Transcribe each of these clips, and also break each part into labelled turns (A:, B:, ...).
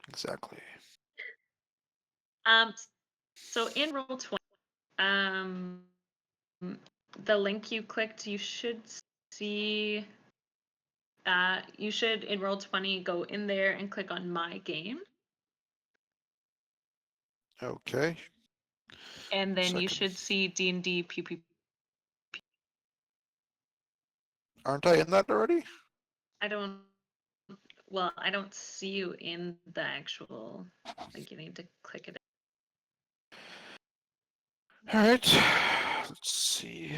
A: Exactly.
B: So in roll 20, the link you clicked, you should see. You should in roll 20 go in there and click on My Game.
A: Okay.
B: And then you
A: Second.
B: should see D&D PvP.
A: Aren't I in that already?
B: I don't. Well, I don't see you in the actual. Like you need to click it.
A: All right. Let's see.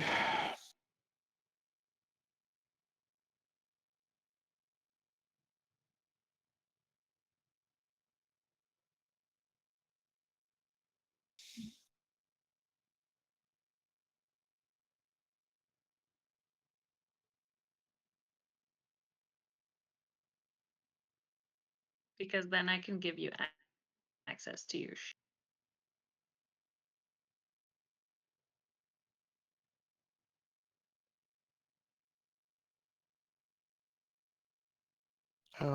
B: Because then I can give you access to your.
A: I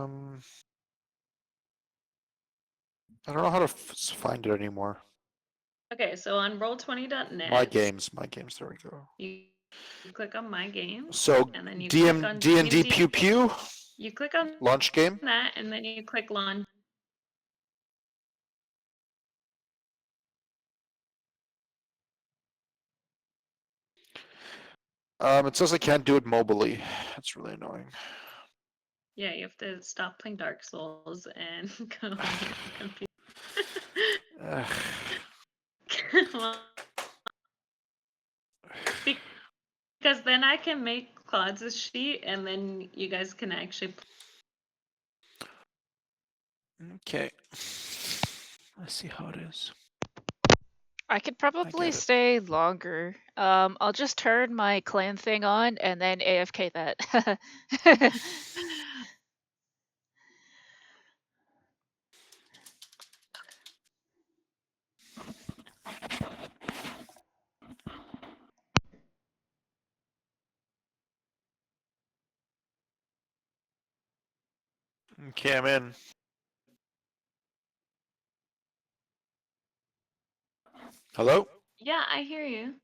A: don't know how to find it anymore.
B: Okay, so on roll20.net.
A: My games. There we go.
B: You click on My Games.
A: So
B: and then you
A: DM,
B: click on
A: D&D Pew Pew.
B: You click on
A: Launch game.
B: that, and then you click launch.
A: It says I can't do it mobily. That's really annoying.
B: Yeah, you have to stop playing Dark Souls and go on your computer. Well, because then I can make Claude's sheet, and then you guys can actually.
A: Okay. Let's see how it is.
C: I could probably stay longer. I'll just turn my clan thing on and then AFK that.
A: Okay, I'm in. Hello?
B: Yeah, I hear you.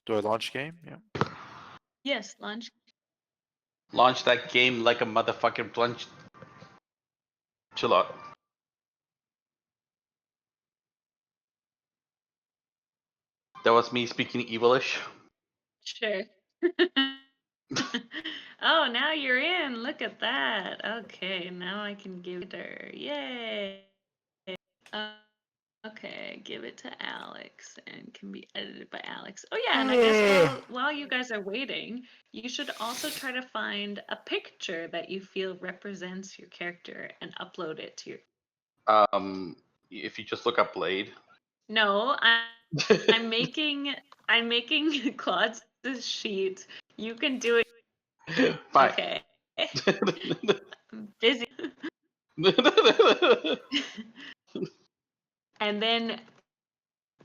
A: Do I launch game? Yeah.
B: Yes, launch.
D: Launch that game like a motherfucking plunge. Chill out. That was me speaking evilish.
B: Sure. Oh, now you're in. Look at that. Okay, now I can give it her. Yay. Okay, give it to Alex and can be edited by Alex. Oh yeah, and I guess while you guys are waiting, you should also try to find a picture that you feel represents your character and upload it to your.
D: If you just look up Blade.
B: No, I'm making Claude's sheet. You can do it.
D: Fine.
B: Okay. I'm busy. And then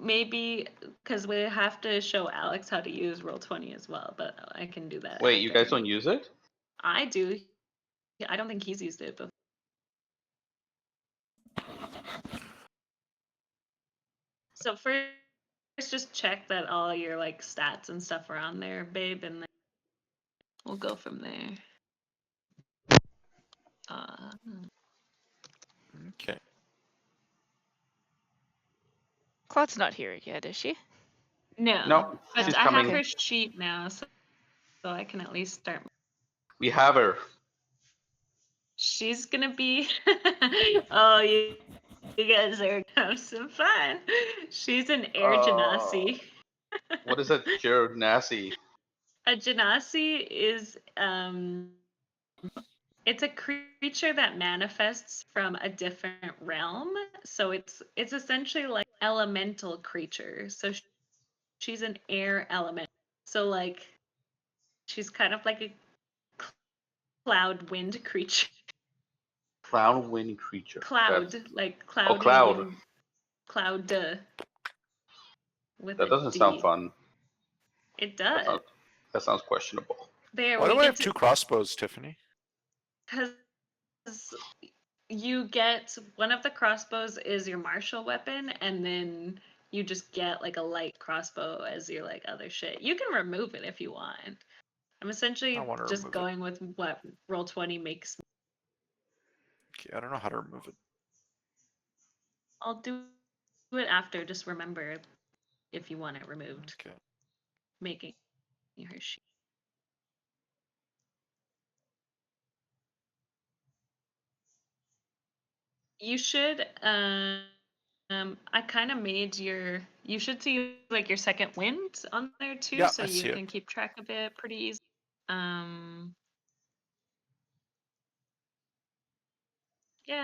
B: maybe because we have to show Alex how to use Roll20 as well, but I can do that.
D: Wait, you guys don't use it?
B: I do. I don't think he's used it before. So first, just check that all your like stats and stuff are on there, babe, and then we'll go from there.
A: Okay.
C: Claude's not here yet, is she?
B: No, but
D: she's
B: I
D: coming.
B: have her sheet now, so I can at least start.
D: We have her.
B: She's gonna be. Oh, you guys are gonna have some fun. She's an air genasi.
D: What is a genasi?
B: A genasi is it's a creature that manifests from a different realm. So it's essentially like elemental creature. So she's an air element. So like she's kind of like a cloud wind creature.
D: Cloud wind creature.
B: Cloud, like cloudy.
D: Oh, cloud.
B: Wind, cloud. With
D: that doesn't sound fun.
B: It does.
D: That sounds questionable.
B: There.
A: Why do I have two crossbows, Tiffany?
B: Because you get one of the crossbows is your martial weapon, and then you just get like a light crossbow as your like other shit. You can remove it if you want. I'm essentially
A: I want to
B: just
A: remove
B: going with what Roll20 makes.
A: Okay, I don't know how to remove it.
B: I'll do it after. Just remember if you want it removed.
A: Okay.
B: Making her sheet. You should I kind of made you should see like your second wind on there too,
A: Yeah,
B: so
A: I
B: you
A: see it.
B: can keep track of it pretty easy. Yeah,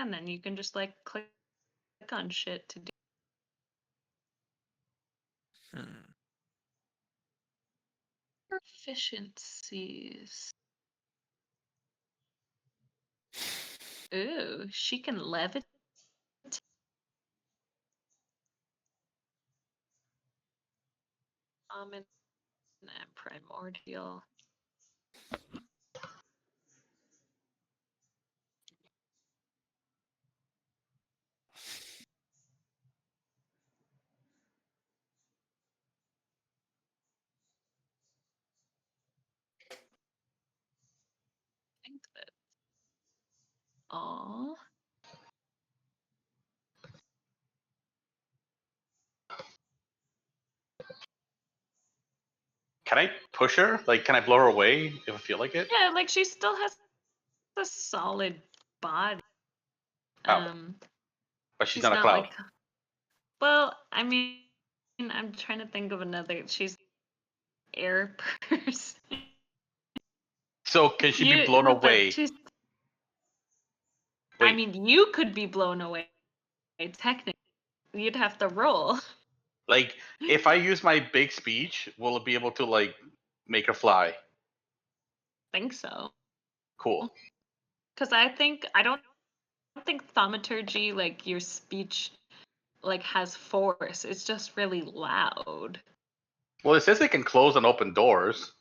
B: and then you can just like click on shit to do. Proficiencies. Ooh, she can levitate. Common and primordial. I think that. Oh.
D: Can I push her? Like, can I blow her away if I feel like it?
B: Yeah, like she still has a solid body.
D: Oh, but she's not a
B: not
D: cloud.
B: like. Well, I mean, I'm trying to think of another. She's air person.
D: So can she be blown away?
B: She's. I
D: Wait,
B: mean, you could be blown away. Technically, you'd have to roll.
D: like if I use my big speech, will it be able to like make her fly?
B: Think so.
D: Cool.
B: Because I don't think thaumaturgy, like your speech, like has force. It's just really loud.
D: Well, it says it can close and open doors.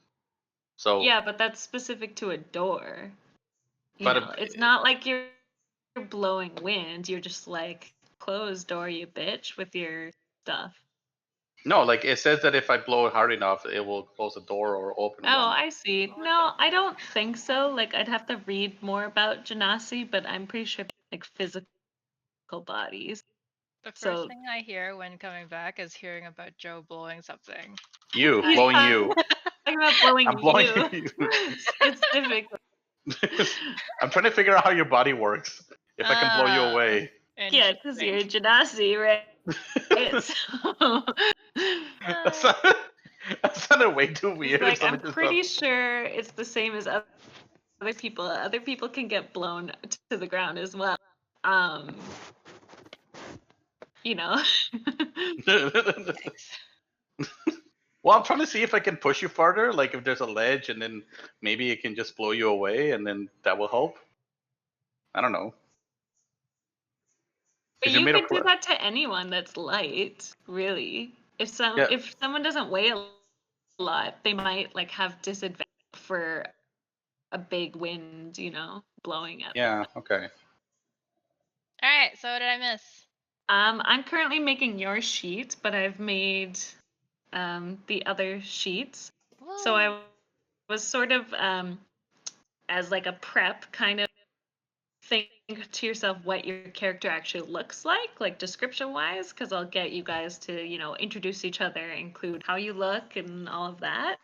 D: So
B: Yeah, but that's specific to a door. You
D: But
B: know, it's not like you're blowing wind. You're just like close door, you bitch, with your stuff.
D: no, like it says that if I blow it hard enough, it will close a door or open
B: Oh,
D: one.
B: I see. No, I don't think so. Like, I'd have to read more about Genasi, but I'm pretty sure like physical bodies.
E: The first
B: So
E: thing I hear when coming back is hearing about Joe blowing something.
D: You
B: he's
D: blowing you.
B: talking about blowing
D: I'm blowing
B: you
D: you.
B: specifically.
D: I'm trying to figure out how your body works. If I can blow you away.
B: Yeah, because
E: Interesting.
B: you're Genasi, right? So,
D: That sounded way too
B: he's
D: weird.
B: like,
D: If
B: I'm
D: somebody just
B: pretty sure it's the same as other people. Other people can get blown to the ground as well. You know.
D: Well, I'm trying to see if I can push you farther. Like if there's a ledge, and then maybe it can just blow you away, and then that will help. I don't know.
B: But
D: Because you're
B: you
D: made of
B: could do that to anyone that's light, really. If
D: Yeah.
B: if someone doesn't weigh a lot, they might like have disadvantage for a big wind, you know, blowing at them.
D: Yeah. Okay.
E: All right, so what did I miss?
B: I'm currently making your sheet, but I've made the other sheets. So
E: Whoa.
B: I was sort of as like a prep kind of think to yourself what your character actually looks like description wise, because I'll get you guys to, you know, introduce each other, include how you look and all of that.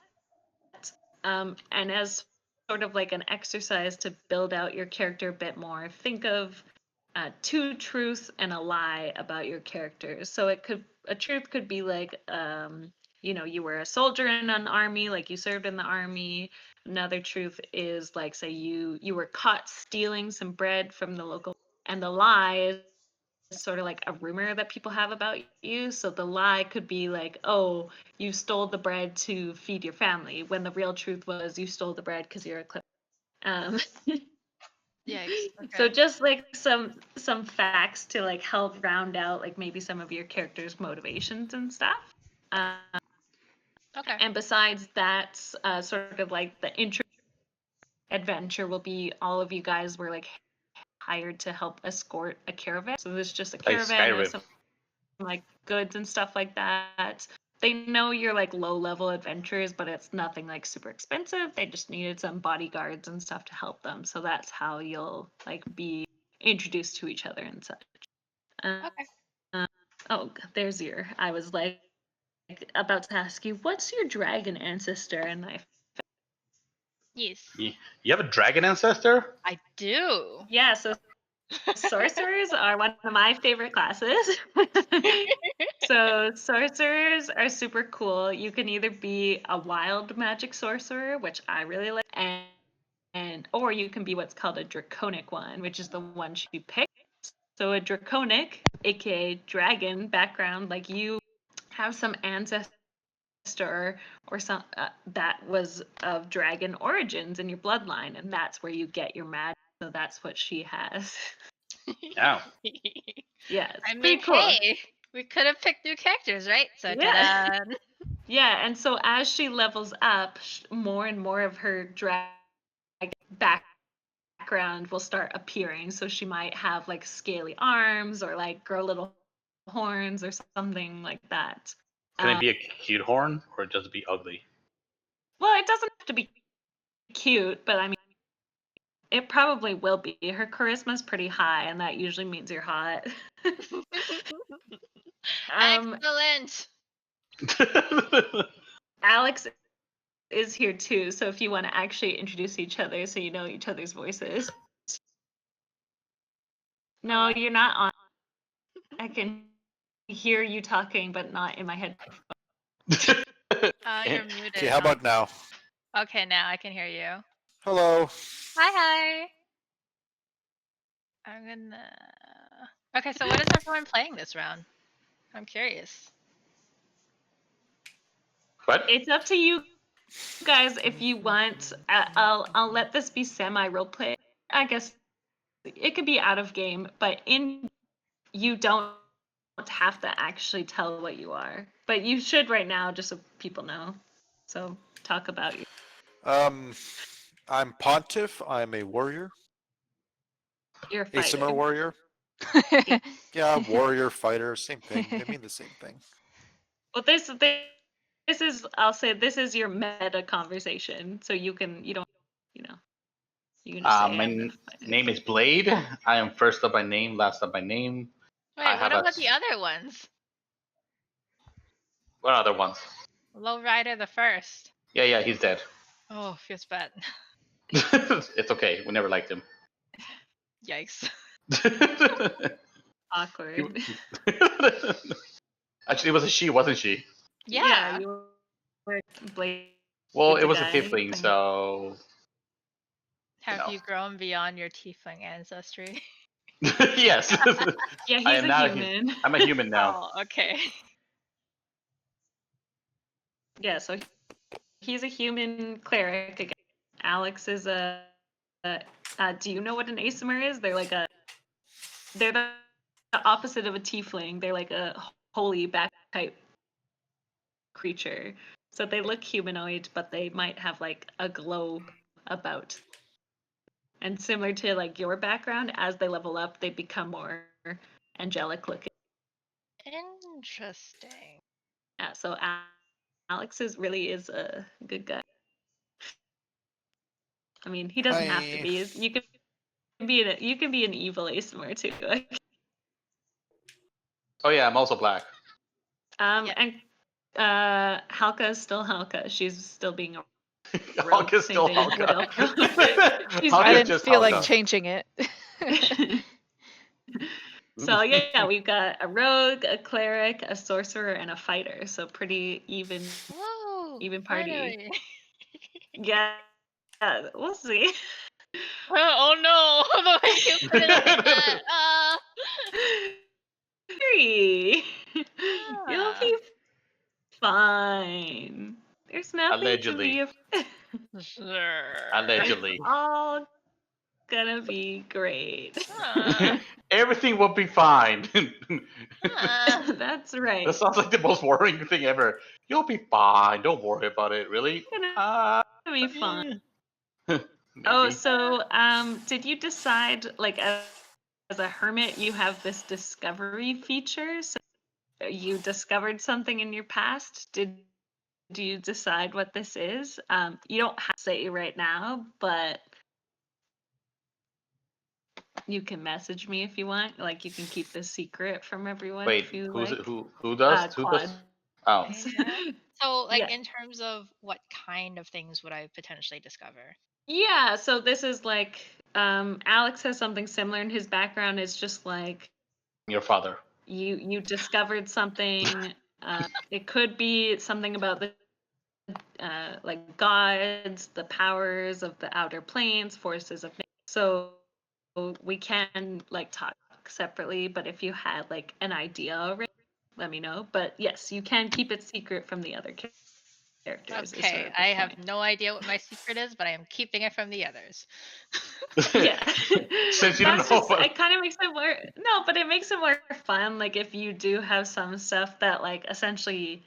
B: And as sort of like an exercise to build out your character a bit more, think of two truths and a lie about your characters. So a truth could be like, you know, you were a soldier in an army, like you served in the army. Another truth is like, say you were caught stealing some bread from the local, and the lie is sort of like a rumor that people have about you. So the lie could be like, oh, you stole the bread to feed your family, when the real truth was you stole the bread because you're a clip. Um,
E: Yikes.
B: So
E: Okay.
B: just like some facts to like help round out like maybe some of your character's motivations and stuff.
E: Okay.
B: And besides that, sort of like the intro adventure will be all of you guys were like hired to help escort a caravan. So there's just a
D: Like
B: caravan with
D: Skyrim.
B: some like goods and stuff like that. They know you're like low level adventurers, but it's nothing like super expensive. They just needed some bodyguards and stuff to help them. So that's how you'll like be introduced to each other and such.
E: Okay.
B: Oh, there's your. I was like about to ask you, what's your dragon ancestor? And
E: Yes.
D: You have a dragon ancestor?
E: I do.
B: yeah, so sorcerers are one of my favorite classes. So sorcerers are super cool. You can either be a wild magic sorcerer, which I really like, and or you can be what's called a draconic one, which is the one she picked. So a draconic, aka dragon background, like you have some ancestor or some that was of dragon origins in your bloodline, and that's where you get your magic. So that's what she has.
D: Yeah.
B: Yeah, it's
E: I
B: pretty
E: mean,
B: cool.
E: hey, we could have picked new characters, right? So
B: Yeah.
E: ta-da.
B: Yeah, and so as she levels up, more and more of her drag background will start appearing. So she might have like scaly arms or like grow little horns or something like that.
D: Can it be a cute horn or just be ugly?
B: Well, it doesn't have to be cute, but I mean, it probably will be. Her charisma's pretty high, and that usually means you're hot.
E: Excellent.
B: Alex is here too, so if you want to actually introduce each other so you know each other's voices. No, you're not on. I can hear you talking, but not in my head.
E: You're muted.
A: Okay, how about now?
E: Okay, now I can hear you.
A: Hello.
E: Hi. I'm gonna. Okay, so what is everyone playing this round? I'm curious.
D: What?
B: It's up to you guys if you want. I'll let this be semi role play. I guess it could be out of game, but you don't have to actually tell what you are, but you should right now just so people know. So talk about you.
A: I'm Pontiff. I'm a warrior.
B: You're a
A: A
B: fighter.
A: summer warrior. Yeah, warrior, fighter, same thing. They mean the same thing.
B: Well, this is, I'll say, this is your meta conversation, so you can you don't you know you can just say
D: My
B: I'm a fighter.
D: name is Blade. I am first up by name, last up by name.
E: Wait,
D: I
E: what
D: have a
E: about the other ones?
D: What other ones?
E: Lowrider the first.
D: Yeah, he's dead.
E: Oh, feels bad.
D: It's okay. We never liked him.
E: Yikes.
B: Awkward.
D: Actually, it was a she, wasn't she?
E: Yeah.
B: You were Blade.
D: Well,
B: the
D: it was a
B: guy
D: tiefling,
B: playing-
D: so
E: Have
D: No.
E: you grown beyond your tiefling ancestry?
D: yes.
B: Yeah,
D: I
B: he's
D: am
B: a
D: now
B: human.
D: I'm a human now.
E: Oh, okay.
B: Yeah, so he's a human cleric again. Alex is a. Do you know what an Aesmer is? They're the opposite of a tiefling. They're like a holy back type creature. So they look humanoid, but they might have like a glow about. And similar to like your background, as they level up, they become more angelic looking.
E: Interesting.
B: Yeah, so Alex really is a good guy. I mean, he doesn't have to
A: Hi.
B: be. You can be an evil Aesmer too.
D: Oh yeah, I'm also black.
E: Yeah.
B: And Halka is still Halka. She's still being a
D: Hulk is
B: Same
D: still
B: thing with
D: Hulk.
B: Wood Elf. She's
D: Hulk
C: I
D: is
C: didn't
D: just
C: feel like
D: Hulk.
C: changing it.
B: So yeah, we've got a rogue, a cleric, a sorcerer, and a fighter. So pretty even
E: Whoa.
B: party.
E: Finally.
B: Yeah, we'll see.
E: Oh no! The way you put it like that.
B: Three. You'll
E: Ah.
B: be fine. There's nothing
D: Allegedly.
B: to be
E: Sure.
D: Allegedly.
B: all gonna be great.
D: Everything will be fine.
B: That's right.
D: That sounds like the most worrying thing ever. You'll be fine. Don't worry about it. Really?
B: Gonna be fine. Oh,
D: Maybe.
B: so did you decide like as a hermit you have this discovery feature? So you discovered something in your past? Do you decide what this is? You don't have to say right now, but you can message me if you want. Like you can keep this secret from everyone
D: Wait,
B: if you
D: who's it?
B: like.
D: Who does? Who does?
B: Quads.
D: Oh,
E: Yeah. So, like,
B: Yeah.
E: in terms of what kind of things would I potentially discover?
B: Yeah, so this is like Alex has something similar in his background. It's just like
D: your father.
B: you discovered something. It could be something about the like gods, the powers of the outer planes, forces of nature. So we can like talk separately, but if you had like an idea already, let me know. But yes, you can keep it secret from the other characters is sort
E: Okay,
B: of the
E: I have
B: point.
E: no idea what my secret is, but I am keeping it from the others.
B: Yeah.
D: Since you don't
B: That's
D: know
B: just
D: what.
B: it kind of makes it more no, but it makes it more fun like if you do have some stuff that like essentially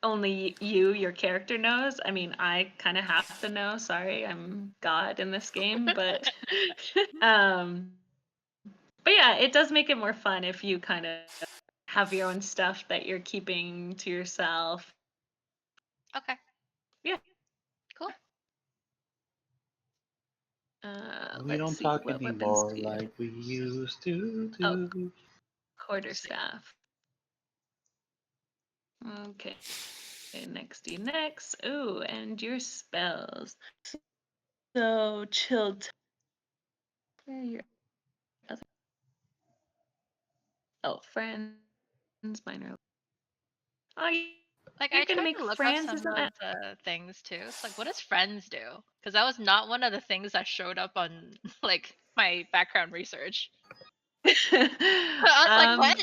B: only your character knows. I mean, I kind of have to know. Sorry, I'm God in this game, but um but yeah, it does make it more fun if you kind of have your own stuff that you're keeping to yourself.
E: Okay,
B: Yeah.
E: cool.
D: We
B: Let's
D: don't
B: see.
D: talk
B: What weapons
D: anymore
B: do you have?
D: like we used to
B: Oh,
D: do.
B: quarterstaff. Okay. Nexty next. Ooh, and your spells. So chill. Where are your other? Oh, friends. Mine are. Oh,
E: Like,
B: you're
E: I
B: gonna
E: tried
B: make
E: to look up
B: friends?
E: some
B: Isn't
E: of
B: that?
E: the things too. It's like, what does friends do? Because that was not one of the things that showed up on like my background research. I was like,
B: um,
E: what?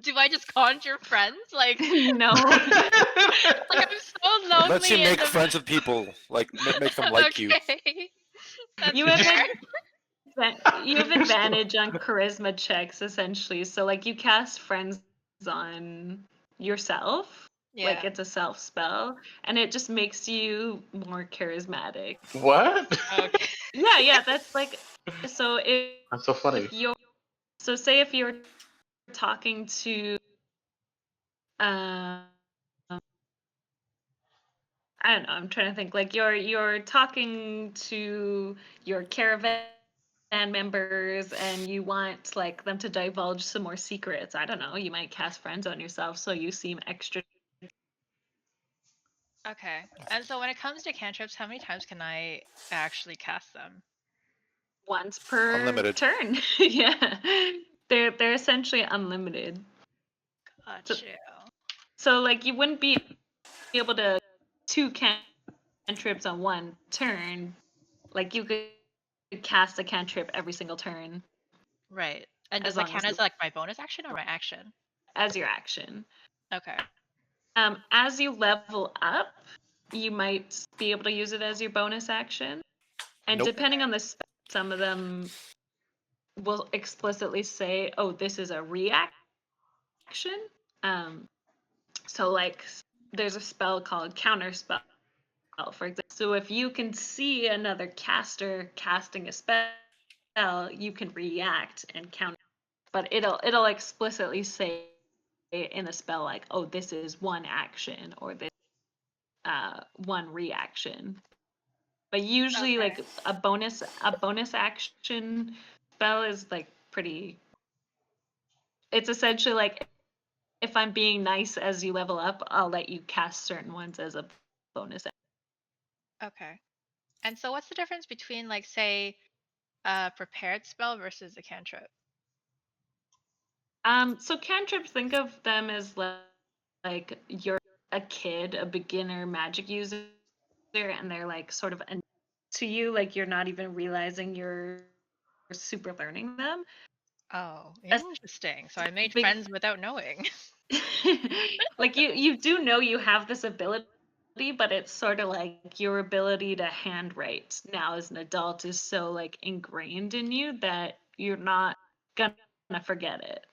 E: Do I just conjure friends? Like,
B: no.
E: like I'm so
A: It lets you
E: lonely in
A: make
E: the.
A: friends with people, like make them like you.
E: Okay, that's
B: You
D: Did
B: have
D: you?
E: fair.
B: you have advantage on charisma checks essentially. So like you cast friends on yourself. Like
E: Yeah.
B: it's a self spell, and it just makes you more charismatic.
D: What?
E: Okay.
B: Yeah, that's like so
D: That's so funny.
B: if you're so say if you're talking to um I don't know, I'm trying to think like you're talking to your caravan members and you want like them to divulge some more secrets. I don't know, you might cast friends on yourself so you seem extra
E: Okay. And so when it comes to cantrips, how many times can I actually cast them?
B: once per
A: Unlimited.
B: turn. Yeah. They're essentially unlimited. So,
E: Got you.
B: so like you wouldn't be able to two cantrips on one turn. Like you could cast a cantrip every single turn
E: Right. And does
B: as
E: that
B: long as
E: count
B: you
E: as like my bonus action or my action?
B: as your action.
E: Okay.
B: As you level up, you might be able to use it as your bonus action. And
A: Nope.
B: depending on the spell, some of them will explicitly say, "Oh, this is a reaction." Um, so like there's a spell called counter spell, for example. So if you can see another caster casting a spell, you can react and counter. But it'll explicitly say in the spell like, "Oh, this is one action," or this one reaction. But usually
E: Okay.
B: like a bonus action spell is like pretty it's essentially like if I'm being nice as you level up, I'll let you cast certain ones as a bonus.
E: Okay. And so what's the difference between like say a prepared spell versus a cantrip?
B: So cantrips, think of them as like you're a kid, a beginner magic user, and they're like sort of to you, like you're not even realizing you're super learning them.
E: Oh,
B: A
E: interesting. So I made
B: big
E: friends without knowing.
B: like you do know you have this ability, but it's sort of like your ability to handwrite now as an adult is so like ingrained in you that you're not gonna forget it.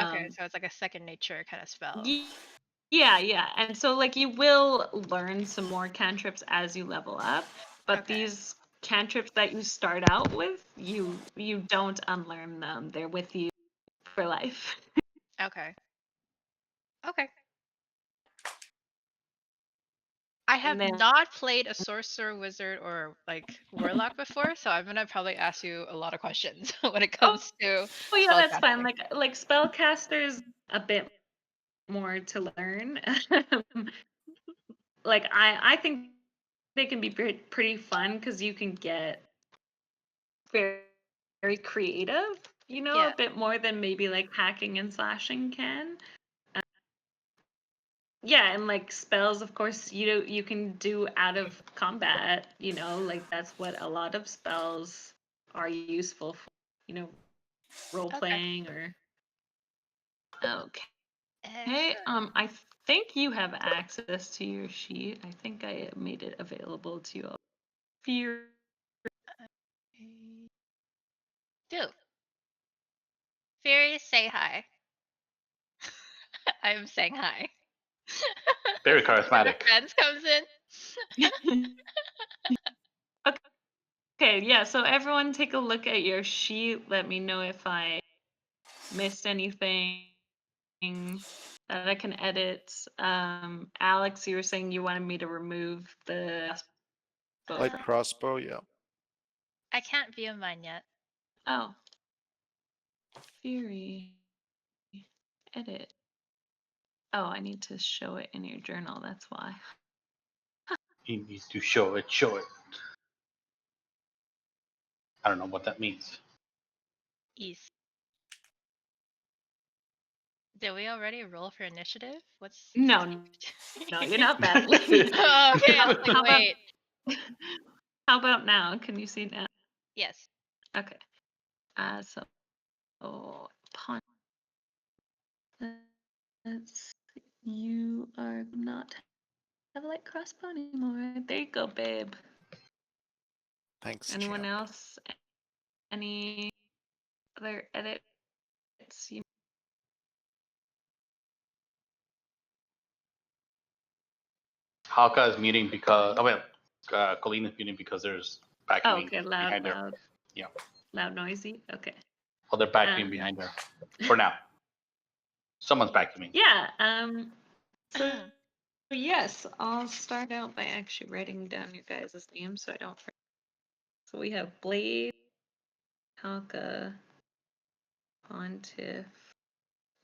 E: Okay,
B: Um,
E: so it's like a second nature kind of spell.
B: Ye- yeah, and so like you will learn some more cantrips as you level up, but
E: Okay.
B: these cantrips that you start out with, you don't unlearn them. They're with you for life.
E: Okay. Okay. I have
B: And then
E: not played a sorcerer, wizard, or like warlock before, so I'm gonna probably ask you a lot of questions when it
B: oh,
E: comes to
B: yeah, that's fine.
E: spellcasting.
B: Like spellcasters a bit more to learn. Like I think they can be pretty fun because you can get very, very creative,
E: Yeah.
B: a bit more than maybe like hacking and slashing can. Yeah, and like spells, of course, you can do out of combat, like that's what a lot of spells are useful for, role
E: Okay.
B: playing or okay.
E: Excellent.
B: I think you have access to your sheet. I think I made it available to you all. Fear.
E: Do. Fury, say hi. I'm saying hi.
D: Very
E: Before the
D: charismatic.
E: friends comes in.
B: Okay, yeah, so everyone take a look at your sheet. Let me know if I missed anything that I can edit. Alex, you were saying you wanted me to remove the
A: Light crossbow, yeah.
E: I can't view mine yet.
B: Oh, Fury. Edit. Oh, I need to show it in your journal. That's why.
D: He needs to show it, show it. I don't know what that means.
E: East. Did we already roll for initiative? What's
B: No, you're not badly.
E: Oh, okay, I was like,
B: How about
E: wait.
B: how about now? Can you see now?
E: Yes.
B: Okay. So pawn. You are not have a light crossbow anymore. There you go, babe.
A: Thanks,
B: Anyone
A: champ.
B: else? Any other edits?
D: Halka is muting because Colleen is muting because there's vacuuming
B: Okay,
D: behind her. Yeah.
B: loud, noisy. Okay.
D: Well, they're vacuuming behind her for now. Someone's vacuuming.
B: Yeah. So yes, I'll start out by actually writing down your guys' names so I don't forget. So we have Blade, Halka, Pontiff,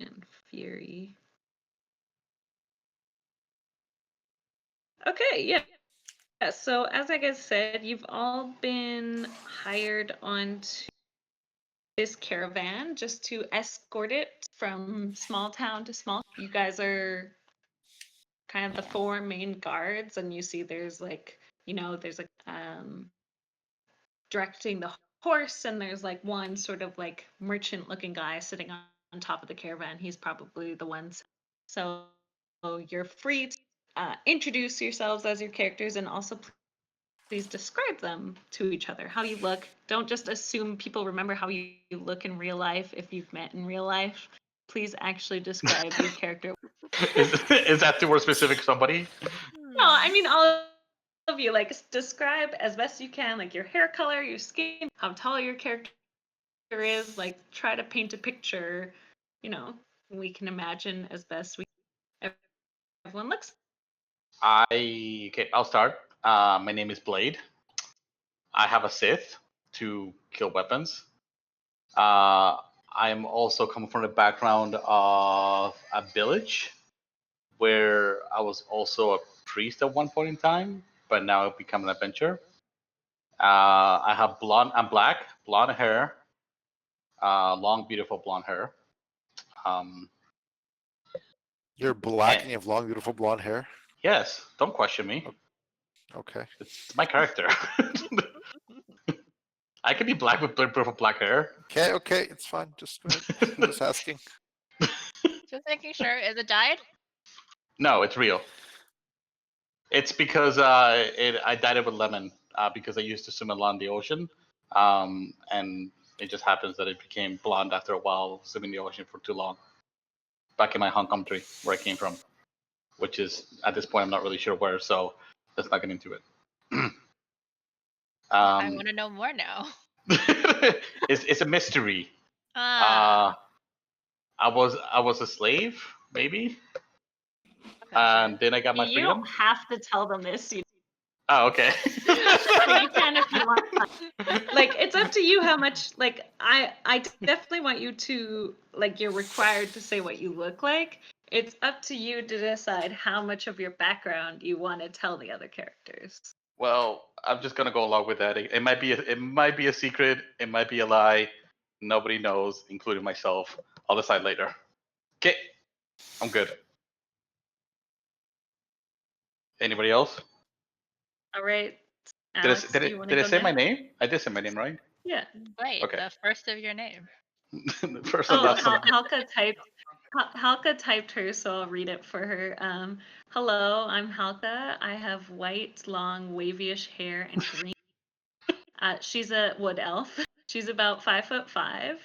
B: and Fury. Okay, yeah. Yeah, so as I guys said, you've all been hired onto this caravan just to escort it from small town to small. You guys are kind of the four main guards, and you see there's like, there's like directing the horse, and there's like one sort of like merchant looking guy sitting on top of the caravan. He's probably the one. So you're free to introduce yourselves as your characters and also please describe them to each other, how you look. Don't just assume people remember how you look in real life if you've met in real life. Please actually describe your character.
D: Is that to more specific somebody?
B: No, I mean all of you. Like describe as best you can, like your hair color, your skin, how tall your character is. Like try to paint a picture. We can imagine as best everyone looks.
D: Okay, I'll start. My name is Blade. I have a Sith to kill weapons. I'm also coming from the background of a village where I was also a priest at one point in time, but now I've become an adventurer. I have I'm black, blonde hair, long, beautiful blonde hair.
A: You're black
D: And
A: and you have long, beautiful blonde hair.
D: yes, don't question me.
A: Okay.
D: It's my character. I could be black with beautiful black hair.
A: Okay, it's fine. Just go ahead. I'm just asking.
E: Just making sure. Is it dyed?
D: No, it's real. It's because I dyed it with lemon because I used to swim along the ocean, and it just happens that it became blonde after a while swimming the ocean for too long. Back in my home country where I came from, which is at this point I'm not really sure where, so let's not get into it.
E: I want to know more now.
D: It's a mystery.
E: Ah,
D: I was a slave, maybe,
E: gotcha.
D: and then I got my
B: You don't
D: freedom.
B: have to tell them this.
D: Oh, okay.
B: But you can if you want. Like, it's up to you how much. Like, I definitely want you to, like, you're required to say what you look like. It's up to you to decide how much of your background you want to tell the other characters.
D: Well, I'm just gonna go along with that. It might be a secret. It might be a lie. Nobody knows, including myself. I'll decide later. Okay, I'm good. Anybody else?
B: All right, Alex, do you want to
D: Did I
B: go
D: say my
B: next?
D: name? I did say my name, right?
B: Yeah.
E: Right,
D: Okay.
E: the first of your name.
D: First and
B: Oh,
D: last name.
B: Halka typed her, so I'll read it for her. Hello, I'm Halka. I have white, long, wavyish hair and green. She's a wood elf. She's about 5'5".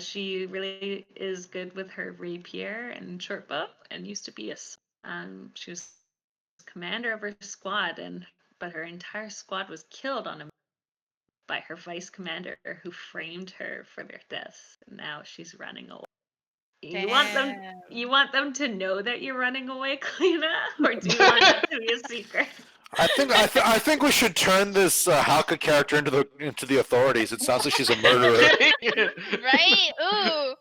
B: She really is good with her rapier and short bow, and used to be she was commander of her squad, but her entire squad was killed on a by her vice commander, who framed her for their deaths. And now she's running away. You want them
E: Damn.
B: you want them to know that you're running away, Kalina, or do you want that to be a secret?
A: I think we should turn this Halka character into the authorities. It sounds like she's a
D: I'm
A: murderer.
D: kidding.
E: Right? Ooh.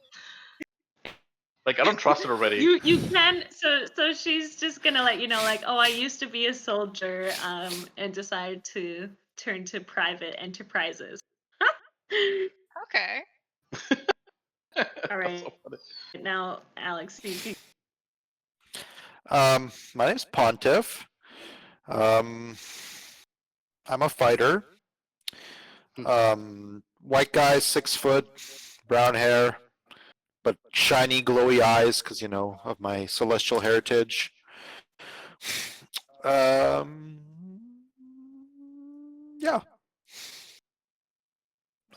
D: Like, I don't trust her already.
B: You can, so she's just gonna let you know, like, oh, I used to be a soldier, and decided to turn to private enterprises.
E: Okay.
B: All
D: That's
B: right,
D: so funny.
B: now Alex, you can.
A: My name's Pontiff. Um, I'm a fighter. White guy, 6 foot, brown hair, but shiny, glowy eyes because of my celestial heritage. Um, yeah,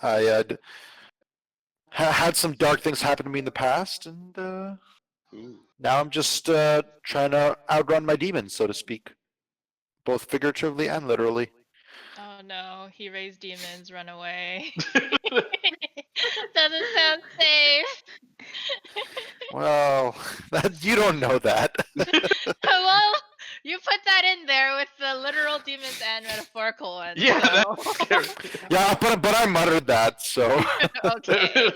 A: I had some dark things happen to me in the past, and
D: Ooh.
A: now I'm just trying to outrun my demons, so to speak, both figuratively and literally.
E: Oh no, he raised demons, run away. Doesn't sound safe.
A: Well, you don't know that.
E: Well, you put that in there with the literal demons and metaphorical ones,
D: Yeah,
E: so
D: that's scary.
A: Yeah, but I muttered that, so.
E: okay.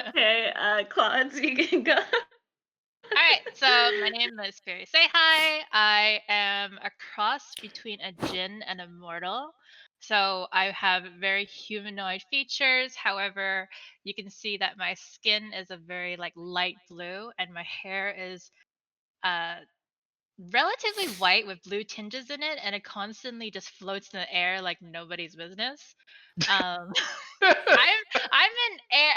B: Okay, Claude, you can go.
E: All right, so my name is Fairy Say Hi. I am a cross between a djinn and a mortal. So I have very humanoid features. However, you can see that my skin is a very like light blue, and my hair is uh relatively white with blue tinges in it, and it constantly just floats in the air like nobody's business. Um, I'm in air.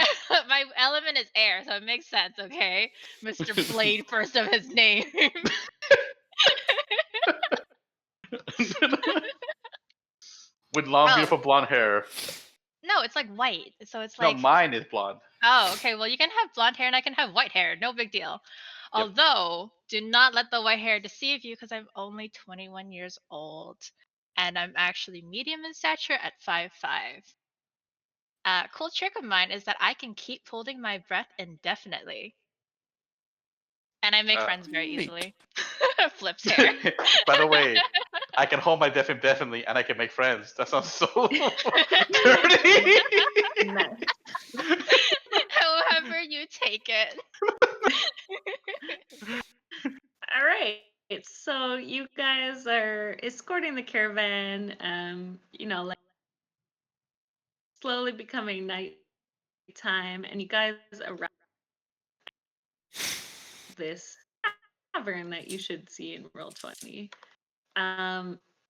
E: My element is air, so it makes sense. Okay, Mr. Blade, first of his name.
D: With long,
E: Oh
D: beautiful blonde hair.
E: no, it's like white. So it's
D: No,
E: like,
D: mine is blonde.
E: oh, okay. Well, you can have blonde hair and I can have white hair. No big deal.
D: Yep.
E: Although, do not let the white hair deceive you because I'm only 21 years old, and I'm actually medium in stature at 5'5". Cool trick of mine is that I can keep holding my breath indefinitely, and I make friends very
A: Neat.
E: easily. Flips hair.
D: By the way, I can hold my deaf indefinitely and I can make friends. That sounds so dirty.
B: Nice.
E: However you take it.
B: All right. So you guys are escorting the caravan, like slowly becoming nighttime, and you guys arrive at this tavern that you should see in Roll20.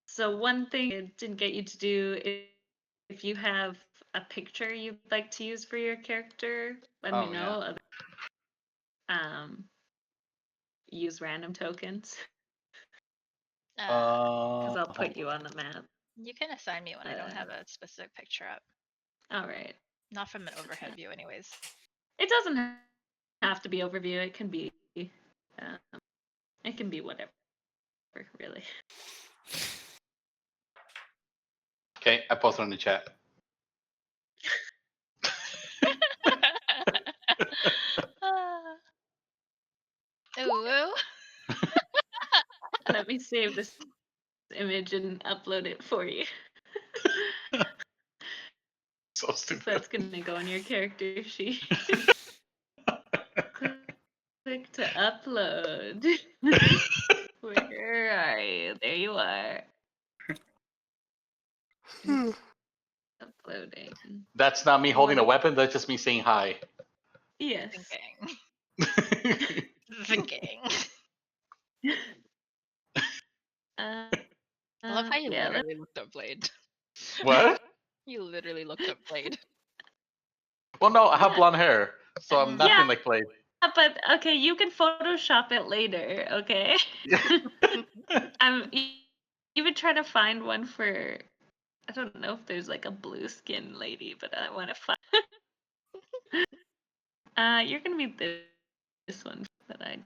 B: So one thing it didn't get you to do, if you have a picture you'd like to use for your character, let me
D: Oh yeah.
B: know. Um, use random tokens because I'll
D: Hold
B: put you on the map.
E: You can assign me when I don't
B: Uh,
E: have a specific picture up.
B: all right.
E: Not from an overhead view, anyways.
B: It doesn't have to be overview. It can be whatever, really.
D: Okay, I posted in the chat.
E: Ooh.
B: Let me save this image and upload it for you.
D: So
B: So
D: stupid.
B: that's gonna go on your character sheet. Click to upload. Where are you? There you are. It's uploading.
D: That's not me holding a
B: What-
D: weapon. That's just me saying hi.
B: Yes.
E: Thinking. Thinking.
B: Uh,
E: I love how you
B: yeah,
E: literally looked up Blade.
D: What?
E: You literally looked up Blade.
D: Well, no, I have blonde hair, so I'm
B: Yeah.
D: nothing like Blade.
B: but okay, you can Photoshop it later, okay? I'm even trying to find one for. I don't know if there's like a blue skin lady, but I want to find. You're gonna be this one that I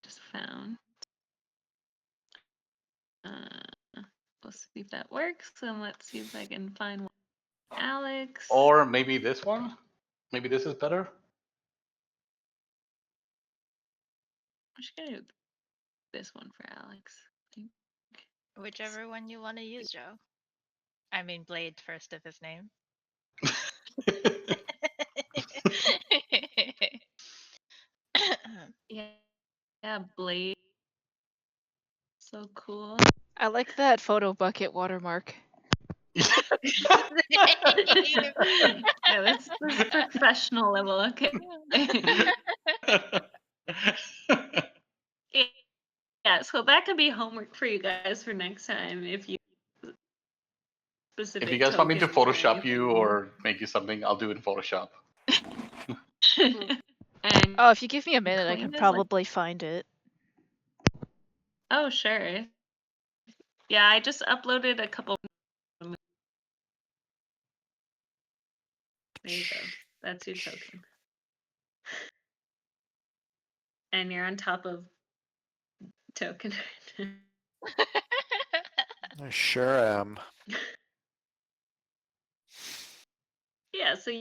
B: just found. We'll see if that works, and let's see if I can find one. Alex.
D: Or maybe this one? Maybe this is better?
B: I'm just gonna do this one for Alex.
E: Whichever one you want to use, Joe. I mean, Blade first of his name.
B: Yeah, Blade. So cool.
C: I like that photo bucket watermark.
B: Yeah, that's professional level. Okay. Yeah, so that could be homework for you guys for next time if you specific.
D: If you guys want me to
B: tokens or
D: Photoshop you
B: anything.
D: or make you something, I'll do it in Photoshop.
B: And
C: Oh, if you give me a minute, I
B: Queen
C: can
B: is, like-
C: probably find it.
B: Oh, sure. Yeah, I just uploaded a couple. There you go. That's your token. And you're on top of token.
A: I sure am.
B: Yeah, so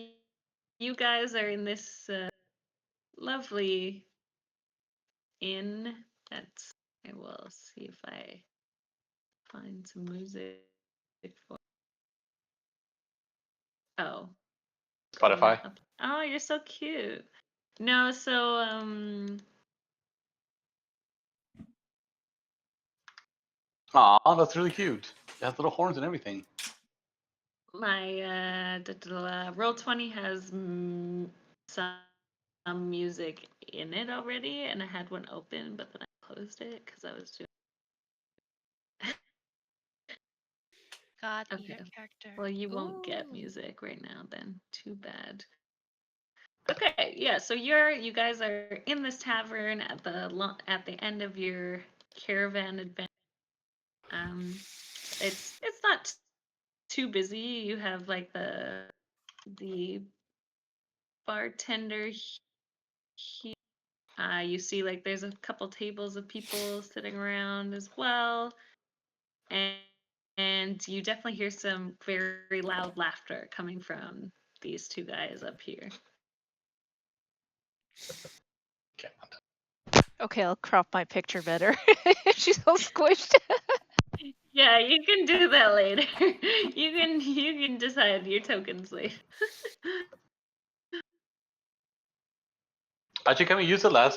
B: you guys are in this lovely inn. That's. I will see if I find some music for. Oh.
D: Spotify.
B: Oh, you're so cute. No, so
D: Aw, that's really cute. It has little horns and everything.
B: my Roll20 has some music in it already, and I had one open, but then I closed it because I was doing.
E: God,
B: Okay.
E: your character.
B: Well, you won't get
E: Ooh.
B: music right now then. Too bad. Okay, yeah, so you guys are in this tavern at the end of your caravan adventure. It's not too busy. You have like the bartender here. You see like there's a couple tables of people sitting around as well. And you definitely hear some very loud laughter coming from these two guys up here.
D: Okay.
C: Okay, I'll crop my picture better. She's all squished.
B: Yeah, you can do that later. you can decide your tokens later.
D: Actually, can we use the last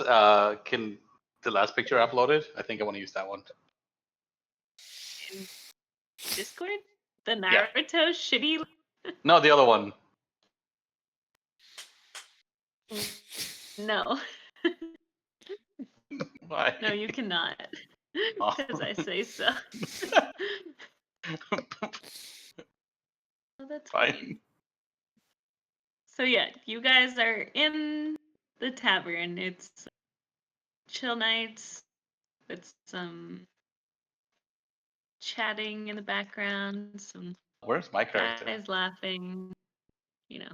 D: picture uploaded? I think I want to use that one.
B: In Discord? The
D: Yeah.
B: Naruto shitty.
D: No, the other one.
B: No.
D: Why?
B: No, you cannot.
D: Oh.
B: Because I say so. Oh, that's
D: Fine.
B: fine. So yeah, you guys are in the tavern. It's chill nights with some chatting in the background, some
D: Where's my character?
B: guys laughing, you know.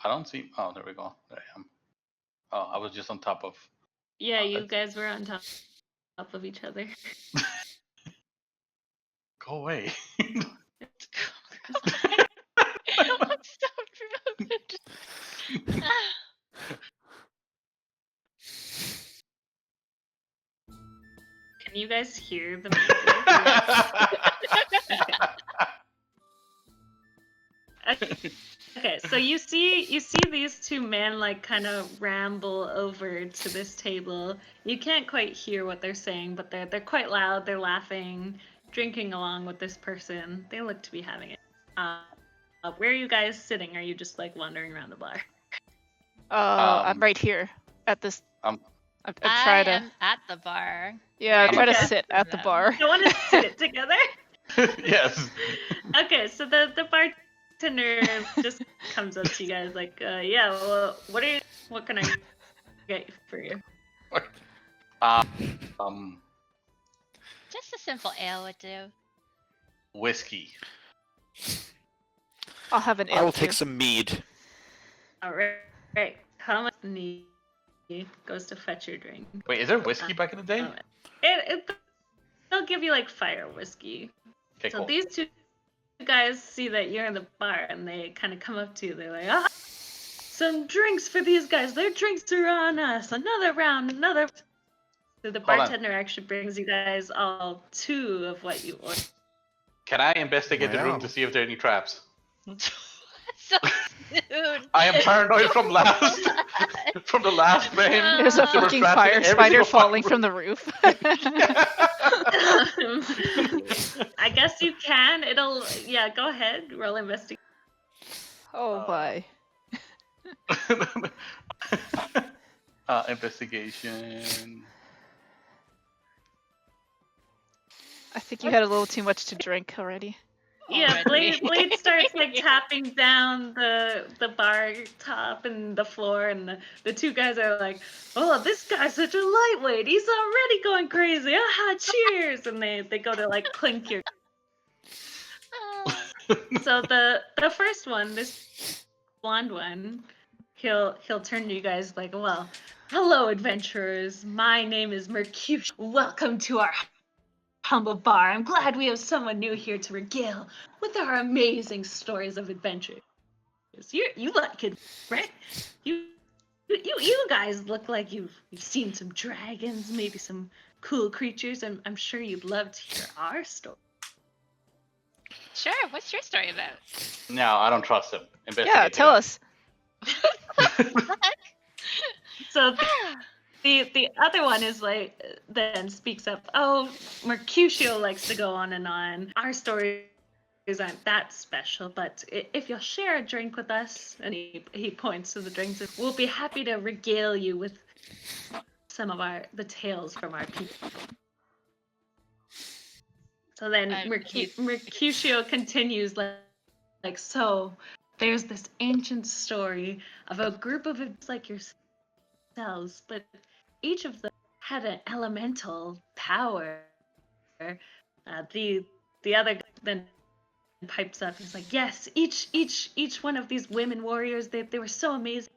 D: I don't see. Oh, there we go. There I am. Oh, I was just on top of.
B: Yeah,
D: Oh,
B: you
D: that's-
B: guys were on top of each other.
D: Go away.
E: What's so rude?
B: Can you guys hear the music? Okay, so you see these two men like kind of ramble over to this table. You can't quite hear what they're saying, but they're quite loud. They're laughing, drinking along with this person. They look to be having it. Where are you guys sitting? Are you just like wandering around the bar?
C: I'm right here at this.
D: Um,
C: I'm
E: I
C: trying to.
E: am at the bar.
C: Yeah, I'm
E: Where
C: trying to
B: Okay.
C: sit at the bar.
B: You want to sit it together?
D: yes.
B: Okay, so the bartender just comes up to you guys like, yeah, well, what can I get for you?
E: Just a simple ale would do.
D: Whiskey.
C: I'll have an ale.
A: I will
C: too.
A: take some mead.
B: All right. How much need goes to fetch your drink?
D: Wait, is there whiskey back in the day?
B: They'll give you like fire whiskey.
D: Okay,
B: So
D: cool.
B: these two guys see that you're in the bar and they kind of come up to you. They're like, some drinks for these guys. Their drinks are on us. Another round, another. So the
D: Hold on.
B: bartender actually brings you guys all 2 of what you ordered.
D: Can I investigate the room
A: Wow.
D: to see if there are any traps?
E: So soon.
D: I am paranoid from the last frame.
C: There's a
D: There were
C: fucking
D: traps in
C: fire
D: every
C: spider
D: single
C: falling
D: fucking
C: from the roof.
B: I guess you can. Yeah, go ahead. Roll investigation.
C: Oh my.
D: Investigation.
C: I think you had a little too much to drink already.
B: Yeah,
E: Already.
B: Blade starts like tapping down the bar top and the floor, and the 2 guys are like, "Oh, this guy's such a lightweight. He's already going crazy. Aha, cheers!" And they go to like clink your. So the first one, this blonde one, he'll turn to you guys like, "Well, hello, adventurers. My name is Mercutio. Welcome to our humble bar. I'm glad we have someone new here to regale with our amazing stories of adventure. You like it, right? You guys look like you've seen some dragons, maybe some cool creatures, and I'm sure you'd love to hear our story."
E: Sure. What's your story about?
D: No, I don't trust him. Investigate
C: Yeah, tell us.
B: So the other one is like, then speaks up, "Oh, Mercutio likes to go on and on. Our stories aren't that special, but if you'll share a drink with us," and he points to the drinks, "we'll be happy to regale you with some of the tales from our people." So then Mercutio continues like, "So there's this ancient story of a group of like yourselves, but each of them had an elemental power. The other guy then pipes up. He's like, "Yes, each one of these women warriors, they were so amazing.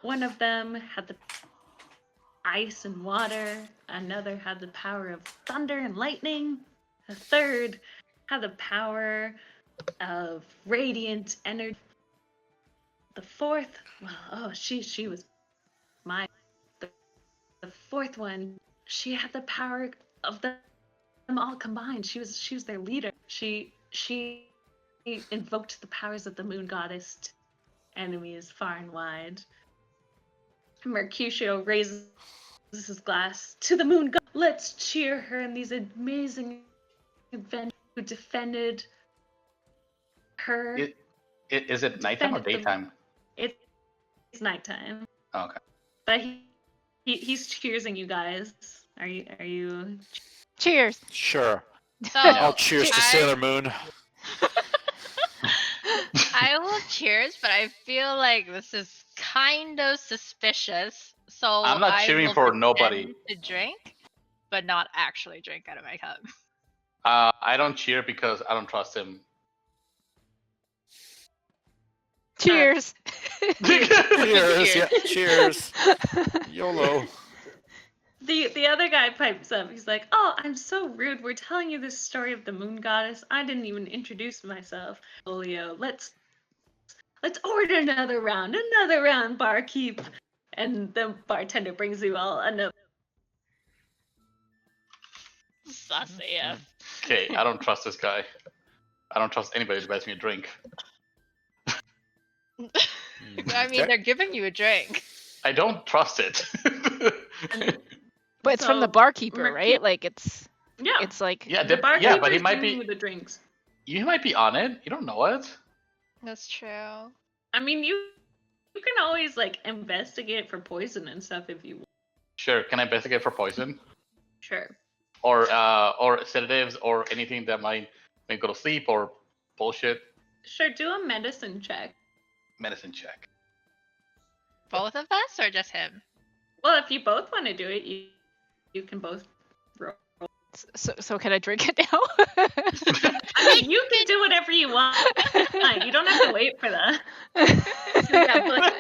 B: One of them had the ice and water. Another had the power of thunder and lightning. A third had the power of radiant energy. The fourth, well, she was my. The fourth one, she had the power of them all combined. She was their leader. She invoked the powers of the moon goddess to enemies far and wide." Mercutio raises his glass to the moon god. "Let's cheer her in these amazing adventures who defended her."
D: Is it nighttime or daytime?
B: It's nighttime.
D: Oh, okay.
B: But he's cheersing you guys. Are you?
C: Cheers.
A: Sure.
E: So
A: I'll cheers to
E: I-
A: Sailor Moon.
E: I will cheers, but I feel like this is kind of suspicious. So
D: I'm not
E: I
D: cheering
E: will
D: for
E: pretend
D: nobody.
E: to drink, but not actually drink out of my cup.
D: I don't cheer because I don't trust him.
C: Cheers.
A: Cheers. Yeah. Cheers. YOLO.
B: The other guy pipes up. He's like, "Oh, I'm so rude. We're telling you this story of the moon goddess. I didn't even introduce myself. Folio, let's order another round, barkeep." And the bartender brings you all another.
E: Sus AF.
D: Okay, I don't trust this guy. I don't trust anybody who buys me a drink.
E: I mean,
A: Okay.
E: they're giving you a drink.
D: I don't trust it.
C: But it's from the
B: So,
C: barkeeper,
B: Mercu-
C: right? Like it's
B: Yeah,
C: like
D: yeah,
B: the barkeeper
D: yeah, but he
B: is
D: might
B: bringing
D: be.
B: you the drinks.
D: You might be on it. You don't know it.
E: That's true.
B: I mean, you can always like investigate for poison and stuff if you want.
D: Sure. Can I investigate for poison
B: Sure.
D: or sedatives or anything that might make go to sleep or bullshit?
B: Sure, do a medicine check.
D: Medicine check.
E: Both of us or just him?
B: Well, if you both want to do it, you can both roll.
C: so can I drink it now?
B: I mean, you can do whatever you want. You don't have to wait for that. Yeah,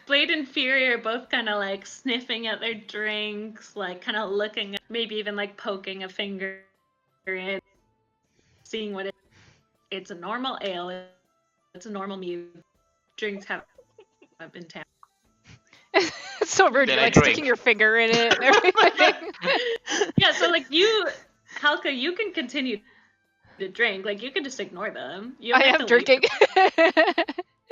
B: Blade and Fury are both kind of like sniffing at their drinks, like kind of looking, maybe even like poking a finger in, seeing what it's a normal ale. It's a normal mead. Drinks have been tapped.
C: It's so rude.
D: Then
C: You're
D: I
C: like
D: drink.
C: sticking your finger in it and everything.
B: Yeah, so like you, Halka, you can continue to drink. Like you can just ignore them. You don't
C: I
B: have
C: am
B: to wait
C: drinking.
B: for-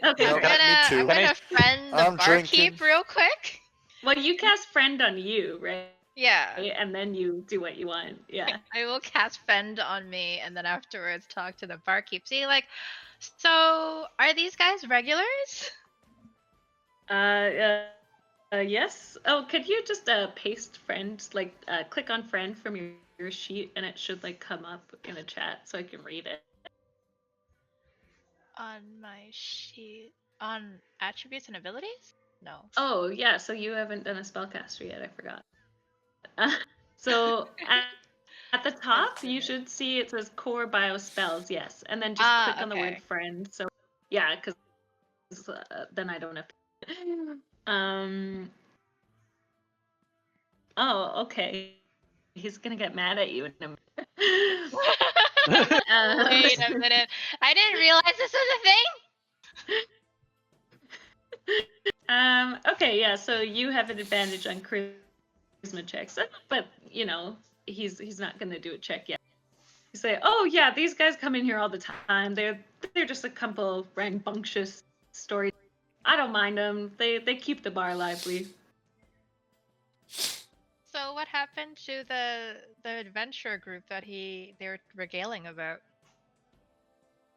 B: Okay,
A: Yep.
B: great.
A: Me too.
E: I'm gonna friend the
A: I'm drinking.
E: barkeep real quick.
B: Well, you cast friend on you, right?
E: Yeah.
B: And then you do what you want. Yeah.
E: I will cast friend on me and then afterwards talk to the barkeep. See, like, so are these guys regulars?
B: Yes. Oh, could you just paste friend, like click on friend from your sheet, and it should like come up in a chat so I can read it.
E: On my sheet. On attributes and abilities? No.
B: Oh yeah, so you haven't done a spellcaster yet. I forgot. So at the top, you should see it says core bio spells. Yes, and then just click on the word
E: Okay.
B: friend. So yeah, because then I don't have to. Oh, okay. He's gonna get mad at you in a minute.
E: Wait a minute. I didn't realize this was a thing.
B: Okay, yeah. So you have an advantage on charisma checks, but you know he's not gonna do a check yet. You say, "Oh yeah, these guys come in here all the time. They're just a couple rambunctious stories. I don't mind them. They keep the bar lively."
E: So what happened to the adventure group that they were regaling about?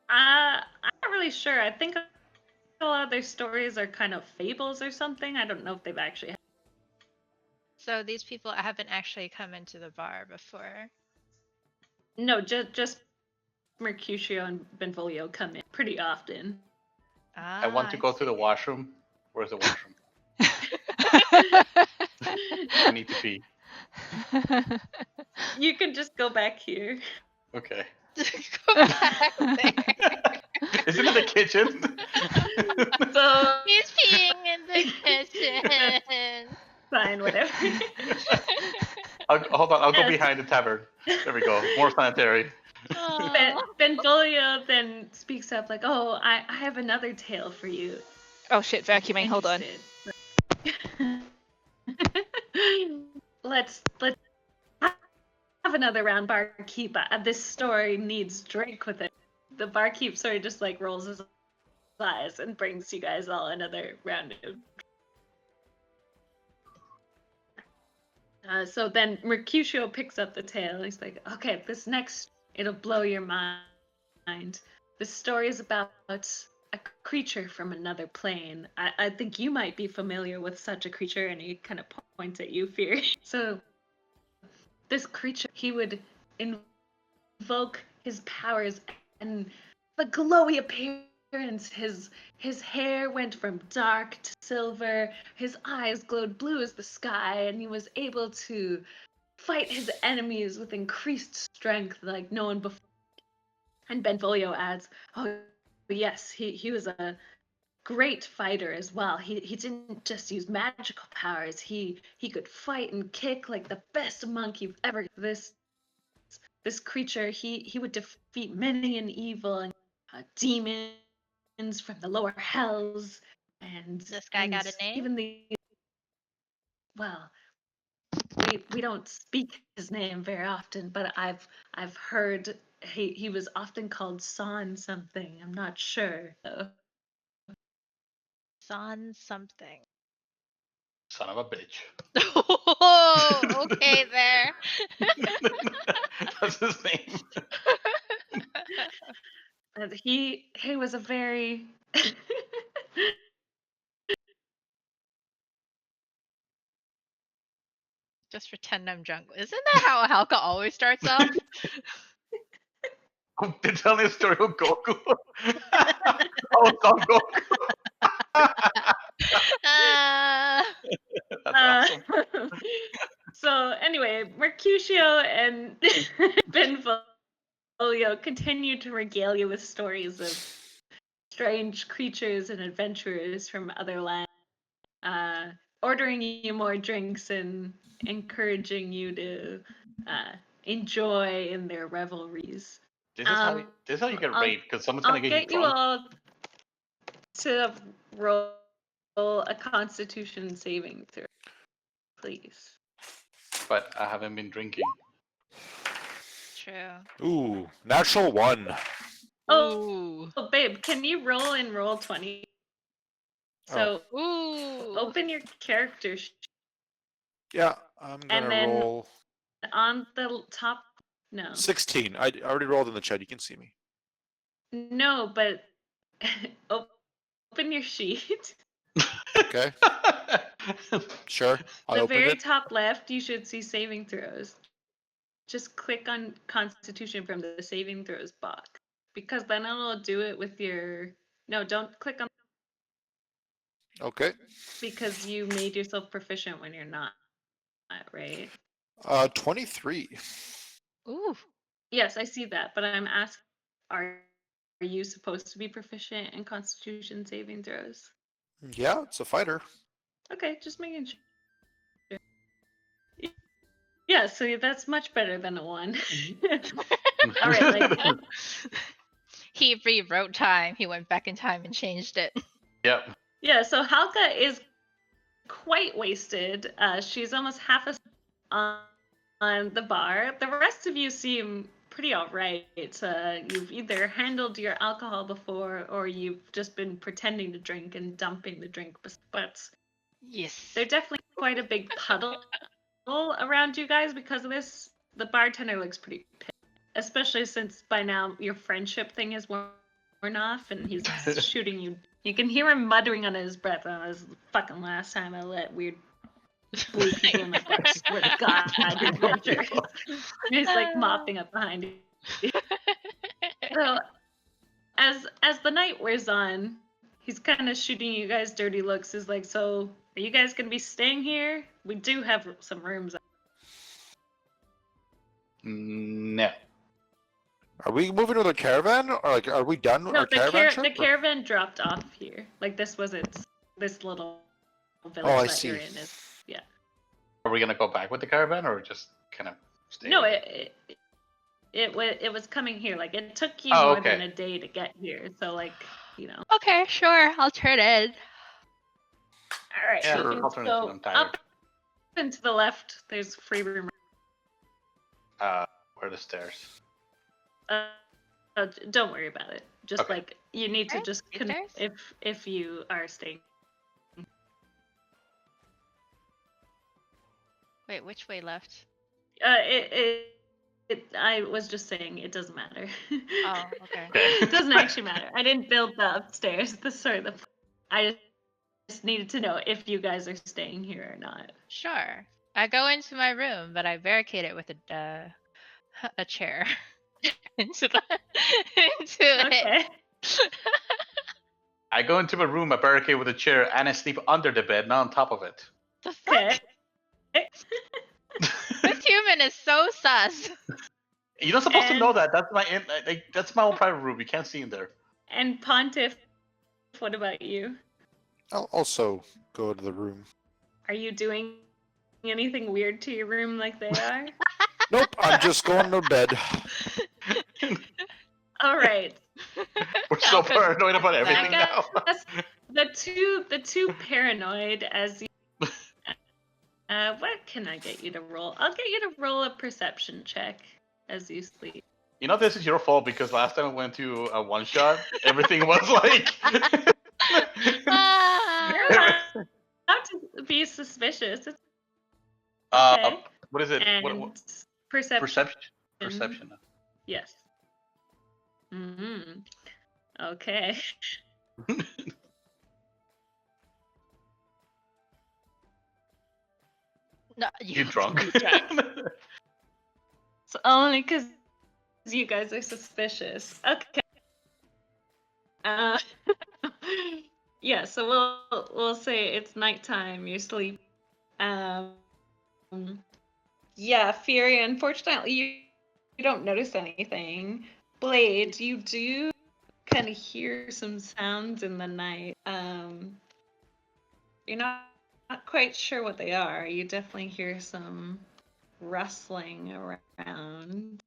B: I'm not really sure. I think a lot of their stories are kind of fables or something. I don't know if they've actually.
E: So these people haven't actually come into the bar before.
B: No, just Mercutio and Benvolio come in pretty often.
D: I want to go to the washroom. Where's the washroom? I need to pee.
B: You can just go back here.
D: Okay.
E: Go back there.
D: Isn't it the kitchen?
B: So
E: He's peeing in the kitchen.
B: fine, whatever.
D: Hold on, I'll go
B: Yes.
D: behind the tavern. There we go. More sanitary.
E: Aw.
B: Benvolio then speaks up like, "Oh, I have another tale for you.
C: Oh shit, vacuuming. Hold on.
B: Let's have another round, barkeep. This story needs drink with it." The barkeep sort of just like rolls his eyes and brings you guys all another round of. So then Mercutio picks up the tale. He's like, "Okay, this next, it'll blow your mind. This story is about a creature from another plane. I think you might be familiar with such a creature," and he kind of points at you, Fury. So this creature, he would invoke his powers and the glowy appearance. His hair went from dark to silver. His eyes glowed blue as the sky, and he was able to fight his enemies with increased strength like no one before. And Benvolio adds, "Oh yes, he was a great fighter as well. He didn't just use magical powers. He could fight and kick like the best monk you've ever. This creature, he would defeat many an evil and demons from the lower hells, and
E: This guy got a name?
B: even the well, we don't speak his name very often, but I've heard he was often called San something. I'm not sure though.
E: Son something.
D: Son of a bitch.
E: Oh, okay there.
D: That's his name.
B: And he was a very
E: Just pretend I'm drunk. Isn't that how Halka always starts off?
D: They're telling a story of Goku. Oh, Son Goku. That's awesome.
B: So anyway, Mercutio and Benvolio continue to regale you with stories of strange creatures and adventurers from other lands, ordering you more drinks and encouraging you to enjoy in their revelries.
D: This is how you get
B: I'll-
D: raped, because someone's
B: I'll
D: gonna get you
B: get you
D: drunk.
B: all to roll a Constitution saving throw, please.
D: But I haven't been drinking.
E: True.
A: Ooh, natural 1.
B: Oh, babe, can you roll in roll 20? So
E: Ooh.
B: open your character
A: Yeah, I'm gonna
B: and then
A: roll
B: on the top. No,
A: 16. I already rolled in the chat. You can see me.
B: no, but open your sheet.
A: Okay, sure. I'll
B: The
A: open
B: very
A: it.
B: top left, you should see saving throws. Just click on Constitution from the saving throws box, because then it'll do it with your. No, don't click on,
A: Okay.
B: because you made yourself proficient when you're not, right?
A: 23.
E: Ooh.
B: Yes, I see that, but I'm asking, are you supposed to be proficient in Constitution saving throws?
A: Yeah, it's a fighter.
B: Okay, just making sure. Yeah, so that's much better than a 1. All right, like
E: He rewrote time. He went back in time and changed it.
D: Yep.
B: yeah, so Halka is quite wasted. She's almost half asleep on the bar. The rest of you seem pretty alright. You've either handled your alcohol before, or you've just been pretending to drink and dumping the drink. But
E: Yes.
B: there's definitely quite a big puddle around you guys because of this. The bartender looks pretty pissed, especially since by now your friendship thing is worn off and he's shooting you. You can hear him muttering under his breath. Oh, this is the fucking last time I let weird blue people in my bar. Swear to God, adventure. He's like mopping up behind you. So as the night wears on, he's kind of shooting you guys dirty looks. Is like, so are you guys gonna be staying here? We do have some rooms.
D: No.
A: Are we moving with a caravan, or like, are we done
B: No,
A: our caravan trip?
B: the caravan dropped off here. Like this was this little village
A: I
B: that
A: see.
B: you're in is.
D: Are we gonna go back with the caravan, or just kind of stay?
B: No,
D: here?
B: it was coming here. Like it took you
D: Oh,
B: more
D: okay.
B: than a day to get here. So like, you know.
E: Okay, sure. I'll turn in.
B: All right.
D: Yeah,
B: You can
D: I'll turn it
B: go
D: to. I'm tired.
B: up and to the left. There's free room.
D: Where are the stairs?
B: Don't worry about it. Just
D: Okay.
B: like you need to
E: Right?
B: just
E: Is there?
B: if you are staying.
E: Wait, which way left?
B: I was just saying it doesn't matter.
E: Oh, okay.
B: It doesn't actually matter. I didn't build the upstairs. I just needed to know if you guys are staying here or not.
E: Sure. I go into my room, but I barricade it with a chair into the into it.
B: Okay.
D: I go into my room, I barricade with a chair, and I sleep under the bed, not on top of it.
E: The fuck?
B: Okay.
E: This human is so sus.
D: You're not supposed to know
B: And-
D: that. That's my own private room. You can't see in there.
B: And Pontiff, what about you?
A: I'll also go to the room.
B: Are you doing anything weird to your room like they are?
A: Nope, I'm just going to bed.
B: All right.
D: We're so
E: Alpha's
D: paranoid about
B: I
D: everything now.
B: guess the two paranoid as you. What can I get you to roll? I'll get you to roll a perception check as you sleep.
D: You know, this is your fault because last time I went to a one shot, everything was like.
E: Ah.
B: You're allowed to be suspicious. It's okay.
D: What is it?
B: And
D: What
B: perception.
D: perception.
B: Yes. Mm-hmm. Okay.
E: No,
D: You drunk?
E: You drunk.
B: It's only because you guys are suspicious. Okay. Yeah, so we'll say it's nighttime, you're asleep. Yeah, Fury, unfortunately you don't notice anything. Blade, you do kind of hear some sounds in the night. You're not quite sure what they are. You definitely hear some rustling around.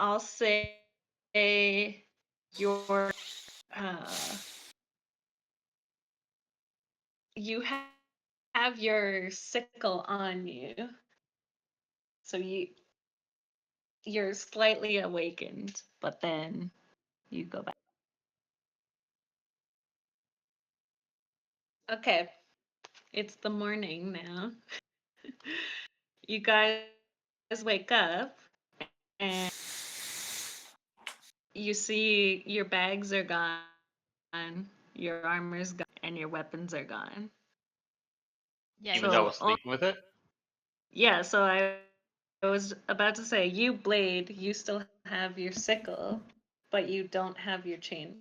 B: I'll say your you have your sickle on you, so you're slightly awakened, but then you go back. Okay, it's the morning now. You guys wake up and you see your bags are gone, your armor's gone, and your weapons are gone.
E: Yeah,
D: Even though I was sleeping with it?
B: Yeah, so I was about to say, you Blade, you still have your sickle, but you don't have your chain.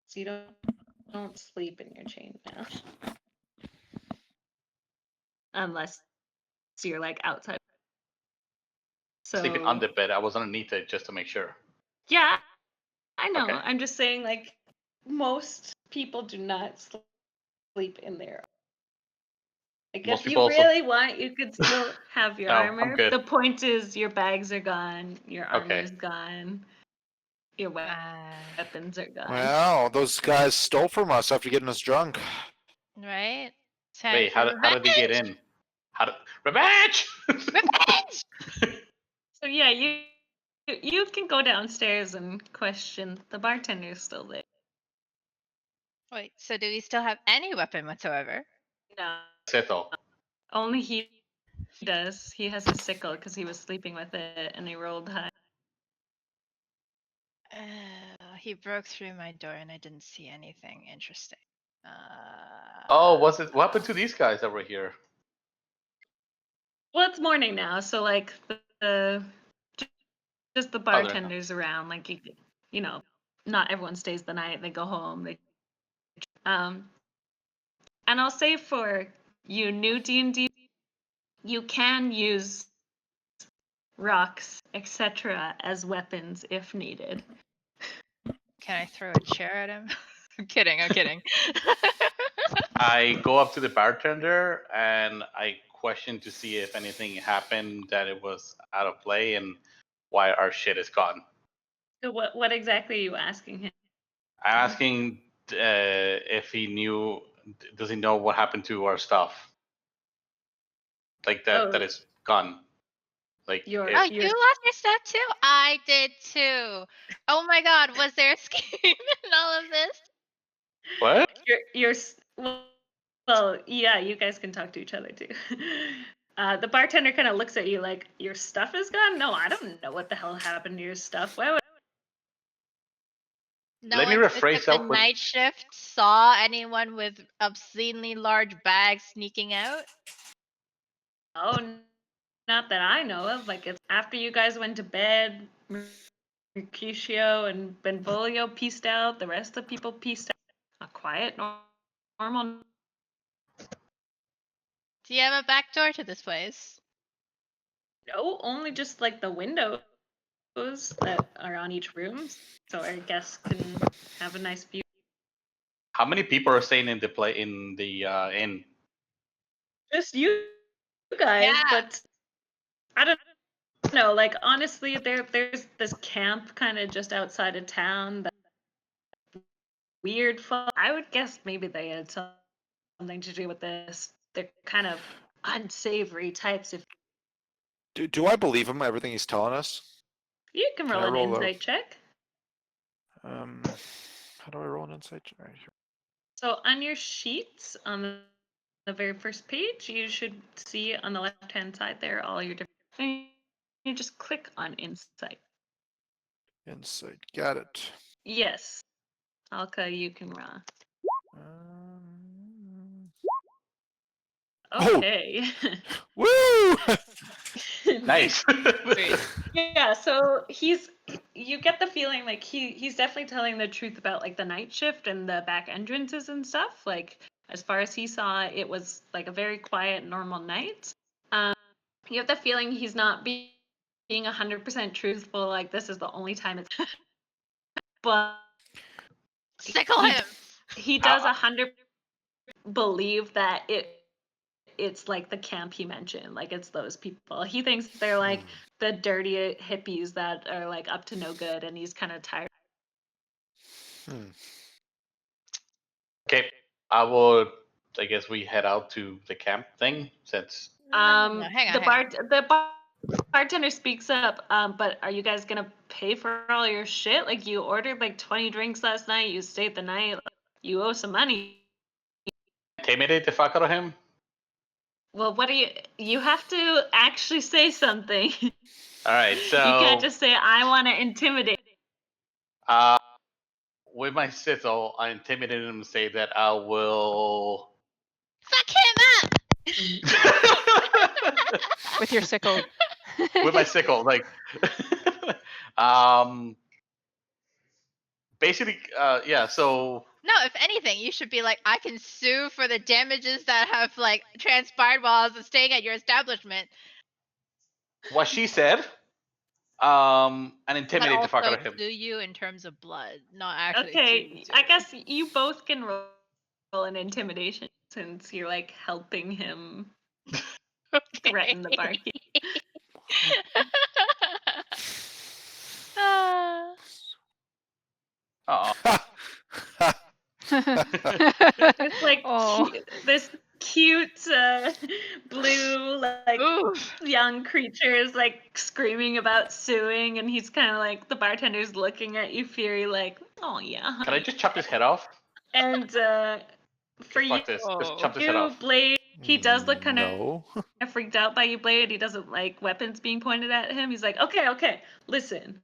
B: So you don't sleep in your chain now. Unless you're like outside. So
D: Sleeping on the bed. I was underneath it just to make sure.
B: yeah, I know.
D: Okay.
B: I'm just saying like most people do not sleep in there. Like
D: Most
B: if
D: people
B: you
D: also.
B: really want, you could still have your
D: No, I'm
B: armor.
D: good.
B: The point is your bags are gone, your
D: Okay.
B: armor's gone, your
E: Ah,
B: weapons are gone.
A: Well, those guys stole from us after getting us drunk.
E: right? Time
D: Wait,
E: for
D: how did they get in? Revenge!
E: revenge!
B: So yeah, you can go downstairs and question the bartender's still there.
E: Wait, so do we still have any weapon whatsoever?
B: No,
D: Settle.
B: only he does. He has a sickle because he was sleeping with it and he rolled high.
E: He broke through my door and I didn't see anything interesting.
D: Oh, was it? What happened to these guys that were here?
B: Well, it's morning now, so like the just the
D: Oh, they're not.
B: bartenders around. Like you know, not everyone stays the night. They go home. And I'll say for you new D&D, you can use rocks, etc., as weapons if needed.
E: Can I throw a chair at him? I'm kidding.
D: I go up to the bartender and I question to see if anything happened that it was out of play and why our shit is gone.
B: So what exactly are you asking him?
D: I'm asking if he knew. Does he know what happened to our stuff? Like that
B: Oh,
D: is gone. Like
B: Your-
E: Oh,
D: if,
E: you lost your stuff too? I did too. Oh my god, was there a scheme in all of this?
D: what?
B: You're well, yeah, you guys can talk to each other too. The bartender kind of looks at you like, your stuff is gone? No, I don't know what the hell happened to your stuff. Why would
E: No
D: Let me
E: one took
D: rephrase
E: the
D: that with.
E: night shift saw anyone with obscenely large bags sneaking out?
B: Oh, not that I know of. Like it's after you guys went to bed, Mercutio and Benvolio pieced out, the rest of the people pieced out. A quiet, normal.
E: Do you have a back door to this place?
B: No, only just like the window. that are on each room, so our guests can have a nice view.
D: How many people are staying in the inn?
B: Just you guys,
E: Yeah.
B: but I don't know. Like honestly, there's this camp kind of just outside of town. That weird fun. I would guess maybe they had something to do with this. They're kind of unsavory types. If
A: Do I believe him? Everything he's telling us.
B: you can
A: Can I
B: roll an
A: roll a-
B: insight check.
A: How do I roll an insight? Right here.
B: So on your sheets on the very first page, you should see on the left-hand side there all your different. You just click on insight.
A: Insight. Got it.
B: Yes, Alka, you can roll.
A: Oh!
B: Okay.
A: Woo!
D: Nice.
B: Yeah, so you get the feeling like he's definitely telling the truth about like the night shift and the back entrances and stuff. Like as far as he saw, it was like a very quiet, normal night. You have the feeling he's not being 100% truthful. Like this is the only time it's, but
E: Sickle him.
B: he does 100 believe that it's like the camp he mentioned, like it's those people. He thinks they're like the dirty hippies that are like up to no good, and he's kind of tired.
D: Okay, I guess we head out to the camp thing since.
E: No, hang on.
B: The bartender speaks up. But are you guys gonna pay for all your shit? Like you ordered like 20 drinks last night. You stayed the night. Like, you owe some money.
D: Intimidate the fuck out of him.
B: Well, what do you have to actually say something.
D: All right, so
B: you can't just say I want to intimidate.
D: With my sizzle, I intimidated him to say that I will.
E: Fuck him up.
C: With your sickle.
D: With my sickle, like, basically, yeah. So
E: No, if anything, you should be like, I can sue for the damages that have like transpired while I was staying at your establishment.
D: what she said, and
E: But
D: intimidate the fuck out
E: also
D: of him.
E: sue you in terms of blood, not actually.
B: Okay, I guess you both can roll an intimidation since you're like helping him threaten the barkeep.
D: Oh,
B: It's like
C: Oh.
B: this cute blue like
E: Oof.
B: young creature is like screaming about suing, and he's kind of like the bartender's looking at you, Fury, like, oh yeah, honey.
D: can I just chop his head off?
B: And for you,
D: Fuck this. Just chop his head off.
B: Blade, he does look kind
A: No.
B: of freaked out by you, Blade. He doesn't like weapons being pointed at him. He's like, okay, listen.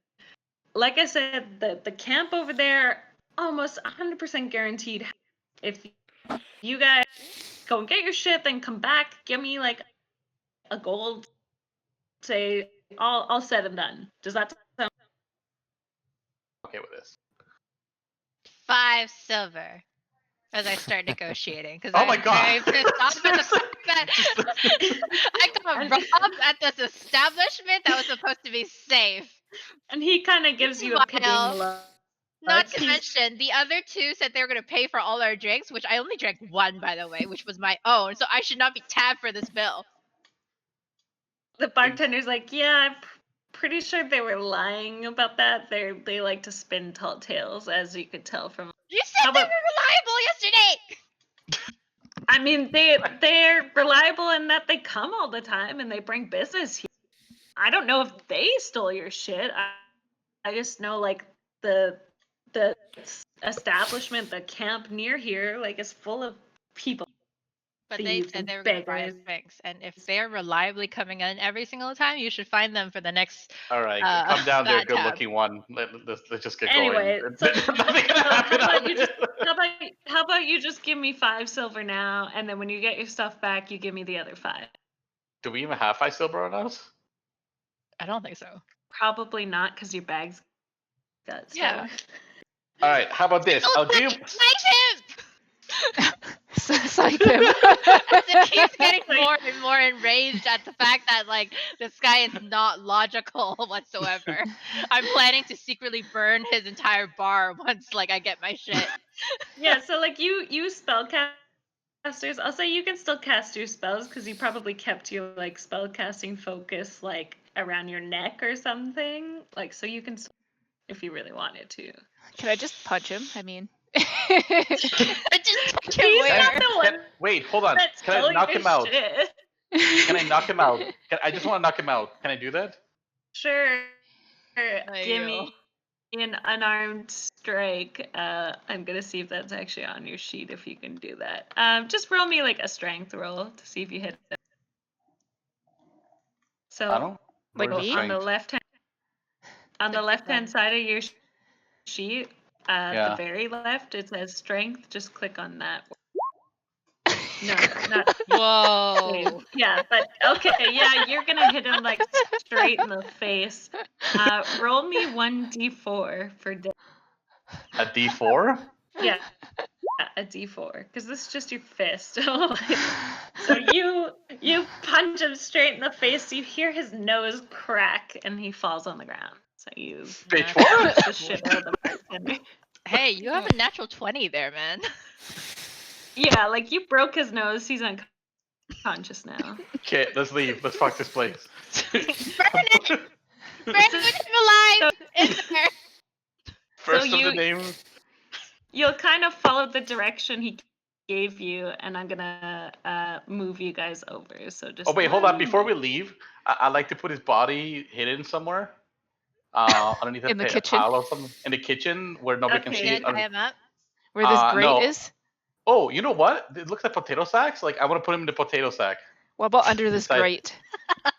B: Like I said, the camp over there, almost 100% guaranteed. If you guys go and get your shit, then come back, give me like a gold, say, all said and done. Does that sound
D: Okay with this.
E: 5 silver. As I start negotiating, because
D: Oh my
E: I'm
D: God.
E: very pissed off at the fact that I got robbed at this establishment that was supposed to be safe.
B: And he kind of gives you a pitying
E: Meanwhile,
B: look.
E: Not to
B: He's-
E: mention, the other two said they were going to pay for all our drinks, which I only drank one, by the way, which was my own, so I should not be tabbed for this bill.
B: The bartender's like, yeah, I'm pretty sure they were lying about that. They like to spin tall tales, as you could tell from.
E: You said they were reliable yesterday!
B: I mean, they're reliable in that they come all the time and they bring business here. I don't know if they stole your shit. I just know like the establishment, the camp near here, like is full of people.
E: But they
B: thieves
E: said
B: and
E: they were going to buy us
B: beggars.
E: drinks, and if they're reliably coming in every single time, you should find them for the next.
D: All right, come down there,
E: that tab.
D: good-looking one. Let's just get
B: Anyway,
D: going.
B: so
D: Nothing gonna happen.
B: how about you just give me 5 silver now, and then when you get your stuff back, you give me the other 5.
D: Do we even have 5 silver on us?
E: I don't think so.
B: Probably not, because your bag's got stolen.
E: Yeah.
D: All right, how about this? I'll give.
E: Snipe him!
C: Scythe him.
E: It keeps getting more and more enraged at the fact that like this guy is not logical whatsoever. I'm planning to secretly burn his entire bar once like I get my shit.
B: Yeah, so like you spellcasters, I'll say you can still cast your spells because you probably kept your like spellcasting focus like around your neck or something. Like so you can if you really wanted to.
C: Can I just punch him? I mean.
E: Just touch him
B: He's
E: where?
B: not the one
D: Wait, hold on.
B: that
D: Can I
B: stole
D: knock
B: your
D: him out?
B: shit.
D: Can I knock him out? I just want to knock him out. Can I do that?
B: Sure. Give
E: Ayo.
B: me an unarmed strike. I'm gonna see if that's actually on your sheet if you can do that. Just roll me like a strength roll to see if you hit it. So
D: I don't.
C: Like
D: Where's the
C: me?
B: on the
D: strength?
B: left hand side of your sheet, the
D: Yeah.
B: very left, it says strength. Just click on that. No, not
E: Whoa.
B: yeah, but okay, yeah, you're gonna hit him like straight in the face. Roll me 1d4 for damage.
D: A D4?
B: Yeah, a d4 because this is just your fist. So you punch him straight in the face. You hear his nose crack and he falls on the ground. So you
D: Stage
E: Natural
D: 4?
B: punch the shit out of the bartender.
E: Hey, you have a natural 20 there, man.
B: Yeah, like you broke his nose. He's unconscious now.
D: Okay, let's leave. Let's fuck this place.
E: Burn it! Burn him alive! In there.
D: First of
B: you-
D: the name.
B: You'll kind of follow the direction he gave you, and I'm gonna move you guys over. So just
D: Oh wait, hold on.
B: one
D: Before we
B: moment.
D: leave, I'd like to put his body hidden somewhere. Underneath
C: In the
D: a
C: kitchen?
D: pile or something. In the kitchen where nobody can
B: Okay.
D: see
E: You
D: it.
E: gonna tie him up?
C: Where this grate
D: No.
C: is?
D: Oh, you know what? It looks like potato sacks. Like I want to put him in the potato sack.
C: What about under this
D: Inside.
C: grate?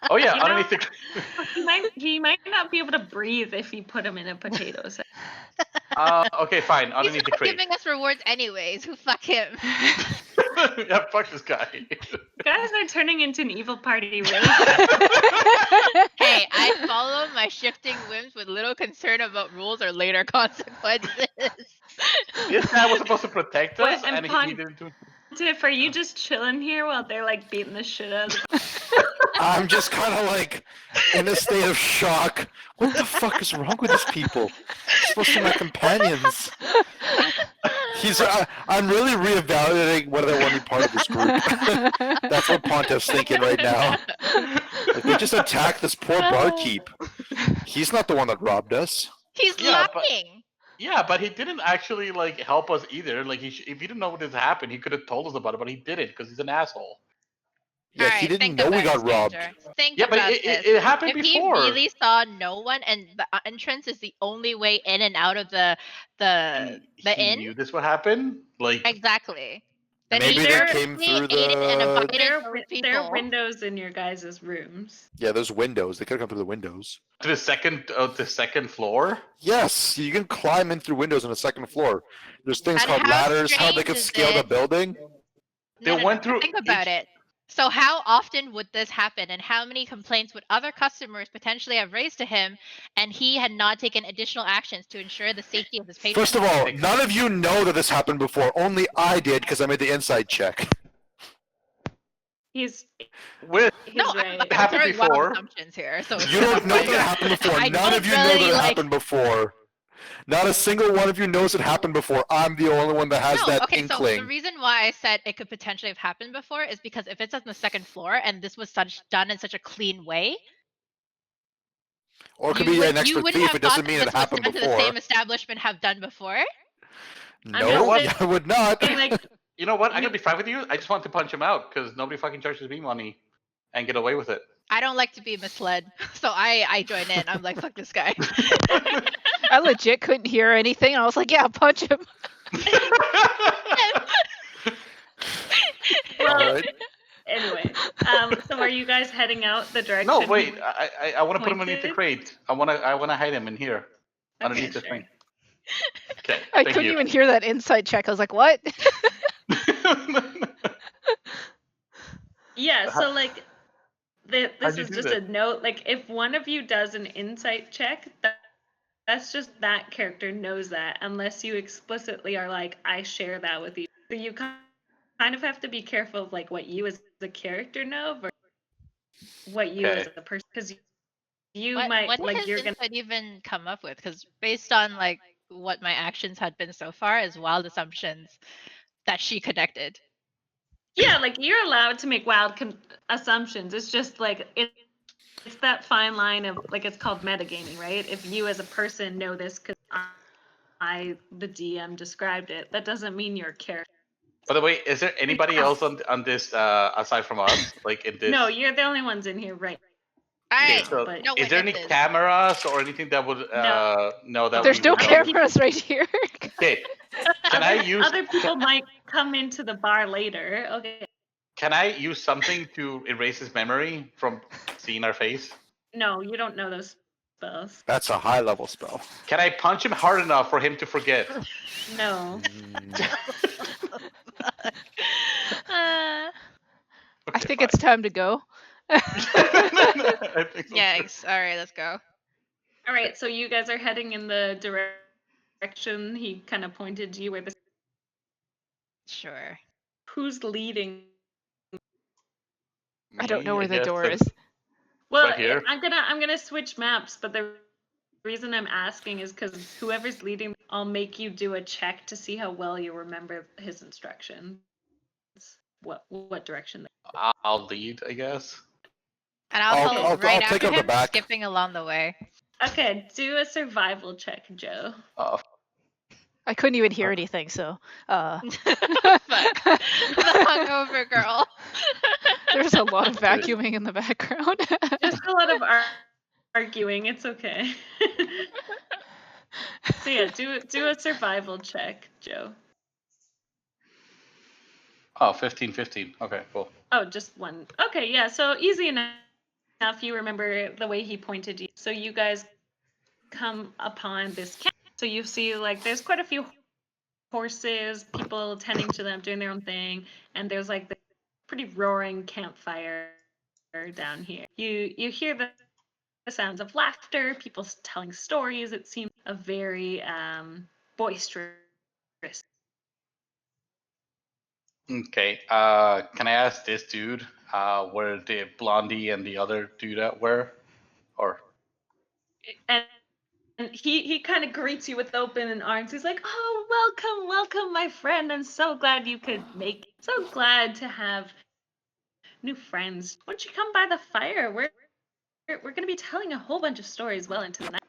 D: Oh yeah,
B: You know-
D: underneath the.
B: He might not be able to breathe if you put him in a potato sack.
D: Okay, fine.
E: He's
D: Underneath the
E: not
D: crate.
E: giving us rewards anyways. Who fuck him?
D: Yeah, fuck this guy.
B: You guys are turning into an evil party really
E: Hey, I follow my shifting whims with little concern about rules or later consequences.
D: This guy was supposed to protect
B: What,
D: us,
B: and
D: and he
B: Pon-
D: didn't do.
B: Tiff, are you just chilling here while they're like beating the shit out of the
A: I'm just kind of like in a state of shock. What the fuck is wrong with these people? They're supposed to be my companions. I'm really reevaluating whether I want to be part of this group. That's what Pontiff's thinking right now. Like, they just attacked this poor barkeep. He's not the one that robbed us.
E: He's
D: Yeah, but-
E: lying.
D: Yeah, but he didn't actually like help us either. Like if he didn't know what this happened, he could have told us about it, but he didn't because he's an asshole.
A: Yeah,
E: Alright,
A: he didn't
E: think
A: know we
E: about
A: got
E: it,
A: robbed.
E: stranger. Think
D: Yeah, but
E: about
D: it
E: this.
D: happened
E: If
D: before.
E: he really saw no one and the entrance is the only way in and out of the
D: And he
E: inn,
D: knew this would happen. Like
E: exactly. Then
A: Maybe
E: he
A: they
E: certainly
A: came through
E: aided and
A: the.
E: abetted
B: there
E: those
B: are
E: people.
B: windows in your guys' rooms.
A: Yeah, there's windows. They could have come through the windows.
D: to the second floor.
A: Yes, you can climb in through windows on the second floor. There's things
E: And
A: called
E: how
A: ladders. How they
E: strange
A: could
E: is
A: scale the
E: it?
A: building.
D: They went through
E: Think about
D: each-
E: it. So how often would this happen, and how many complaints would other customers potentially have raised to him, and he had not taken additional actions to ensure the safety of his patrons?
A: First of all, none of you know that this happened before. Only I did because I made the inside check.
B: He's
D: with
E: No,
B: right.
E: I'm
D: happened
E: throwing wild
D: before.
E: assumptions here. So
A: You don't know that it happened before.
E: I
A: None
E: don't
A: of you know
E: really,
A: that it
E: like-
A: happened before. Not a single one of you knows it happened before. I'm the only one that has
E: No,
A: that
E: okay, so
A: inkling.
E: the reason why I said it could potentially have happened before is because if it's on the second floor and this was done in such a clean way,
A: Or it could be an
E: you
A: expert
E: wouldn't
A: thief.
E: have
A: It
E: thought
A: doesn't
E: that
A: mean
E: this
A: it
E: was
A: happened
E: done to the
A: before.
E: same establishment have done before.
A: No,
B: just-
A: I would not.
B: And, like,
D: You know what? I'm gonna be fine with you. I just want to punch him out because nobody fucking charges me money and get away with it.
E: I don't like to be misled, so I join in. I'm like, fuck this guy.
C: I legit couldn't hear anything. I was like, yeah, punch him.
B: well,
A: Alright.
B: anyway, so are you guys heading out the direction?
D: No,
B: he
D: wait. I want to put him underneath the
B: pointed?
D: crate. I want to hide him in here,
B: Okay,
D: underneath the
B: sure.
D: thing. Okay.
C: I
D: thank
C: couldn't
D: you.
C: even hear that inside check. I was like, what?
B: Yeah, so like this
D: How'd you
B: is
D: do
B: just
D: that?
B: a note. Like if one of you does an insight check, that's just that character knows that, unless you explicitly are like, I share that with you. So you kind kind of have to be careful of like what you as the character know versus what you as a person, because you might
E: What
B: like
E: did
B: you're
E: his
B: gonna
E: input even come up with? Because based on like what my actions had been so far, is wild assumptions that she connected.
B: yeah, like you're allowed to make wild assumptions. It's just like it's that fine line of like it's called metagaming, right? If you as a person know this because I the DM described it, that doesn't mean you're a character.
D: By the way, is there anybody else on this aside from us? Like in this?
B: No, you're the only ones in here right
E: All
D: Okay,
E: right,
D: so
B: but
E: no
D: is there any
E: witnesses.
D: cameras or anything that would know that
C: There's
D: we
C: no
D: would know?
B: Other people-
C: cameras right here.
D: Okay, can I use?
B: other people might come into the bar later. Okay.
D: Can I use something to erase his memory from seeing our face?
B: No, you don't know those spells.
A: That's a high level spell.
D: Can I punch him hard enough for him to forget?
B: No.
C: I
D: Okay,
C: think
D: fine.
C: it's time to go.
D: I think so too.
E: Yikes! All right, let's go.
B: All right, so you guys are heading in the direction he kind of pointed to you where the
E: Sure.
B: who's leading.
C: I don't know
D: Me,
C: where the
D: guess,
C: door
D: and
C: is.
B: Well,
D: right here.
B: I'm gonna switch maps, but the reason I'm asking is because whoever's leading, I'll make you do a check to see how well you remember his instructions. What direction?
D: I'll lead, I guess.
E: And I'll follow
B: I'll
E: right
A: take
E: after
A: up the
E: him,
A: back.
E: skipping along the way.
B: Okay, do a survival check, Joe.
C: I couldn't even hear anything, so
E: Fuck. The hungover girl.
C: there's a lot of vacuuming in the background.
B: Just a lot of arguing. It's okay. So yeah, do a survival check, Joe.
D: Oh, 15. Okay, cool.
B: Oh, just one. Okay, yeah. So easy enough. You remember the way he pointed you. So you guys come upon this camp. So you see like there's quite a few horses, people tending to them, doing their own thing, and there's like this pretty roaring campfire down here. You hear the sounds of laughter, people telling stories. It seems a very boisterous.
D: Okay. Can I ask this dude where the blondie and the other dude were? Or
B: And he kind of greets you with open arms. He's like, "Oh, welcome, my friend. I'm so glad you could make it. So glad to have new friends. Why don't you come by the fire? We're gonna be telling a whole bunch of stories well into the night."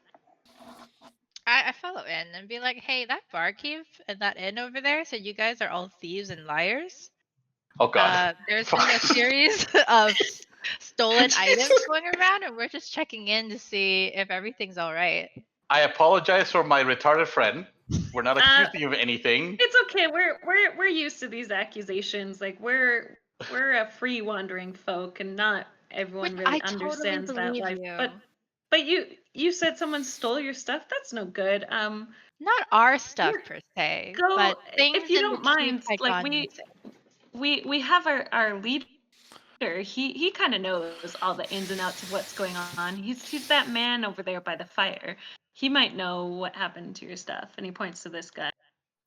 E: I follow in and be like, hey, that barkeep and that inn over there said you guys are all thieves and liars.
D: oh god,
E: There's been a series of stolen items going around, and we're just checking in to see if everything's all right.
D: I apologize for my retarded friend. We're not accusing you of anything.
B: It's okay. We're used to these accusations. Like we're a free wandering folk, and not everyone
E: Which
B: really
E: I totally
B: understands that
E: believe
B: life.
E: you.
B: But you said someone stole your stuff. That's no good.
E: Not our stuff
B: Here,
E: per se,
B: go
E: but things
B: if you
E: in the
B: don't
E: keep
B: mind.
E: had
B: Like
E: gone missing.
B: we have our leader. He kind of knows all the ins and outs of what's going on. He's that man over there by the fire. He might know what happened to your stuff. And he points to this guy.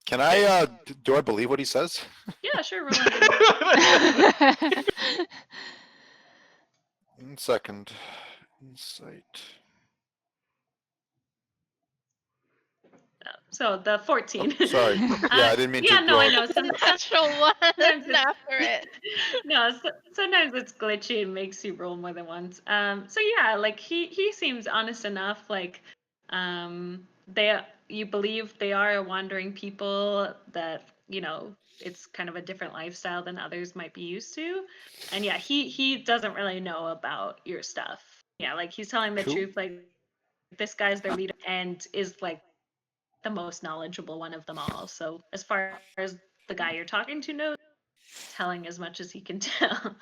A: Can I? Do I believe what he says?
B: Yeah, sure. Roll insight.
A: 1 second. Insight.
B: So the 14.
A: Oh, sorry. Yeah, I didn't mean to.
B: Yeah, no, I
A: roll.
B: know.
E: The
B: Sometimes,
E: natural one
B: sometimes it's-
E: after it.
B: no, sometimes it's glitchy and makes you roll more than once. So yeah, like he seems honest enough. Like, you believe they are a wandering people that it's kind of a different lifestyle than others might be used to, and yeah, he doesn't really know about your stuff. Yeah, like he's telling the
A: Cool.
B: truth. Like this guy's their leader and is like the most knowledgeable one of them all. So as far as the guy you're talking to knows, telling as much as he can tell.
D: Can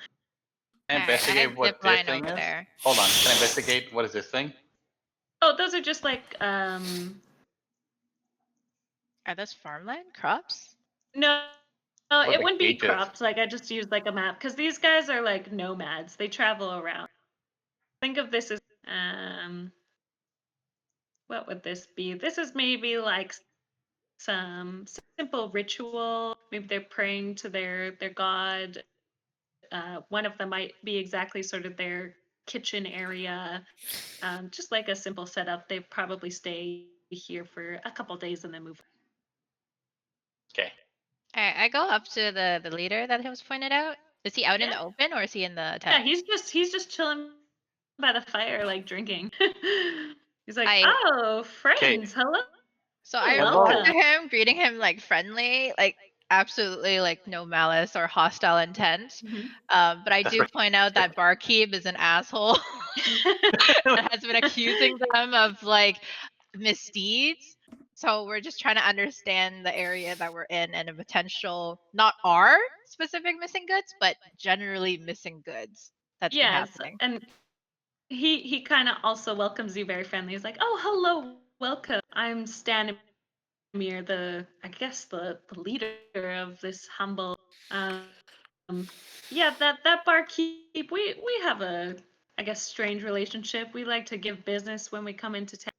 D: I
E: Alright,
D: investigate
E: I
D: what
E: zip
D: this
E: line
D: thing
E: over
D: is?
E: there.
D: Hold on. Can I investigate what is this thing?
B: Oh, those are just like
E: Are those farmland crops?
B: no,
D: What
B: it
D: the
B: wouldn't be
D: cages?
B: crops. Like I just used like a map because these guys are like nomads. They travel around. Think of this as what would this be? This is maybe like some simple ritual. Maybe they're praying to their god. One of them might be exactly sort of their kitchen area. Just like a simple setup. They probably stay here for a couple days and then move.
D: Okay.
E: All right, I go up to the leader that was pointed out. Is he out in
B: Yeah.
E: the open or is he in the
B: Yeah,
E: tent?
B: he's just chilling by the fire, like drinking. He's like,
E: I
B: "Oh, friends, hello."
E: So I
A: Hello.
E: run up to him, greeting him like friendly, like absolutely like no malice or hostile intent.
B: Mhm.
E: But I
D: That's
E: do
D: right.
E: point out that barkeep is an asshole and has been accusing them of like misdeeds. So we're just trying to understand the area that we're in and a potential, not our specific missing goods, but generally missing goods that's been
B: Yes,
E: happening.
B: and he kind of also welcomes you very friendly. He's like, "Oh, hello, welcome. I'm Stanimir, I guess the leader of this humble. Um, yeah, that barkeep. We have a, I guess, strange relationship. We like to give business when we come into town.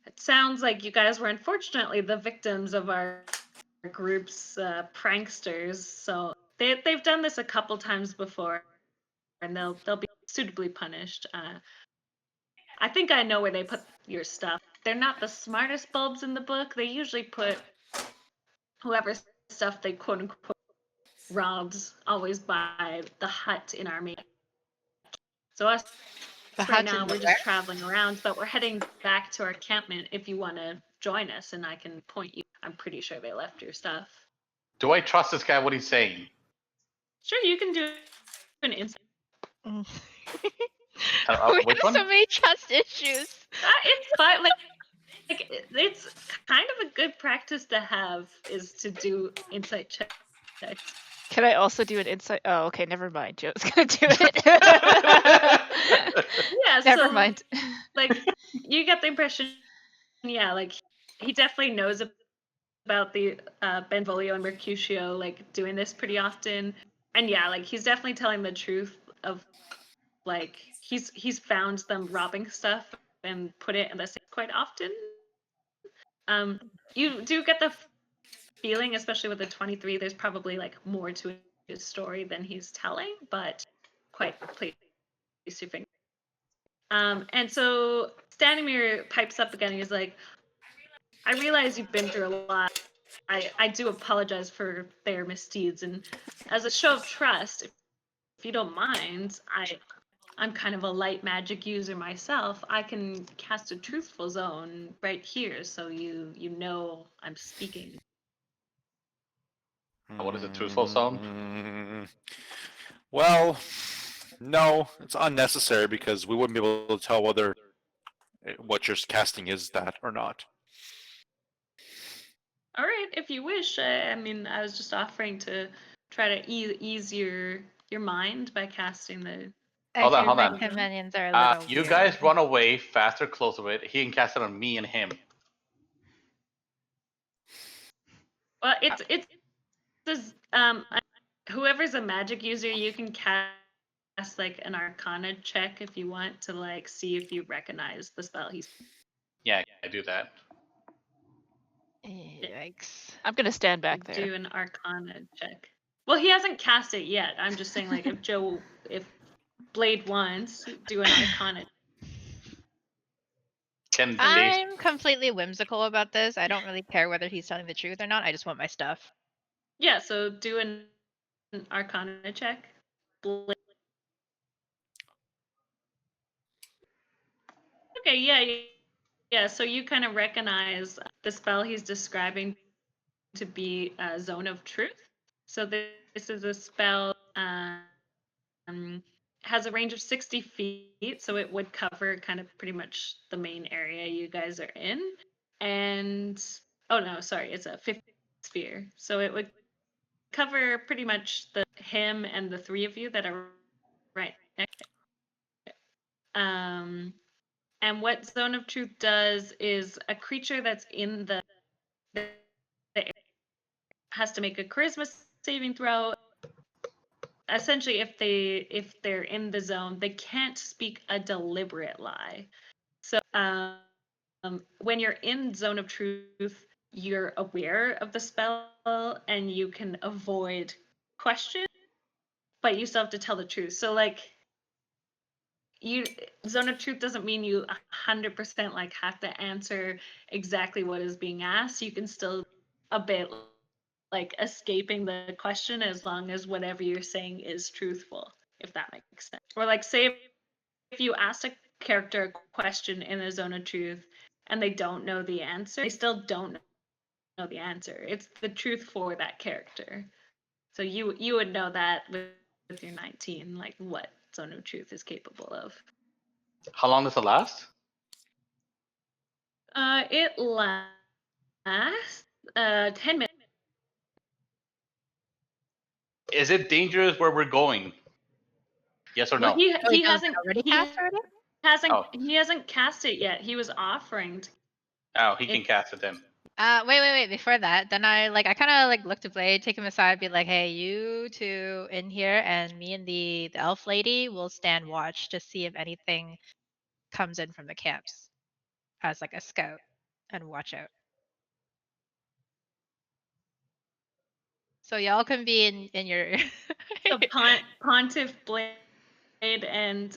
B: It sounds like you guys were unfortunately the victims of our group's pranksters. So they've done this a couple times before, and they'll be suitably punished. I think I know where they put your stuff. They're not the smartest bulbs in the book. They usually put whoever's stuff they quote unquote robbed always by the hut in our main. So us
E: The
B: right
E: hut's
B: now
E: in
B: we're
E: the
B: just traveling around, but we're heading back to our encampment if you want to join us and I can point you. I'm pretty sure they left your stuff.
D: Do I trust this guy? What he's saying?
B: Sure, you can do an insight.
E: where?
D: Which
E: We have
D: one?
E: so many trust issues.
B: It's fine. Like it's kind of a good practice to have is to do insight checks.
C: Can I also do an insight? Oh, okay, never mind. Joe's gonna do it.
B: Yeah,
C: Never
B: so
C: mind.
B: like you get the impression, yeah, like he definitely knows about the Benvolio and Mercutio like doing this pretty often, and yeah, like he's definitely telling the truth of like he's found them robbing stuff and put it in the safe quite often. You do get the feeling, especially with the 23, there's probably like more to his story than he's telling, but quite place your finger. And so Stanimir pipes up again and he's like, I realize you've been through a lot. I do apologize for their misdeeds. And as a show of trust, if you don't mind, I'm kind of a light magic user myself. I can cast a truthful zone right here so you know I'm speaking.
D: What is a truthful zone?
A: Well, no, it's unnecessary because we wouldn't be able to tell whether what you're casting is that or not.
B: All right, if you wish. I mean, I was just offering to try to ease your mind by casting the.
E: I
D: Hold on,
E: feel
D: hold
E: my
D: on.
E: companions are a little
D: You
E: weird.
D: guys run away faster, close to it. He can cast it on me and him.
B: Well, it's whoever's a magic user, you can cast like an Arcana check if you want to like see if you recognize the spell he's.
D: Yeah, I do that.
E: Yikes.
C: I'm gonna stand back there.
B: Do an Arcana check. Well, he hasn't cast it yet. I'm just saying, like, if Blade wants, do an Arcana.
D: Can they?
E: I'm completely whimsical about this. I don't really care whether he's telling the truth or not. I just want my stuff.
B: Yeah, so do an Arcana check. Blade. Okay, yeah. So you kind of recognize the spell he's describing to be a zone of truth. So this is a spell has a range of 60 feet, so it would cover kind of pretty much the main area you guys are in. And oh no, sorry, it's a 50 sphere, so it would cover pretty much him and the three of you that are right next. And what Zone of Truth does is a creature that's in the has to make a charisma saving throw. Essentially, if they're in the zone, they can't speak a deliberate lie. So when you're in Zone of Truth, you're aware of the spell and you can avoid questions, but you still have to tell the truth. So like zone of truth doesn't mean you 100% like have to answer exactly what is being asked. You can still a bit like escaping the question as long as whatever you're saying is truthful, if that makes sense. Or like say if you ask a character a question in a zone of truth and they don't know the answer, they still don't know the answer. It's the truth for that character. So you would know that with your 19, like what zone of truth is capable of.
D: How long does it last?
B: It lasts 10 minutes.
D: Is it dangerous where we're going? Yes or
B: Well,
D: no?
B: he
E: Oh,
B: he
E: it does
B: hasn't
E: already
B: he
E: cast already?
B: he hasn't cast it yet. He was offering to.
D: Oh, he can cast it then.
E: Wait. Before that, then I kind of like look to Blade, take him aside, be like, "Hey, you two in here, and me and the elf lady will stand watch to see if anything comes in from the camps as like a scout and watch out." So y'all can be in your.
B: So Pontiff Blade and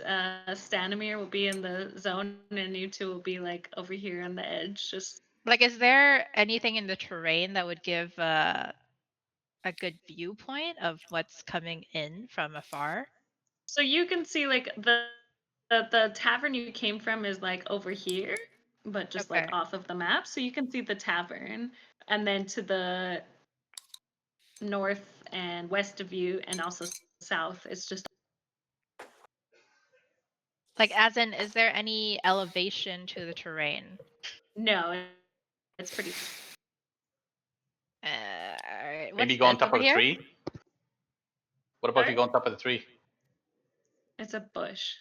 B: Stanimir will be in the zone, and you two will be like over here on the edge, just.
E: Like, is there anything in the terrain that would give a good viewpoint of what's coming in from afar?
B: So you can see like the tavern you came from is like over here, but just like
E: Okay.
B: off of the map. So you can see the tavern, and then to the north and west of you, and also south, it's just.
E: Like, as in, is there any elevation to the terrain?
B: No, it's pretty.
E: Alright.
D: Maybe
E: What's
D: go on
E: this
D: top
E: over
D: of the
E: here?
D: tree? What about if
B: Sorry?
D: you go on top of the tree?
B: It's a bush.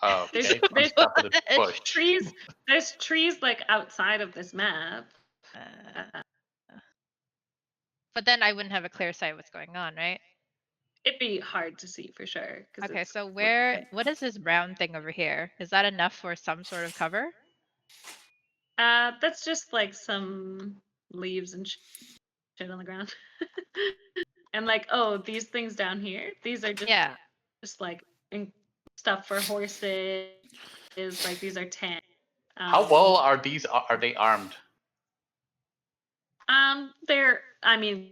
D: Oh,
B: There's
D: okay. On
B: there's
D: top of the bush.
B: trees. There's trees like outside of this map.
E: Uh, but then I wouldn't have a clear sight of what's going on, right?
B: It'd be hard to see for sure.
E: Okay, so
B: Okay.
E: what is this brown thing over here? Is that enough for some sort of cover?
B: That's just like some leaves and shit on the ground. And like, oh, these things down here, these are
E: Yeah.
B: just like stuff for horses. Like these are tents.
D: How well are these? Are they armed?
B: I mean,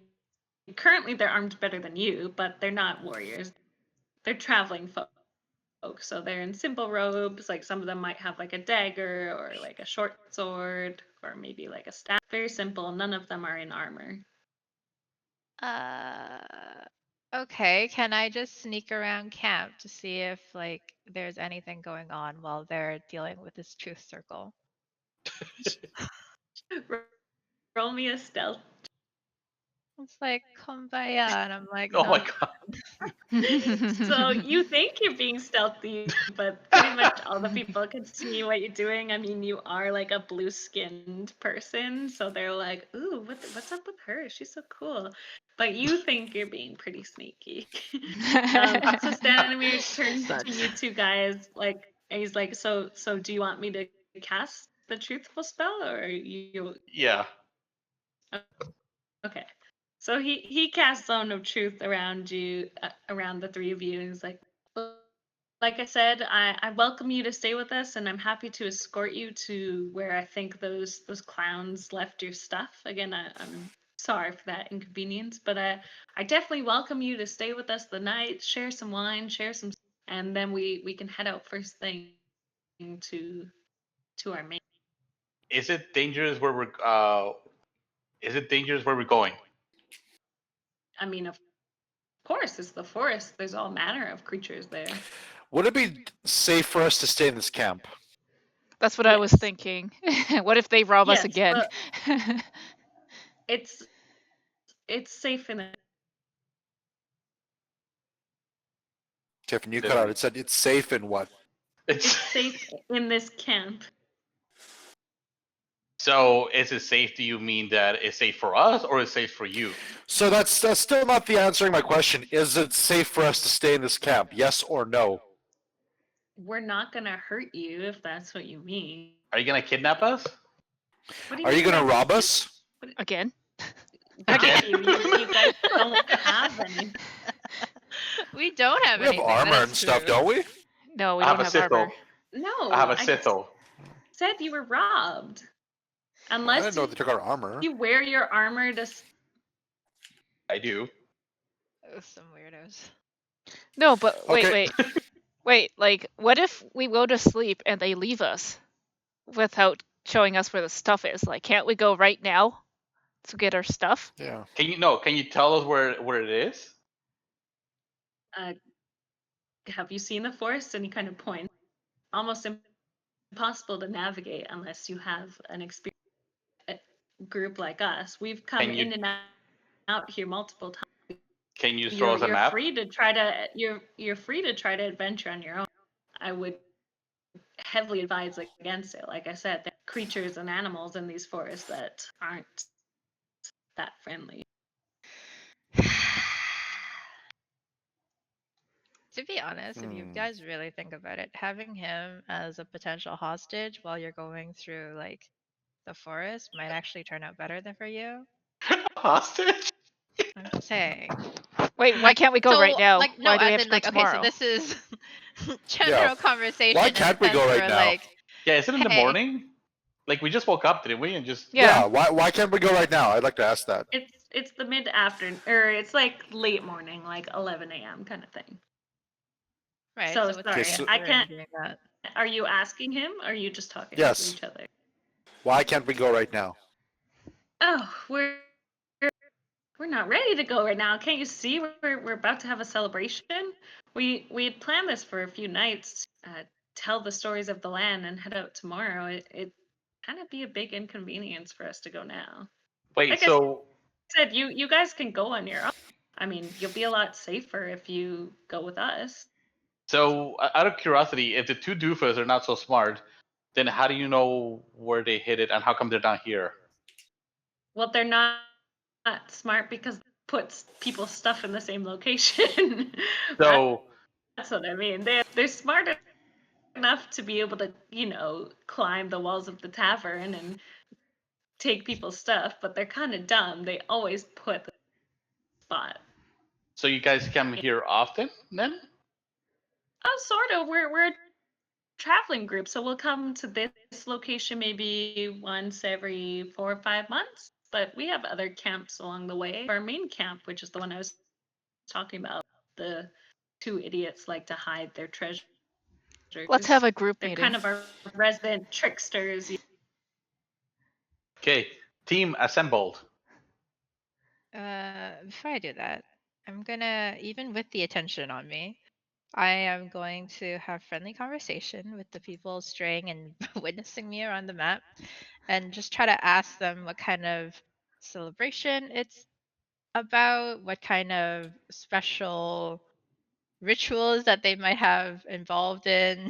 B: currently they're armed better than you, but they're not warriors. They're traveling folk. So they're in simple robes. Like some of them might have like a dagger or like a short sword or maybe like a staff. Very simple. None of them are in armor.
E: Okay, can I just sneak around camp to see if like there's anything going on while they're dealing with this truth circle?
B: Roll me a stealth.
E: It's like kumbaya, and I'm like,
D: Oh
E: no.
D: my god.
B: So you think you're being stealthy, but pretty much all the people can see what you're doing. I mean, you are like a blue-skinned person, so they're like, "Ooh, what's up with her? She's so cool." But you think you're being pretty sneaky. So Stanimir turns to
C: Sucks.
B: you two guys, like, and he's like, "So do you want me to cast the truthful spell, or you?"
D: Yeah.
B: Okay. So he casts Zone of Truth around you, around the three of you, and he's like I said, I welcome you to stay with us, and I'm happy to escort you to where I think those clowns left your stuff. Again, I'm sorry for that inconvenience, but I definitely welcome you to stay with us the night, share some wine, share some, and then we can head out first thing to our main.
D: Is it dangerous where we're? Is it dangerous where we're going?
B: I mean, of course, it's the forest. There's all manner of creatures there.
A: Would it be safe for us to stay in this camp?
C: That's what I was
B: Yes.
C: thinking. What if they rob us
B: Yes,
C: again?
B: but it's safe in the.
A: Tiffany, you cut out.
D: Literally.
A: It said it's safe in what?
B: It's safe in this camp.
D: So is it safe? Do you mean that it's safe for us or it's safe for you?
A: So that's still not the answering my question. Is it safe for us to stay in this camp? Yes or no?
B: We're not gonna hurt you if that's what you mean.
D: Are you gonna kidnap us?
B: What do you
A: Are you
B: mean
A: gonna
B: by
A: rob us?
C: Again?
B: Why? You guys don't have any.
E: We don't have
A: We have
E: anything.
A: armor
E: That
A: and
E: is
A: stuff,
E: true.
A: don't we?
C: No, we
D: I have
C: don't
D: a
C: have armor.
D: Sithel.
B: No,
D: I have a Sithel.
B: said you were robbed.
A: I
B: Unless
A: didn't know they took our armor.
B: you wear your armor to.
D: I do.
E: Some weirdos.
C: No, but wait,
A: Okay.
C: wait. Like, what if we go to sleep and they leave us without showing us where the stuff is? Like, can't we go right now to get our stuff?
A: Yeah.
D: Can you tell us where it is?
B: Have you seen the forest? And he kind of points. Almost impossible to navigate unless you have an experienced group like us. We've come
D: Can you-
B: in and out here multiple times.
D: Can you throw us a
B: You're
D: map?
B: free to try to you're free to try to adventure on your own. I would heavily advise against it. Like I said, there are creatures and animals in these forests that aren't that friendly.
E: To be honest, if you guys really think about it, having him as a potential hostage while you're going through like the forest might actually turn out better than for you.
D: Hostage?
E: I'm just saying.
C: Wait, why can't we go right now?
E: Like, no,
C: Why do we
E: as
C: have
E: in
C: to go
E: like, okay, so
C: tomorrow?
E: this is general conversation.
A: Why
E: in the
A: can't we go
E: sense
A: right
E: where,
A: now?
E: Like,
D: Yeah, is it in the
E: Hey.
D: morning? Like we just woke up, didn't we? And just
C: Yeah.
A: Why can't we go right now? I'd like to ask that.
B: It's the mid afternoon, or it's like late morning, like 11 a.m. kind of thing.
E: right.
B: So
E: So what's
B: sorry,
A: so-
B: I
E: in
B: can't.
E: doing that?
B: Are you asking him, or are you just talking
A: Yes.
B: to each other?
A: Why can't we go right now?
B: Oh, we're not ready to go right now. Can't you see we're about to have a celebration? We had planned this for a few nights. Tell the stories of the land and head out tomorrow. It kind of be a big inconvenience for us to go now.
D: wait.
B: Like
D: So
B: I said, you guys can go on your own. I mean, you'll be a lot safer if you go with us.
D: out of curiosity, if the two doofus are not so smart, then how do you know where they hid it and how come they're not here?
B: Well, they're not smart because it puts people's stuff in the same location.
D: So
B: That's what I mean. They're smart enough to be able to, climb the walls of the tavern and take people's stuff, but they're kind of dumb. They always put the spot.
D: so you guys come here often then?
B: Oh, sort of. We're a traveling group, so we'll come to this location maybe once every 4 or 5 months. But we have other camps along the way. Our main camp, which is the one I was talking about, the two idiots like to hide their treasures.
C: Let's have a group
B: They're
C: meeting.
B: kind of our resident tricksters.
D: Okay, team assembled.
E: Before I do that, I'm gonna, even with the attention on me, I am going to have friendly conversation with the people straying and witnessing me around the map, and just try to ask them what kind of celebration it's about, what kind of special rituals that they might have involved in.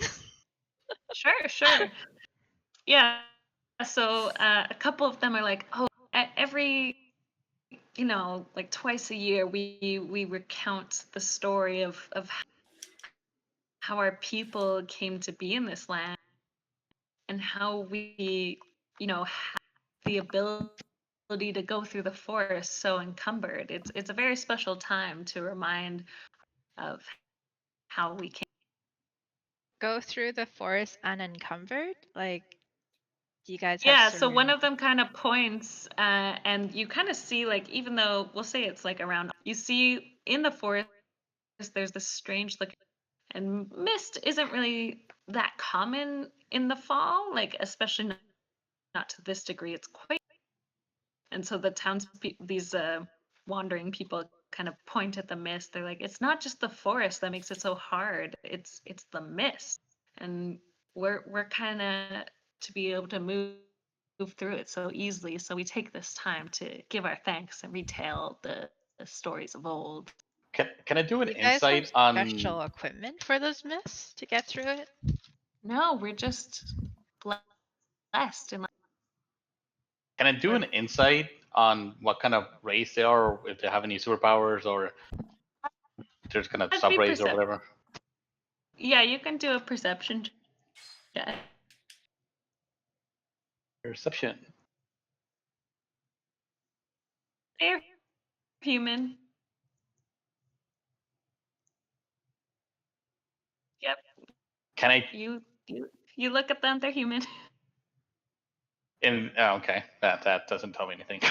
B: Sure. Yeah. So a couple of them are like, oh, every, like twice a year, we recount the story of how our people came to be in this land and how we, have the ability to go through the forest so encumbered. It's a very special time to remind of how we came.
E: Go through the forest unencumbered? Like, do you guys have
B: Yeah, so
E: certain...
B: one of them kind of points, and you kind of see, like, even though we'll say it's like around, you see in the forest, there's this strange looking, and mist isn't really that common in the fall, like, especially not to this degree. It's quite, and so the these wandering people kind of point at the mist. They're like, it's not just the forest that makes it so hard. It's the mist, and we're kind of to be able to move through it so easily. So we take this time to give our thanks and retell the stories of old.
D: Can I do an
E: You guys have
D: insight on?
E: special equipment for those myths to get through it?
B: No, we're just blessed and
D: Can I do an insight on what kind of race they are, or if they have any superpowers, or if there's kind of
B: That'd
D: sub
B: be
D: race or whatever?
B: yeah, you can do a perception check.
D: Perception.
B: They're human. Yep.
D: Can I?
B: You look at them, they're human.
D: Okay, that doesn't tell me anything.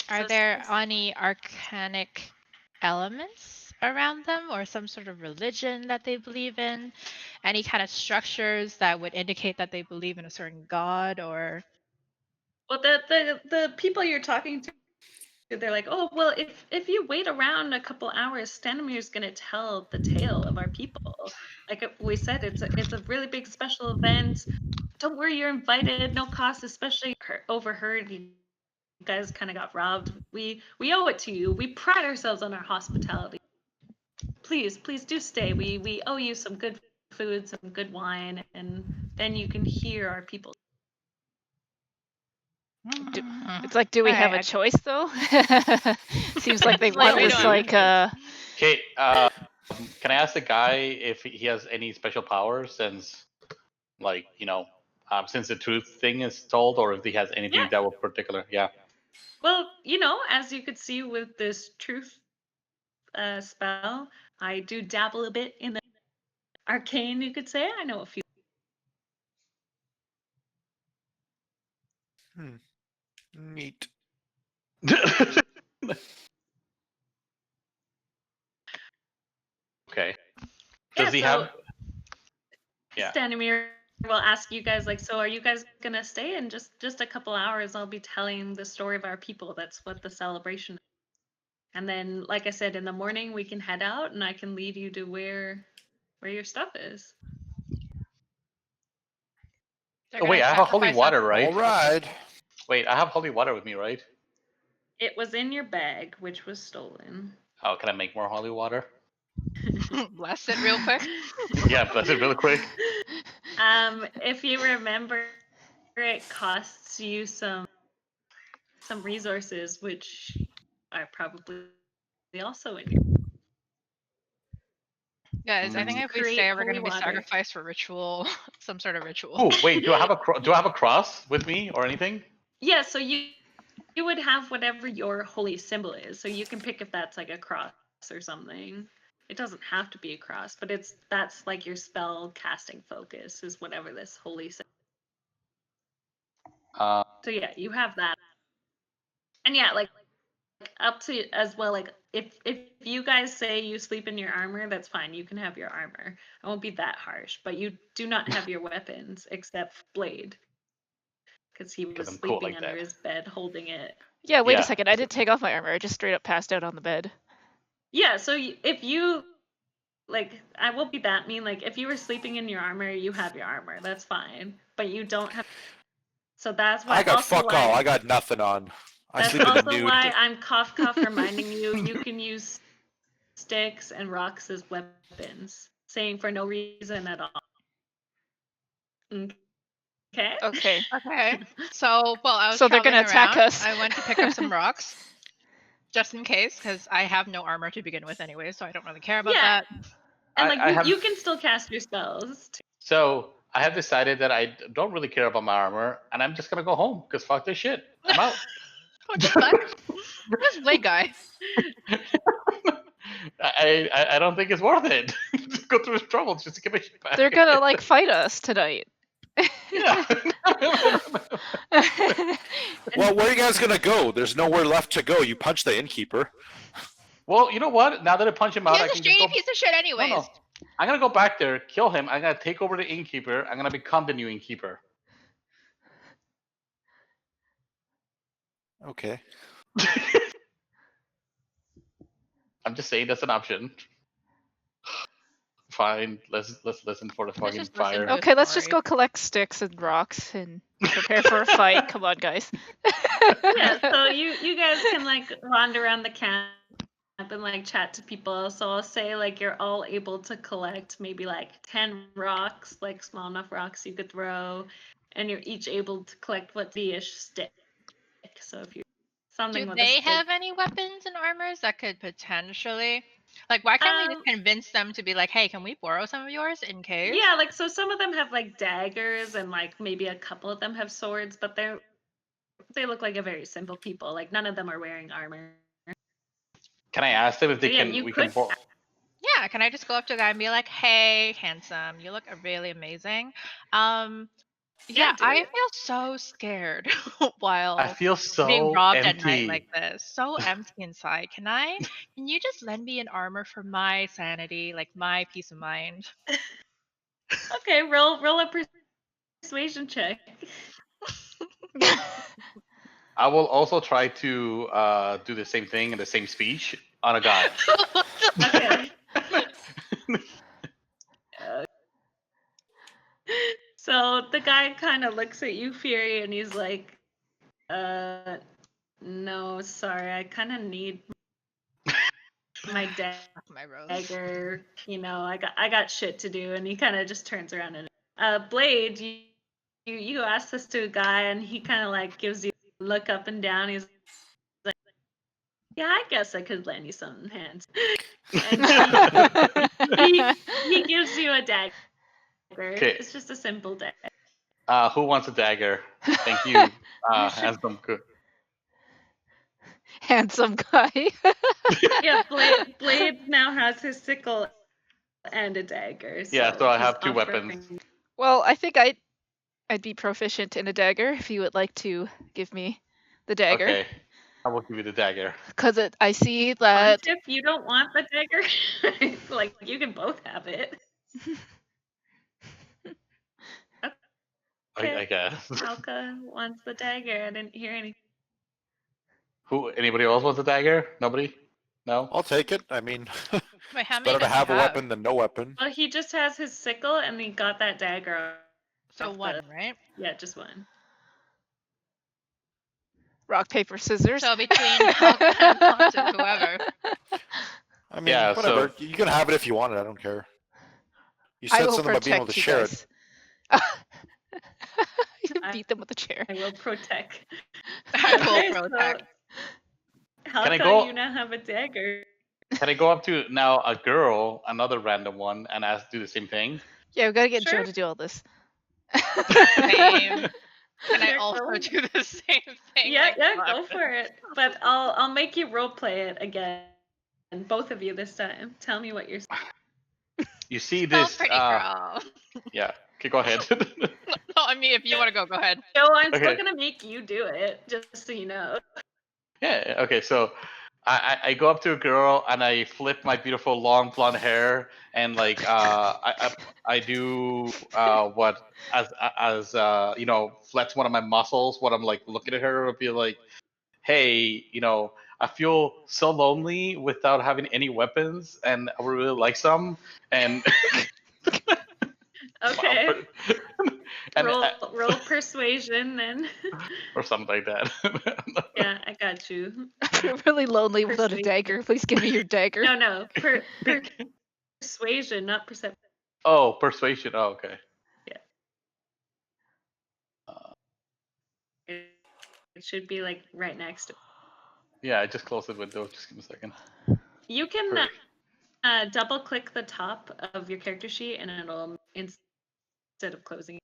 E: Are
B: So
E: there any arcanic elements around them or some sort of religion that they believe in? Any kind of structures that would indicate that they believe in a certain god or
B: Well, the people you're talking to, they're like, oh, well, if you wait around a couple hours, Stanimir's gonna tell the tale of our people. Like we said, it's a really big special event. Don't worry, you're invited, no cost, especially overheard you guys kind of got robbed. We owe it to you. We pride ourselves on our hospitality. Please do stay. We owe you some good food, some good wine, and then you can hear our people.
C: It's like, do we have a
E: Alright,
C: choice though? Seems like they
E: Like,
C: want
E: we
C: this
E: don't.
C: like
D: Okay, can I ask the guy if he has any special powers since, like, since the truth thing is told, or if he has anything
B: Yeah.
D: that will particular? Yeah.
B: Well, as you could see with this truth spell, I do dabble a bit in the arcane, you could say. I know a few.
A: Neat.
D: Okay.
B: Yeah,
D: Does he
B: so
D: have? Yeah.
B: Stanimir will ask you guys, like, so are you guys gonna stay? In just a couple hours, I'll be telling the story of our people. That's what the celebration is. And then, like I said, in the morning we can head out, and I can lead you to where your stuff is.
E: They're
D: Oh wait,
E: gonna
D: I have a holy
E: sacrifice us.
D: water, right?
A: All right.
D: Wait, I have holy water with me, right?
B: It was in your bag, which was stolen.
D: Oh, can I make more holy water?
E: Bless it real quick.
D: Yeah, bless it real quick.
B: If you remember, it costs you some resources, which are probably also in your.
E: Guys, I think
B: To
E: if we
B: create
E: stay, we're
B: holy
E: gonna be
B: water.
E: sacrificed for ritual, some sort of ritual.
D: Oh wait, do I have a cross with me or anything?
B: Yeah, so you would have whatever your holy symbol is. So you can pick if that's like a cross or something. It doesn't have to be a cross, but that's like your spell casting focus is whatever this holy symbol. So yeah, you have that. And yeah, like up to as well, like if you guys say you sleep in your armor, that's fine. You can have your armor. I won't be that harsh, but you do not have your weapons except Blade. Because he was
D: I'm cool
B: sleeping
D: like
B: under
D: that.
B: his bed holding it.
C: yeah, wait a
D: Yeah.
C: second, I didn't take off my armor. I just straight up passed out on the bed.
B: Yeah, so if you like, I won't be that mean. Like, if you were sleeping in your armor, you have your armor. That's fine. But you don't have. So that's why.
A: I got
B: also
A: fuck
B: why,
A: all. I got nothing on. I
B: That's
A: sleep in the
B: also
A: nude.
B: why I'm cough reminding you. You can use sticks and rocks as weapons, saying for no reason at all. Okay.
C: Okay.
E: Okay. So, well, I was
C: So they're
E: traveling
C: gonna attack
E: around.
C: us.
E: I went to pick up some rocks, just in case, because I have no armor to begin with anyway, so I don't really care about
B: Yeah.
E: that.
B: And like
D: I have.
B: you can still cast your spells. Too.
D: So I have decided that I don't really care about my armor, and I'm just gonna go home because fuck this shit. I'm out.
E: What the fuck? This Blade guy.
D: I don't think it's worth it to go through this trouble just to get my shit back.
C: They're gonna like fight us tonight.
D: Yeah.
A: Well, where are you guys gonna go? There's nowhere left to go. You punch the innkeeper.
D: Well, you know what? Now that I punch him out, I
E: He's a
D: can just
E: shady
D: go.
E: piece of shit, anyways.
D: No. I'm gonna go back there, kill him. I'm gonna take over the innkeeper. I'm gonna become the new innkeeper.
A: Okay.
D: I'm just saying that's an option. Fine, let's listen for the
E: Let's
D: fucking
E: just listen
D: fire.
E: to
C: Okay, let's just
E: story.
C: go collect sticks and rocks and prepare for a fight. Come on, guys.
B: Yeah, so you guys can like wander around the camp and like chat to people. So I'll say like you're all able to collect maybe like 10 rocks, like small enough rocks you could throw, and you're each able to collect what the-ish stick. So if you something
E: Do
B: with a
E: they
B: stick.
E: have any weapons and armors that could potentially, like, why can't we just convince them to be like, hey, can we borrow some of yours in case?
B: Yeah, like so some of them have like daggers and like maybe a couple of them have swords, but they're they look like a very simple people. Like none of them are wearing armor.
D: Can I ask them if they
B: Yeah,
D: can?
B: you
D: We
B: could.
D: can.
E: Yeah, can I just go up to a guy and be like, "Hey, handsome, you look really amazing." Yeah,
B: do
E: I
B: it.
E: feel so scared
D: I
E: while
D: feel
E: being
D: so
E: robbed at night
D: empty.
E: like this. So empty inside. Can you just lend me an armor for my sanity, like my peace of mind?
B: Okay, roll a persuasion check.
D: I will also try to do the same thing in the same speech on a guy.
B: Okay. So the guy kind of looks at you, Fury, and he's like, no, sorry, I kind of need my
E: My rose.
B: dagger. You know, I got shit to do. And he kind of just turns around and Blade, you ask this to a guy, and he kind of like gives you a look up and down. He's like, yeah, I guess I could lend you some hands. And he gives you a dagger.
D: Okay.
B: It's just a simple dagger.
D: Who wants a dagger? Thank you. Handsome. Good.
C: Handsome guy.
B: Yeah, Blade now has his sickle and a dagger.
D: Yeah, so I
B: he's
D: have two
B: offering-
D: weapons.
C: Well, I think I'd be proficient in a dagger if you would like to give me the dagger.
D: Okay, I will give you the dagger.
C: Because I see that.
B: If you don't want the dagger, like you can both have it.
D: I guess.
B: Alka wants the dagger. I didn't hear anything.
D: Who? Anybody else wants a dagger? Nobody? No.
A: I'll take it. I mean,
E: Wait, how
A: it's
E: many
A: better to
E: does he
A: have a weapon than no weapon.
B: Well, he just has his sickle, and he got that dagger.
E: So
B: off
E: one, right?
B: Yeah, just one.
C: Rock, paper, scissors.
E: So between Alka and Pontus, whoever.
A: I mean,
D: Yeah,
A: whatever.
D: so-
A: You can have it if you want it. I don't care. You
C: I
A: said
C: will
A: something about being able to
C: protect you
A: share it.
C: guys. You beat them with a chair.
B: I will protect.
E: I
B: Okay,
E: will protect.
B: Halka,
D: I go-
B: you now have a dagger.
D: Can I go up to now a girl, another random one, and ask do the same thing?
C: Yeah, we gotta get
B: Sure.
C: Joe to do all this.
E: Same. Can I
B: Sure,
E: also
B: go.
E: do the same thing?
B: Yeah,
E: like
B: yeah,
E: Lux?
B: go for it. But I'll make you role play it again, and both of you this time. Tell me what you're.
D: You see
E: So
D: this?
E: pretty girl.
D: Yeah. Okay, go ahead.
E: No, I mean, if you want to go ahead.
B: Joe, I'm still
D: Okay.
B: gonna make you do it, just so you know.
D: Yeah. Okay. So I go up to a girl and I flip my beautiful long blonde hair and like I do what as you know, flex one of my muscles when I'm like looking at her and be like, hey, you know, I feel so lonely without having any weapons and I would really like some and
B: Okay.
D: and
B: roll persuasion then.
D: or something like that.
B: Yeah, I got you.
C: You're really lonely without a
B: Persuasion.
C: dagger. Please give me your dagger.
B: No. Persuasion, not perception.
D: Oh, persuasion. Oh, okay.
B: It should be like right next to.
D: Yeah, I just closed the window. Just give me a second.
B: You can
D: Perfect.
B: double click the top of your character sheet, and it'll instead of closing.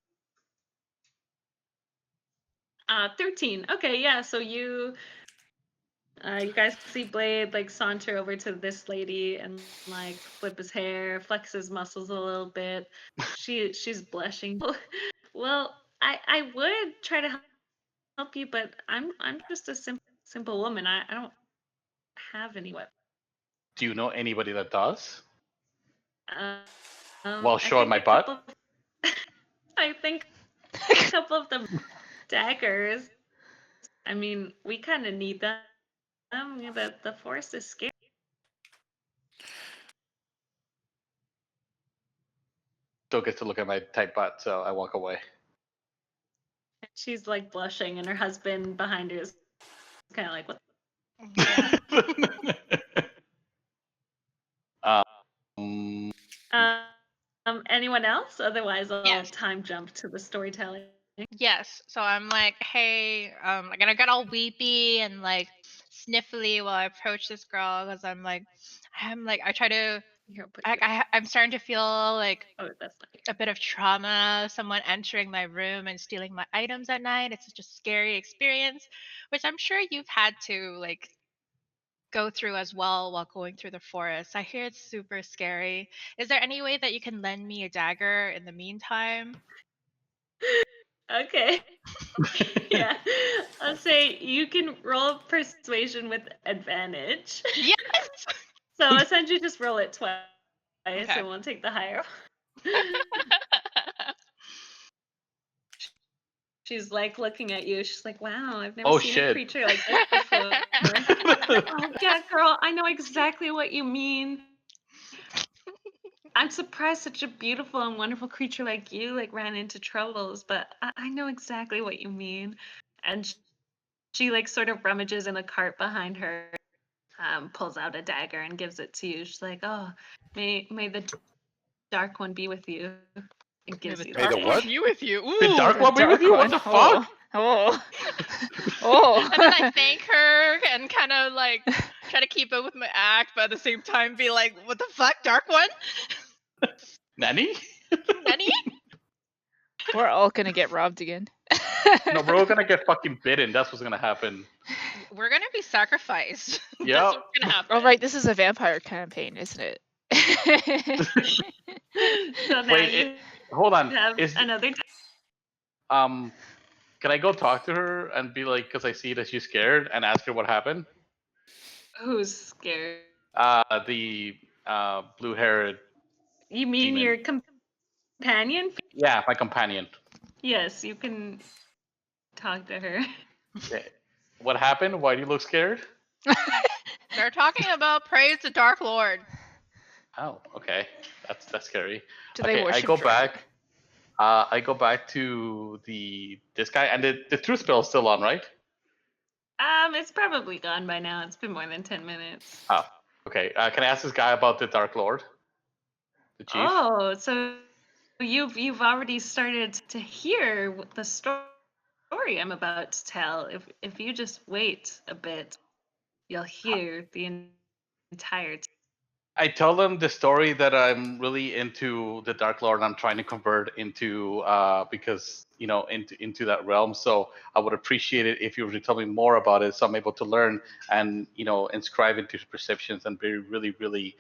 B: 13. Okay, yeah. So you guys see Blade like saunter over to this lady and like flip his hair, flex his muscles a little bit. She's blushing. Well, I would try to help you, but I'm just a simple woman. I don't have any weapons.
D: Do you know anybody that does?
B: While
D: showing my butt?
B: I think a couple of the daggers. I mean, we kind of need them. The forest is scary.
D: Still gets to look at my tight butt, so I walk away.
B: She's like blushing, and her husband behind her is kind of like, "What?" Anyone else? Otherwise, I'll
E: Yes.
B: time jump to the storytelling.
E: Yes. So I'm like, hey, like, and I got all weepy and like sniffly while I approach this girl because I'm like, I try to
B: Here, I'll put
E: I'm starting to feel like
B: oh, that's not
E: a bit of trauma, someone entering my room and stealing my items at night. It's such a scary experience, which I'm sure you've had to like go through as well while going through the forest. I hear it's super scary. Is there any way that you can lend me a dagger in the meantime?
B: Okay. Yeah. I'll say you can roll persuasion with advantage.
E: Yes.
B: So essentially just roll it twice
E: Okay.
B: and we'll take the higher. She's like looking at you. She's like, wow, I've never
D: Oh,
B: seen
D: shit.
B: a creature like this before. Oh, yeah, girl, I know exactly what you mean. I'm surprised such a beautiful and wonderful creature like you like ran into troubles, but I know exactly what you mean. And she like sort of rummages in the cart behind her, pulls out a dagger and gives it to you. She's like, oh, may the dark one be with you. And
E: May
B: gives
E: the
B: you
A: May the
E: dark one
A: what?
E: be with you.
D: The
E: Ooh.
D: dark
C: The
D: one be with
C: dark
D: you? What
C: one.
D: the fuck?
C: Oh. Oh.
E: And then I thank her and kind of like try to keep up with my act, but at the same time be like, what the fuck, dark one?
D: Nanny?
E: Nanny?
C: We're all gonna get robbed again.
D: No, we're all gonna get fucking bitten. That's what's gonna happen.
E: We're gonna be sacrificed. That's
D: Yep.
E: what's gonna happen.
C: Oh right, this is a vampire campaign, isn't it?
B: So now
D: Wait,
B: you
D: hold on.
B: have another
D: Can I go talk to her and be like, because I see that she's scared, and ask her what happened?
B: who's scared.
D: The blue-haired
B: You mean
D: demon.
B: your companion?
D: Yeah, my companion.
B: Yes, you can talk to her.
D: Okay. What happened? Why do you look scared?
E: They're talking about praise the Dark Lord.
D: Oh, okay. That's scary.
C: Do they
D: Okay, I
C: worship
D: go
C: dragon?
D: back. I go back to this guy, and the truth spell is still on, right?
B: It's probably gone by now. It's been more than 10 minutes.
D: Oh, okay. Can I ask this guy about the Dark Lord, the chief?
B: Oh, so you've already started to hear the story I'm about to tell. If you just wait a bit, you'll hear the entire.
D: I tell them the story that I'm really into the Dark Lord, and I'm trying to convert into because into that realm. So I would appreciate it if you were to tell me more about it, so I'm able to learn and inscribe into perceptions and be really, really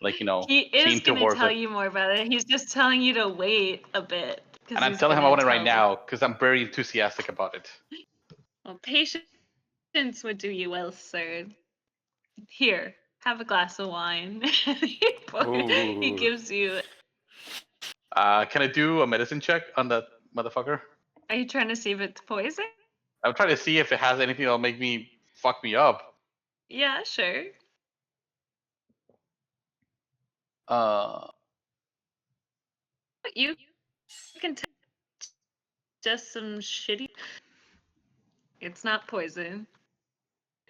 B: He is
D: keen
B: going to
D: towards
B: tell
D: it.
B: you more about it. He's just telling you to wait a bit.
D: And I'm telling him I want it right now because I'm very enthusiastic about it.
B: Well, patience would do you well, sir. Here, have a glass of wine. He
A: Ooh.
B: gives you.
D: Can I do a medicine check on that motherfucker?
B: Are you trying to see if it's poison?
D: I'm trying to see if it has anything that'll make me fuck me up.
B: Yeah, sure. You can tell just some shitty. It's not poison.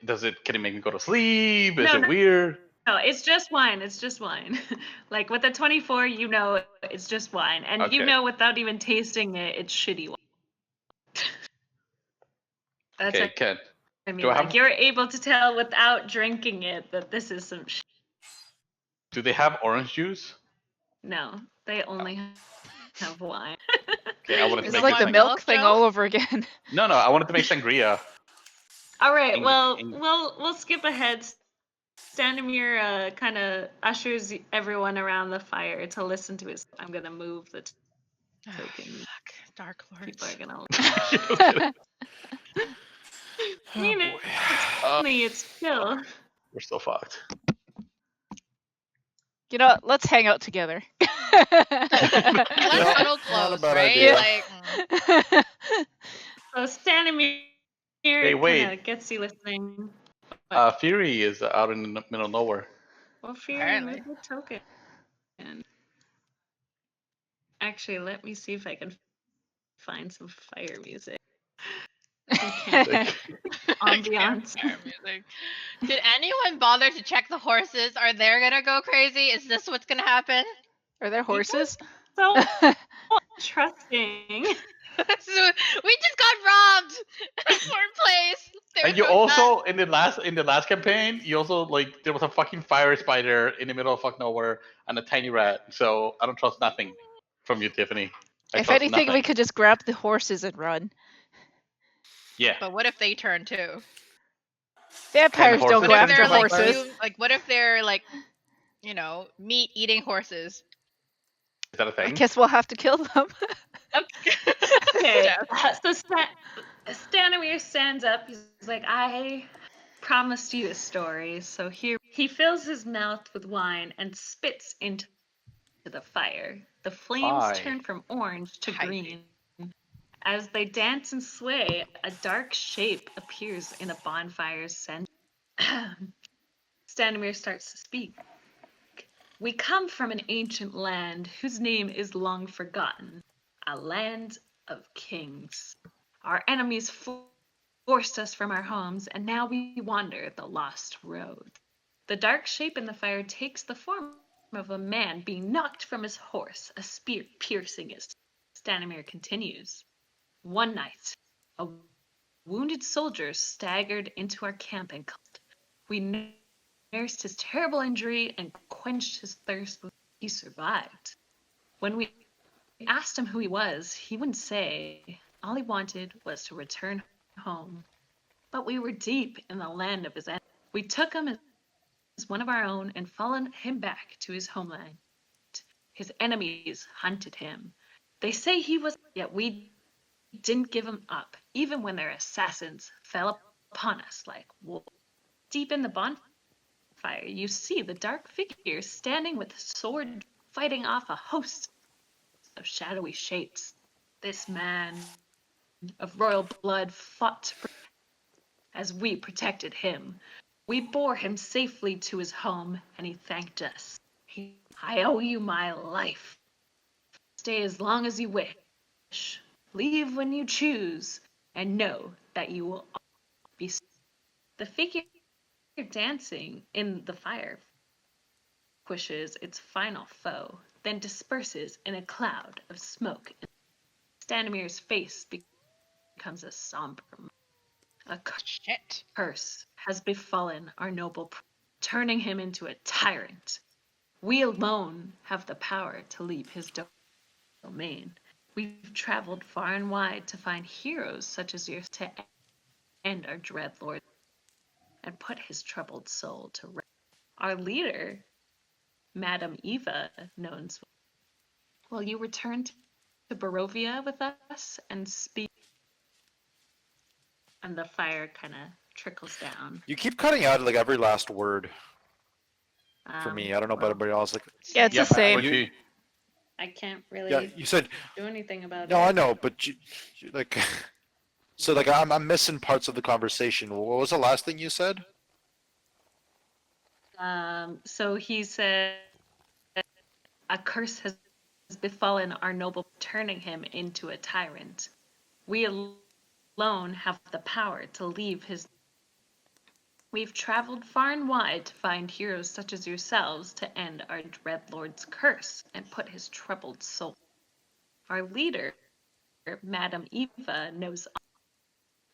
D: Can it make me go to sleep? Is
B: No,
D: it weird?
B: No, it's just wine. It's just wine. Like with the 24, it's just wine. And
D: Okay.
B: without even tasting it, it's shitty wine. That's
D: Okay,
B: what
D: Ken.
B: I mean.
D: Do I
B: Like
D: have?
B: you're able to tell without drinking it that this is some
D: Do they have orange juice?
B: No, they only have wine.
D: Okay, I wanted to
C: It's
D: make
C: like
D: this
C: the
D: thing.
C: milk thing
E: Joe?
C: all over again.
D: No, I wanted to make sangria.
B: All right. Well,
D: In-
B: we'll skip ahead. Standemir kind of ushers everyone around the fire to listen to his. I'm gonna move the token.
E: Fuck, Dark
B: People
E: Lords.
B: are gonna.
A: Oh,
B: mean,
A: boy.
B: it's chill.
D: We're still fucked.
C: You know what? Let's hang out together.
E: Let's
A: Yeah,
E: huddle
A: not a
E: close,
A: bad
E: right?
A: idea.
E: Like,
B: So Standemir
D: Hey,
B: kind
D: wait.
B: of gets you listening.
D: Fury is out in the middle of nowhere.
B: Well, Fury,
E: apparently.
B: move the token. Actually, let me see if I can find some fire music. Ambiance.
E: Campfire music. Did anyone bother to check the horses? Are they gonna go crazy? Is this what's gonna happen?
C: Are there horses?
B: So trusting.
E: So, we just got robbed in a foreign place. They were
D: And you
E: so
D: also in the last campaign, you also like there was a fucking fire spider in the middle of fuck nowhere and a tiny rat. So I don't trust nothing from you, Tiffany. I
C: If
D: trust
C: anything,
D: nothing.
C: we could just grab the horses and run.
D: Yeah.
E: But what if they turn too?
C: Vampires don't
D: horses
C: go
E: What if
D: turn
C: after
E: they're like
C: horses.
E: like what if they're like, meat eating horses?
D: Is that a
C: I
D: thing?
C: guess we'll have to kill them.
B: Okay,
E: Jeff.
B: so Stanimir stands up. He's like, I promised you a story. So here he fills his mouth with wine and spits into the fire. The flames
D: Why?
B: turn from orange to
E: Hype.
B: green. As they dance and sway, a dark shape appears in the bonfire's center. Stanimir starts to speak. We come from an ancient land whose name is long forgotten, a land of kings. Our enemies forced us from our homes, and now we wander the lost road. The dark shape in the fire takes the form of a man being knocked from his horse, a spear piercing his. Stanimir continues. One night, a wounded soldier staggered into our camp and called. We nursed his terrible injury and quenched his thirst. He survived. When we asked him who he was, he wouldn't say. All he wanted was to return home. But we were deep in the land of his enemies. We took him as one of our own and followed him back to his homeland. His enemies hunted him. They say he was, yet we didn't give him up, even when their assassins fell upon us like wolves. Deep in the bonfire, you see the dark figure standing with a sword fighting off a host of shadowy shapes. This man of royal blood fought as we protected him. We bore him safely to his home, and he thanked us. I owe you my life. Stay as long as you wish. Leave when you choose, and know that you will be safe. The figure dancing in the fire pushes its final foe, then disperses in a cloud of smoke. Stanimir's face becomes a somber. A
E: Shit.
B: curse has befallen our noble prince, turning him into a tyrant. We alone have the power to leave his domain. We've traveled far and wide to find heroes such as yours to end our dread lord and put his troubled soul to rest. Our leader, Madame Eva, knows. Will you return to Barovia with us and speak? And the fire kind of trickles down.
A: You keep cutting out like every last word for me. I don't know about
B: well,
A: everybody else. Like,
C: Yeah, it's the
D: Yep,
C: same.
D: with you.
B: I can't really
A: yeah, you said
B: do anything about
A: no.
B: it.
A: I know, but like, so like I'm missing parts of the conversation. What was the last thing you said?
B: So he said, a curse has befallen our noble, turning him into a tyrant. We alone have the power to leave his. We've traveled far and wide to find heroes such as yourselves to end our dread lord's curse and put his troubled soul. Our leader, Madame Eva, knows.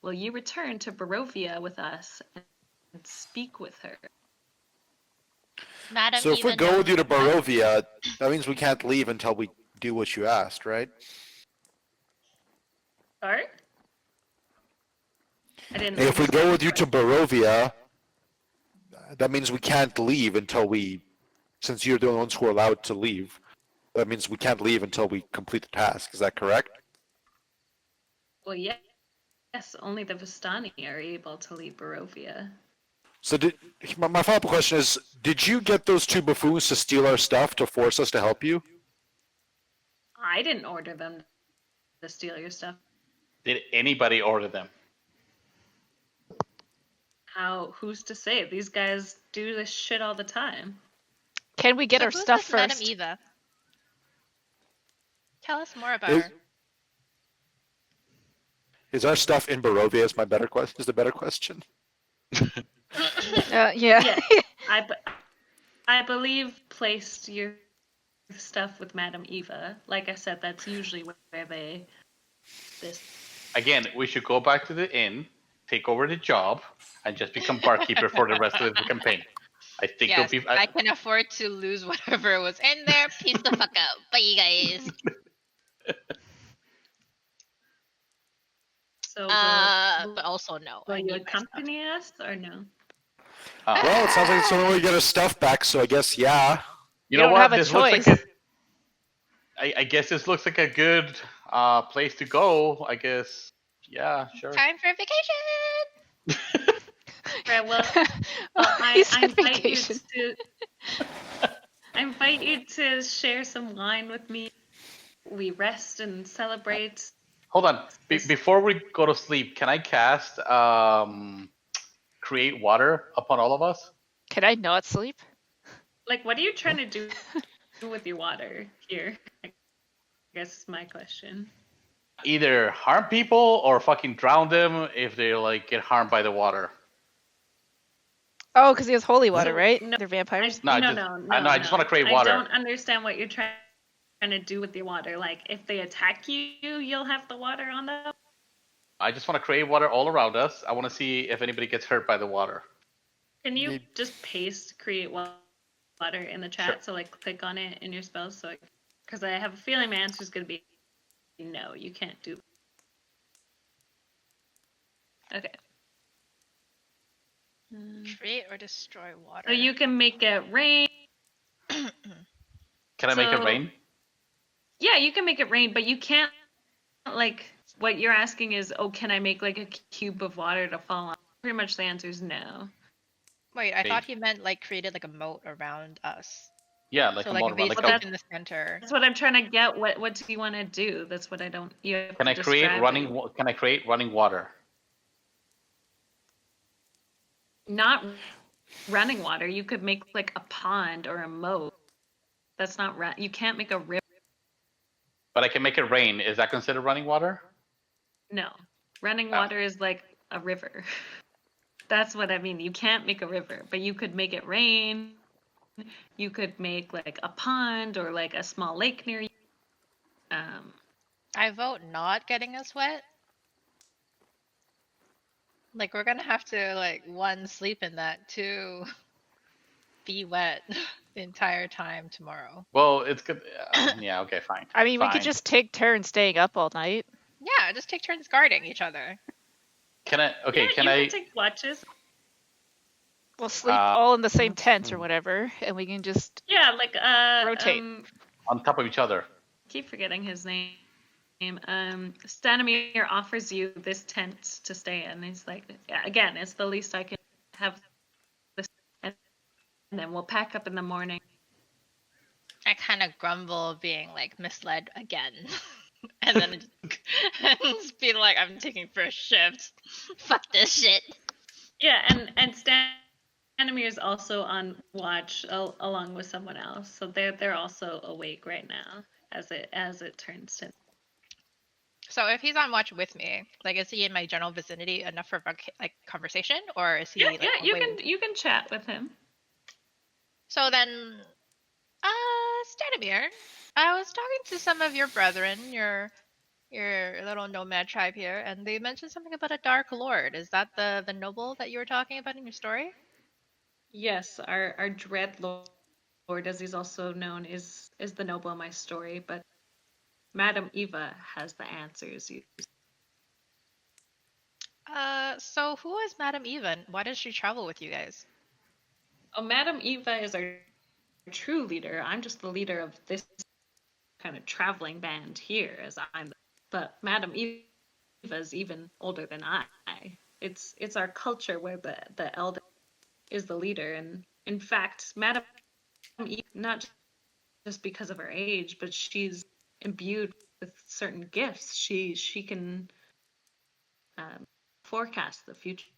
B: Will you return to Barovia with us and speak with her?
E: Madam
A: So if we
E: Eva
A: go with you to
E: knows what?
A: Barovia, that means we can't leave until we do what you asked, right?
B: Sorry? I didn't
A: If we
B: understand
A: go
B: the
A: with you to
B: question.
A: Barovia, that means we can't leave until since you're the only ones who are allowed to leave, that means we can't leave until we complete the task. Is that correct?
B: Well, yes, only the Vistani are able to leave Barovia.
A: So my follow-up question is, did you get those two buffoons to steal our stuff to force us to help you?
B: I didn't order them to steal your stuff.
D: Did anybody order them?
B: Who's to say? These guys do this shit all the time.
C: Can we get
E: So
C: our
E: who's
C: stuff
E: this Madam
C: first?
E: Eva? Tell us more about
A: Is,
E: her.
A: is our stuff in Barovia? Is my better question? Is the better question?
C: Yeah.
B: Yes, I believe placed your stuff with Madame Eva. Like I said, that's usually where they. This.
D: Again, we should go back to the inn take over the job and just become barkeeper for the rest of the campaign. I think
E: Yes,
D: it'll be.
E: I can afford to lose whatever was in there. Peace the fuck out. Bye, guys.
B: So
E: But also no.
B: will
E: I
B: you
E: need my stuff.
B: accompany us or no?
A: Well, it sounds like it's the only way to get our stuff back, so I guess yeah.
D: You
C: You
D: know
C: don't
D: what?
C: have a
D: This looks like
C: choice.
D: I guess this looks like a good place to go. I guess. Yeah, sure.
E: Time for vacation.
B: Right, well,
C: He
B: I
C: said
B: invite
C: vacation.
B: you to I invite you to share some wine with me. We rest and celebrate.
D: Hold on.
B: This-
D: Before we go to sleep, can I cast create water upon all of us?
C: Can I not sleep?
B: Like, what are you trying to do with your water here? I guess is my question.
D: Either harm people or fucking drown them if they like get harmed by the water.
C: Oh, because he has holy water,
B: So,
C: right?
B: no,
C: They're vampires.
D: No, I
B: no,
D: just-
B: no,
D: I
B: no.
D: know, I just wanna create
B: I
D: water.
B: don't understand what you're trying to do with your water. Like, if they attack you, you'll have the water on them.
D: I just want to create water all around us. I want to see if anybody gets hurt by the water.
B: Can you
A: Need-
B: just paste create water in the chat?
D: Sure.
B: So like click on it in your spells. So because I have a feeling my answer is gonna be no, you can't do. Okay.
E: Create or destroy water.
B: So you can make it rain.
D: Can I make it
B: So-
D: rain?
B: Yeah, you can make it rain, but you can't like what you're asking is, oh, can I make like a cube of water to fall on? Pretty much the answer is no.
E: Wait, I
D: Wait.
E: thought he meant like created like a moat around us.
D: Yeah, like
E: So
D: a
E: like
D: motor.
E: if we
D: Like
B: Well,
E: sleep
D: a,
E: in the center.
B: That's what I'm trying to get. What do you want to do? That's what I don't. You have
D: can
B: to
D: I create
B: describe
D: running?
B: it.
D: Can I create running water?
B: Not running water. You could make like a pond or a moat. That's not run. You can't make a river.
D: But I can make it rain. Is that considered running water?
B: No, running
D: Ah.
B: water is like a river. That's what I mean. You can't make a river, but you could make it rain. You could make like a pond or like a small lake near you.
E: I vote not getting us wet. Like we're gonna have to like one sleep in that, two be wet the entire time tomorrow.
D: Well, it's good. Yeah. Okay. Fine.
C: I mean, we
D: Fine.
C: could just take turns staying up all night.
E: Yeah, just take turns guarding each other.
D: Can I? Okay.
B: Yeah,
D: Can
B: you
D: I?
B: can take watches.
C: We'll sleep
D: Uh,
C: all in the same tent or whatever, and we can just
B: Yeah, like
C: Rotate.
D: On top of each other.
B: keep forgetting his name. Stanimir offers you this tent to stay in. He's like, yeah, again, it's the least I can have this, and then we'll pack up in the morning.
E: I kind of grumble being like misled again. And then just be like, I'm taking first shift. Fuck this shit.
B: Yeah, and Stanimir is also on watch along with someone else, so they're also awake right now as it turns to.
E: So if he's on watch with me, like is he in my general vicinity enough for like conversation, or is he
B: Yeah,
E: like
B: yeah, you
E: away?
B: can chat with him.
E: So then, Stanimir, I was talking to some of your brethren, your little nomad tribe here, and they mentioned something about a dark lord. Is that the noble that you were talking about in your story?
B: Yes, our dread lord, as he's also known, is the noble in my story, but Madame Eva has the answers.
E: So who is Madame Eva? Why does she travel with you guys?
B: Oh, Madame Eva is our true leader. I'm just the leader of this kind of traveling band here, but Madame Eva is even older than I. It's our culture where the elder is the leader, and in fact, Madame Eva, not just because of her age, but she's imbued with certain gifts. She can forecast the future.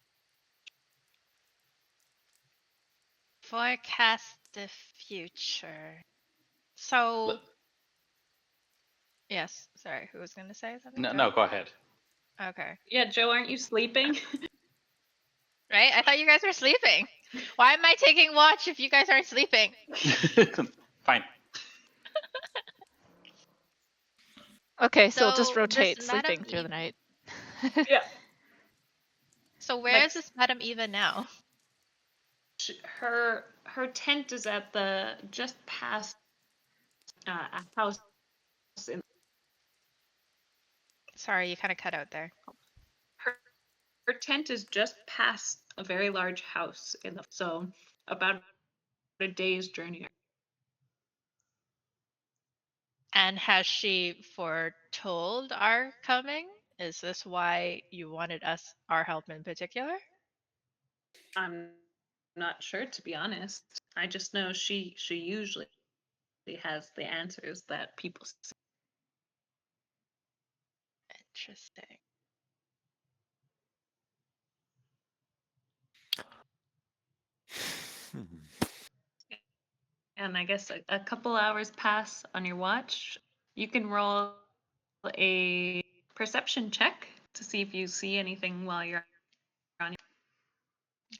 E: Forecast the future. So,
D: Look.
E: yes. Sorry, who was going to say something?
D: No.
E: Joe?
D: No. Go ahead.
E: Okay.
B: Yeah, Joe, aren't you sleeping?
E: Right? I thought you guys were sleeping. Why am I taking watch if you guys aren't sleeping?
D: Fine.
C: okay. So we'll just
E: So, this
C: rotate
E: Madame
C: sleeping through the night.
B: Yeah.
E: So where
B: Like,
E: is this Madame Eva now?
B: her tent is at the just past a house in
E: Sorry, you kind of cut out there.
B: her, her tent is just past a very large house in the so about a day's journey.
E: And has she foretold our coming? Is this why you wanted us, our help in particular?
B: I'm not sure, to be honest. I just know she usually has the answers that people see.
E: Interesting.
B: And I guess a couple hours pass on your watch. You can roll a perception check to see if you see anything while you're on.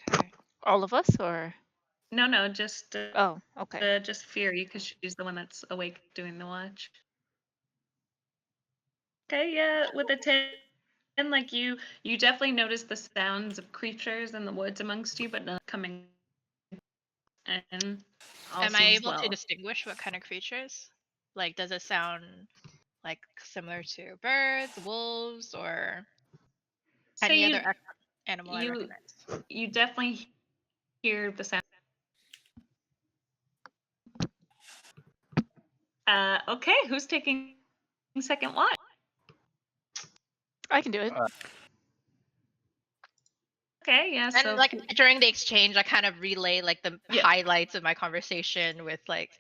E: Okay.
C: All of us, or
B: No, just
C: oh, okay.
B: just Fury, because she's the one that's awake doing the watch. Okay, yeah, with a 10, like you definitely notice the sounds of creatures in the woods amongst you, but not coming in.
E: Am
B: Also
E: I
B: as
E: able to
B: well.
E: distinguish what kind of creatures? Like, does it sound like similar to birds, wolves, or
B: So
E: any other animal I
B: you
E: recognize?
B: you definitely hear the sound. Okay, who's taking second watch?
C: I can do it.
B: Okay, yeah.
E: And
B: So
E: like during the exchange, I kind of relay like the
B: Yeah.
E: highlights of my conversation with like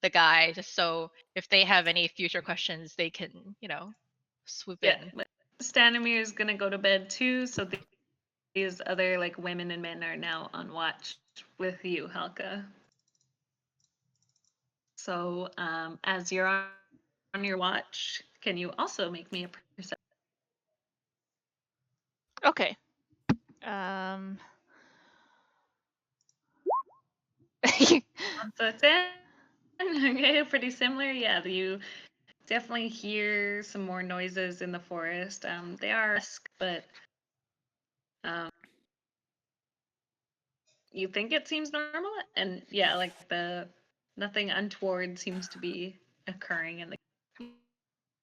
E: the guy, just so if they have any future questions, they can, swoop
B: yeah,
E: in.
B: Stanimir is gonna go to bed too. So these other like women and men are now on watch with you, Helka. So as you're on your watch, can you also make me a perception?
C: Okay. Um.
B: So 10. Okay, pretty similar. Yeah, you definitely hear some more noises in the forest. They are dusk, but you think it seems normal, and yeah, like nothing untoward seems to be occurring in the.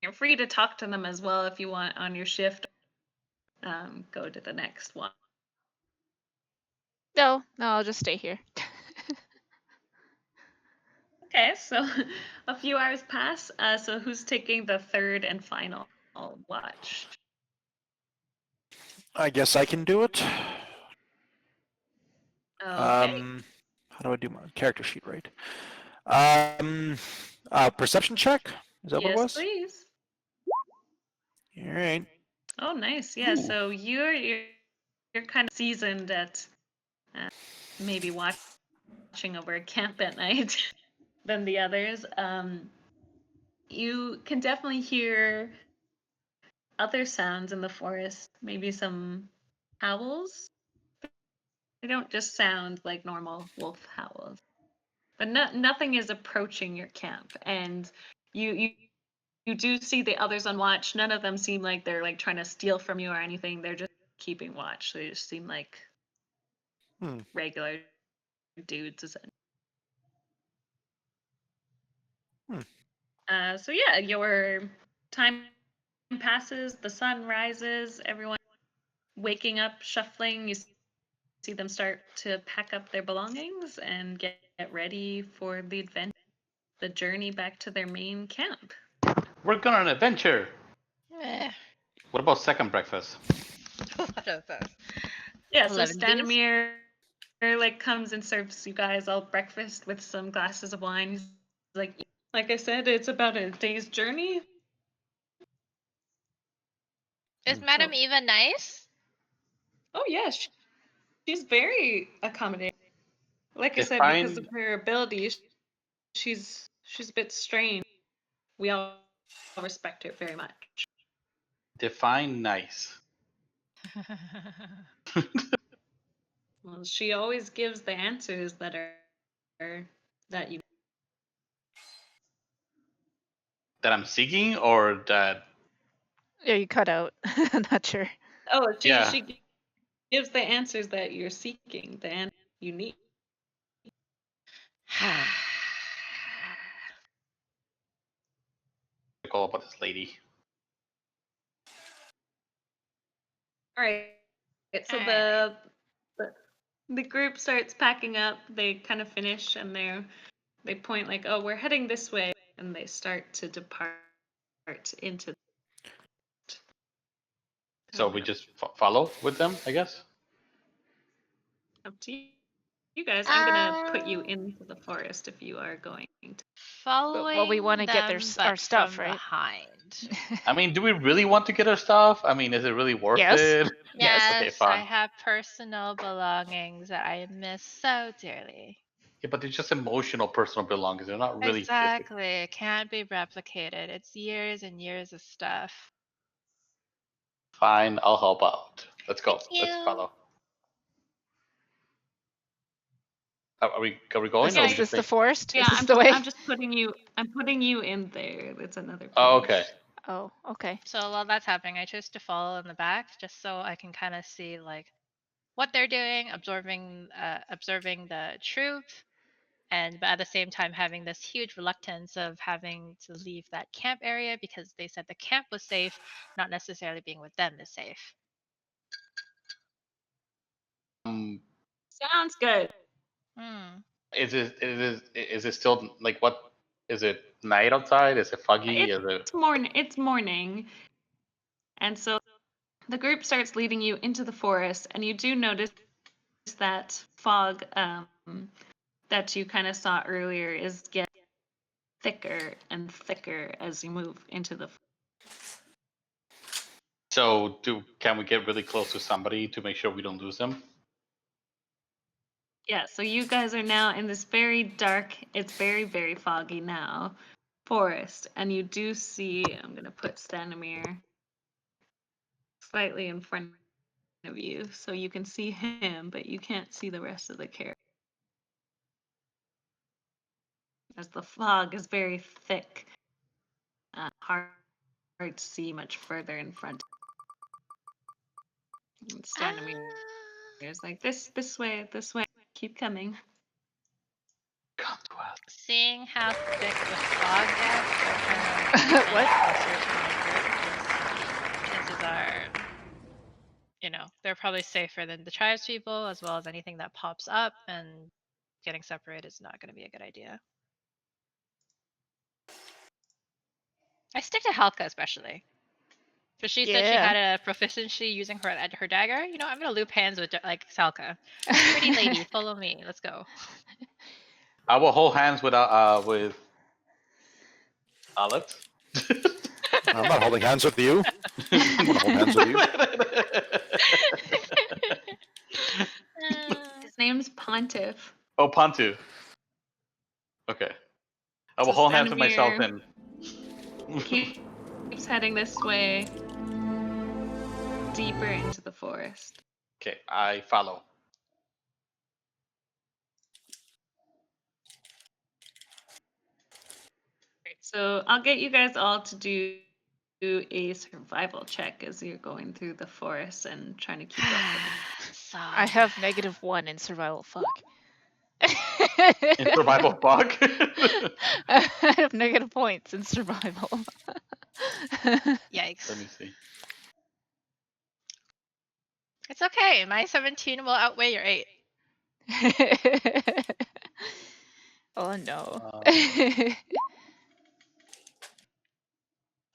B: You're free to talk to them as well if you want on your shift. Go to the next one.
C: no, I'll just stay here.
B: Okay, so a few hours pass. So who's taking the third and final watch?
A: I guess I can do it.
B: Okay.
A: How do I do my character sheet right? Perception check? Is that what it
B: Yes,
A: was?
B: please.
A: All right.
B: Oh, nice. Yeah.
A: Ooh.
B: So you're kind of seasoned at maybe watching over a camp at night than the others. You can definitely hear other sounds in the forest. Maybe some howls. They don't just sound like normal wolf howls. But nothing is approaching your camp, and you do see the others on watch. None of them seem like they're like trying to steal from you or anything. They're just keeping watch. They just seem like regular dudes. So yeah, your time passes. The sun rises. Everyone waking up, shuffling. You see them start to pack up their belongings and get ready for the adventure, the journey back to their main camp.
D: We're going on an adventure.
E: Eh,
D: What about second breakfast?
E: what of those?
B: Yeah, so
E: 11 days?
B: Stanimir like comes and serves you guys all breakfast with some glasses of wine. He's like I said, it's about a day's journey.
E: Is Madame Eva nice?
B: Oh yeah, she's very accommodating. Like I said, because of
D: Define
B: her abilities, she's a bit strange. We all respect her very much.
D: nice.
B: Well, she always gives the answers that are that you.
D: That I'm seeking or that
C: Yeah, you cut out. I'm not sure.
B: Oh,
D: Yeah.
B: she gives the answers that you're seeking, the answer you need.
D: Call about this lady.
B: All right. So
E: Alright.
B: the group starts packing up. They kind of finish and they point like, "Oh, we're heading this way," and they start to depart into.
D: So we just follow with them, I guess.
B: Up to you guys. I'm gonna put you into the forest if you are going to.
E: Following
C: Well, we wanna get
E: them,
C: our
E: but
C: stuff,
E: from
C: right?
E: behind.
D: I mean, do we really want to get our stuff? I mean, is it really worth
C: Yes.
D: it?
C: Yes.
D: Okay,
E: Yes,
D: fine.
E: I have personal belongings that I miss so dearly.
D: Yeah, but they're just emotional, personal belongings. They're not really physical.
E: Exactly. It can't be replicated. It's years and years of stuff.
D: Fine, I'll help out. Let's go.
E: Thank
D: Let's
E: you.
D: follow. Are we going?
C: Is
D: Or are we
C: this
D: just
C: the
D: saying?
C: forest?
B: Yeah,
C: Is this the way?
B: I'm just putting you. I'm putting you in there. It's another place.
D: Oh, okay.
C: Oh, okay.
E: So while that's happening, I choose to follow in the back just so I can kind of see like what they're doing, observing the troop, and but at the same time having this huge reluctance of having to leave that camp area because they said the camp was safe, not necessarily being with them is safe.
B: Sounds good.
E: Hmm.
D: Is it still like what? Is it night outside? Is it foggy? Is it?
B: It's morning, and so the group starts leading you into the forest, and you do notice that fog that you kind of saw earlier is getting thicker and thicker as you move into the.
D: So can we get really close to somebody to make sure we don't lose them?
B: Yeah, so you guys are now in this very dark, it's very, very foggy now, forest. And you do see, I'm going to put Stanimir slightly in front of you so you can see him, but you can't see the rest of the character. As the fog is very thick, hard to see much further in front. And Stanimir is like, this way, keep coming.
D: Come to us.
E: Seeing how thick the fog gets, I turn around
C: What?
E: closer to my group. Chances are, they're probably safer than the tribespeople, as well as anything that pops up, and getting separated is not going to be a good idea. I stick to Halka especially. So she said she had a proficiency using her dagger. I'm gonna loop hands with like Salka. Pretty lady, follow me. Let's go.
D: I will hold hands with Alex.
A: I'm not holding hands with you. I'm gonna hold hands with you.
B: His name's Pontiff.
D: Oh, Pantu. Okay. I will
B: So
D: hold hands with myself
B: Stanimir
D: and.
B: keeps heading this way, deeper into the forest.
D: Okay, I follow.
B: So I'll get you guys all to do a survival check as you're going through the forest and trying to keep up with
E: So
C: I have -1 in survival. Fuck.
D: In survival bug.
C: I have negative points in survival.
E: Yikes.
D: Let me see.
E: It's okay. My 17 will outweigh your 8.
C: Oh no.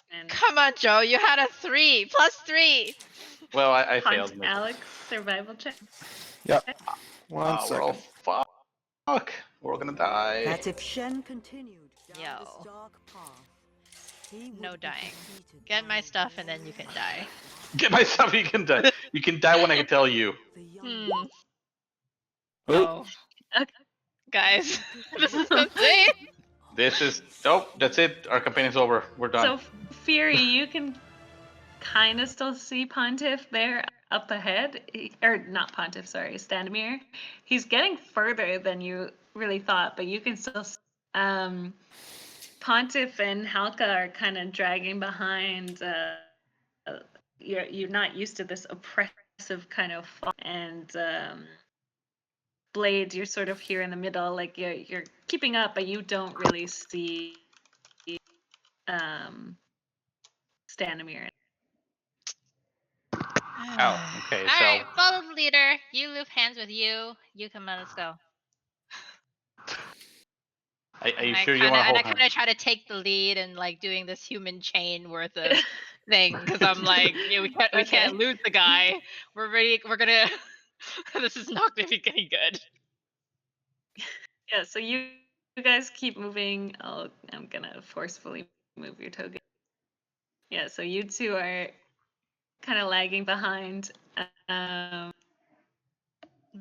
B: and
E: Come on, Joe. You had a 3 plus 3.
D: Well, I
B: hunt
D: failed.
B: Alex survival check.
A: Yep. One
D: We're all
A: second.
D: fuck. We're all gonna die.
F: That if Shen continued down
E: Yo.
F: this dark path, he would
E: No
F: be
E: dying.
F: defeated
E: Get
F: by
E: my
F: a
E: stuff and then you can die.
D: Get my stuff. You can die. You can die when I can tell you.
F: the young
E: Hmm.
F: one.
E: Oh,
B: Okay.
E: guys, this is insane.
D: This is nope. That's it. Our campaign is over. We're done.
B: So Fury, you can kind of still see Pontiff there up ahead, or not Pontiff, sorry, Standemir. He's getting further than you really thought, but you can still see. Pontiff and Halka are kind of dragging behind. You're not used to this oppression kind of fall, and Blade, you're sort of here in the middle, like you're keeping up, but you don't really see Stanimir.
D: Oh, okay.
E: All right, follow the leader. You loop hands with you. You come on, let's go.
D: Are you sure you want to hold
E: I
D: hands?
E: kind of try to take the lead and like doing this human chain worth of thing because I'm like, yeah, we can't lose the guy. We're ready. We're gonna. This is not gonna be any good.
B: Yeah, so you guys keep moving. I'm gonna forcefully move your token. Yeah, so you two are kind of lagging behind.
E: But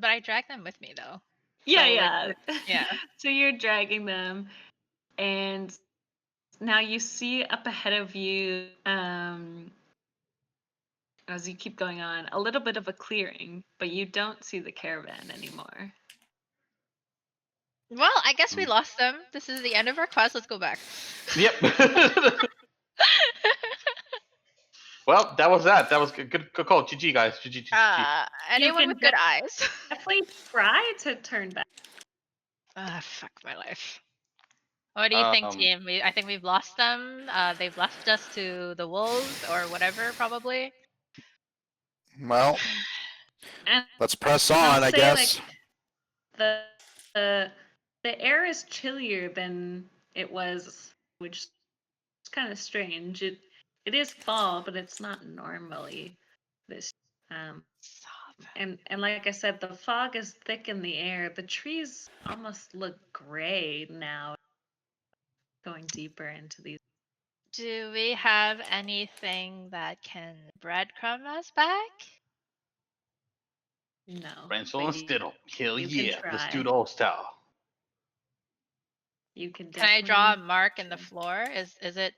E: I drag them with me though.
B: Yeah,
E: So,
B: yeah.
E: yeah.
B: So you're dragging them, and now you see up ahead of you, as you keep going on, a little bit of a clearing, but you don't see the caravan anymore.
E: Well, I guess we lost them. This is the end of our quest. Let's go back.
D: Yep. Well, that was that. That was good call. GG, guys. GG.
E: Anyone
B: can
E: with good eyes?
B: Definitely try to turn back.
E: Fuck my life. What do you think, team? I think we've lost them. They've left us to the wolves or whatever, probably.
A: Well,
B: And
A: let's press
B: I'll
A: on, I
B: say,
A: guess.
B: like, the air is chillier than it was, which is kind of strange. It is fall, but it's not normally this. And like I said, the fog is thick in the air. The trees almost look gray now, going deeper into these.
E: Do we have anything that can breadcrumb us back?
B: No.
D: Ransom Stittle. Hell
B: you can
D: yeah. Let's
B: try.
D: do the old style.
B: You can
E: Can I draw a
B: definitely
E: mark in the floor? Is it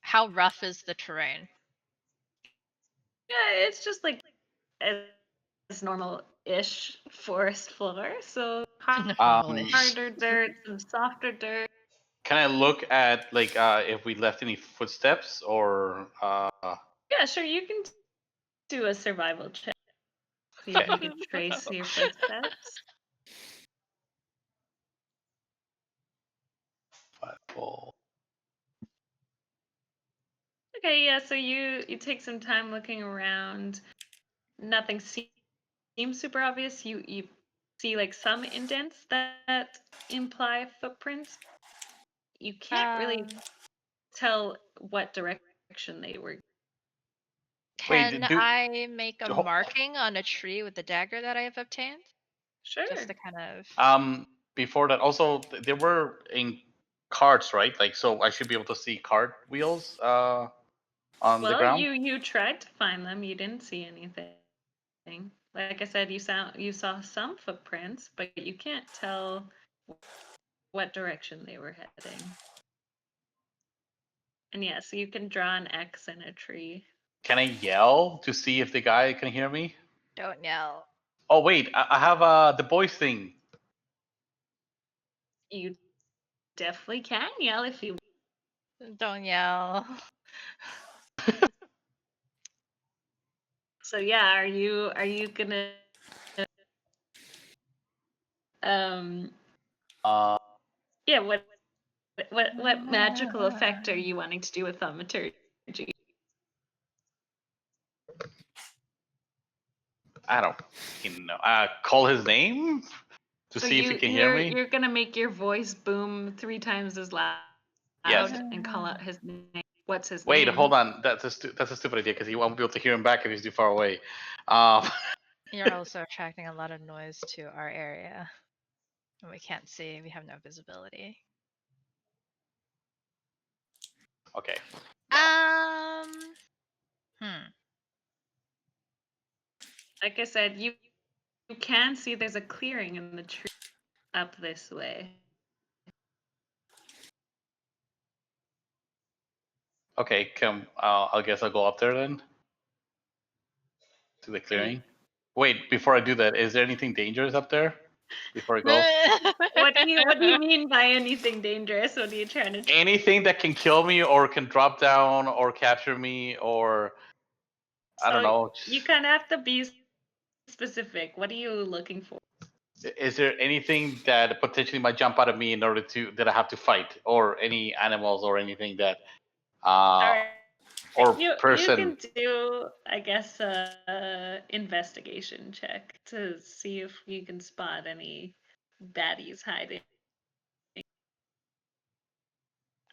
E: how rough is the terrain?
B: Yeah, it's just like as normal-ish forest floor. So harder dirt, some softer dirt.
D: Can I look at like if we left any footsteps or
B: Yeah, sure. You can do a survival check. See if you can trace your footsteps. Okay, yeah. So you take some time looking around. Nothing seems super obvious. You see like some indents that imply footprints. You can't really tell what direction they were.
E: Can I make a marking on a tree with the dagger that I have obtained?
B: Sure.
E: Just to kind of.
D: Before that, also they were in carts, right? Like, so I should be able to see cart wheels on the ground.
B: Well, you tried to find them. You didn't see anything. Like I said, you saw some footprints, but you can't tell what direction they were heading. And yeah, so you can draw an X in a tree.
D: Can I yell to see if the guy can hear me?
E: Don't yell.
D: Oh wait, I have the voice thing.
B: You definitely can yell if you.
E: Don't yell.
B: So yeah, are you gonna yeah, what magical effect are you wanting to do with thaumaturgy?
D: I don't fucking know. Call his name to see if he can hear me.
B: You're gonna make your voice boom 3 times as loud
D: Yes.
B: and call out his name. What's his
D: Wait,
B: name?
D: hold on. That's a stupid idea because he won't be able to hear him back if he's too far away.
E: You're also attracting a lot of noise to our area. And we can't see. We have no visibility.
D: Okay.
B: Like I said, you can see there's a clearing in the tree up this way.
D: Okay, I guess I'll go up there then. To the clearing. Wait, before I do that, is there anything dangerous up there? Before I go?
B: What do you mean by anything dangerous? What are you trying to
D: Anything that can kill me or can drop down or capture me or I don't know.
B: You kind of have to be specific. What are you looking for?
D: Is there anything that potentially might jump out at me in order that I have to fight, or any animals or anything that,
B: All right.
D: or
B: You
D: person?
B: can do, I guess, a investigation check to see if you can spot any baddies hiding.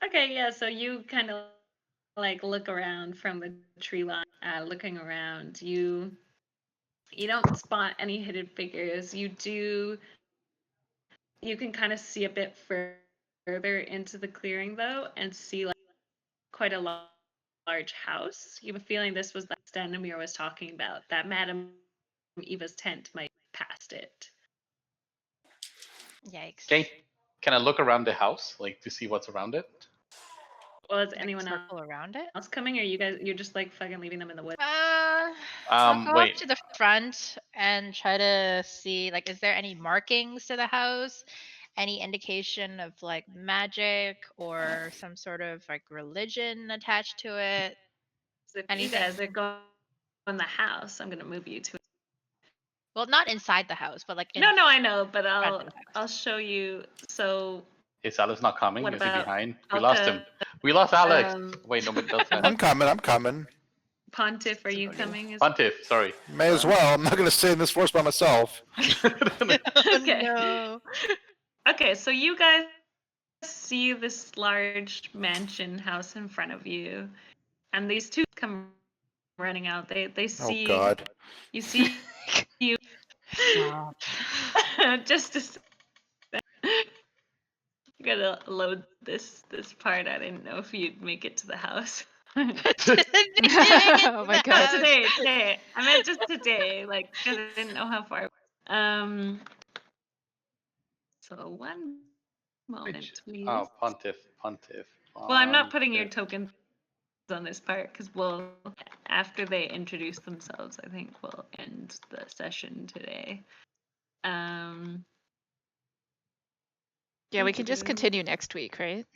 B: Okay, yeah. So you kind of like look around from the tree line, looking around. You don't spot any hidden figures. You can kind of see a bit further into the clearing though, and see like quite a large house. You have a feeling this was the Stanimir was talking about. That Madame Eva's tent might be past it.
E: Yikes.
D: Okay, can I look around the house, like to see what's around it?
B: Well, is
E: Like
B: anyone
E: circle around it?
B: else coming, or you're just like fucking leaving them in the woods?
E: I'll go
D: Wait.
E: up to the front and try to see, like, is there any markings to the house? Any indication of like magic or some sort of like religion attached to it?
B: So if
E: Anything?
B: you guys are going in the house, I'm gonna move you to.
E: Well, not inside the house, but like in
B: No, I know, but
E: front of the
B: I'll
E: house.
B: show you. So
D: Is Alice not coming?
B: what
D: Is he
B: about
D: behind? We lost him.
B: Alka?
D: We lost Alex.
B: Um,
D: Wait, no, but that's
A: I'm coming. I'm coming.
B: Pontiff, are you coming as
D: Pontiff. Sorry.
A: May as well. I'm not going to stay in this forest by myself.
B: Okay.
E: No.
B: Okay, so you guys see this large mansion house in front of you, and these two come running out. They
A: Oh
B: see
A: God.
B: you see you
E: Stop.
B: just a you gotta load this part. I didn't know if you'd make it to the house.
C: Oh my
B: No,
C: god.
B: today. I meant just today, like because I didn't know how far. So one moment, please.
D: Oh, Pontiff.
B: Well, I'm not putting your tokens on this part because after they introduce themselves, I think we'll end the session today.
C: Yeah, we can just continue next week, right?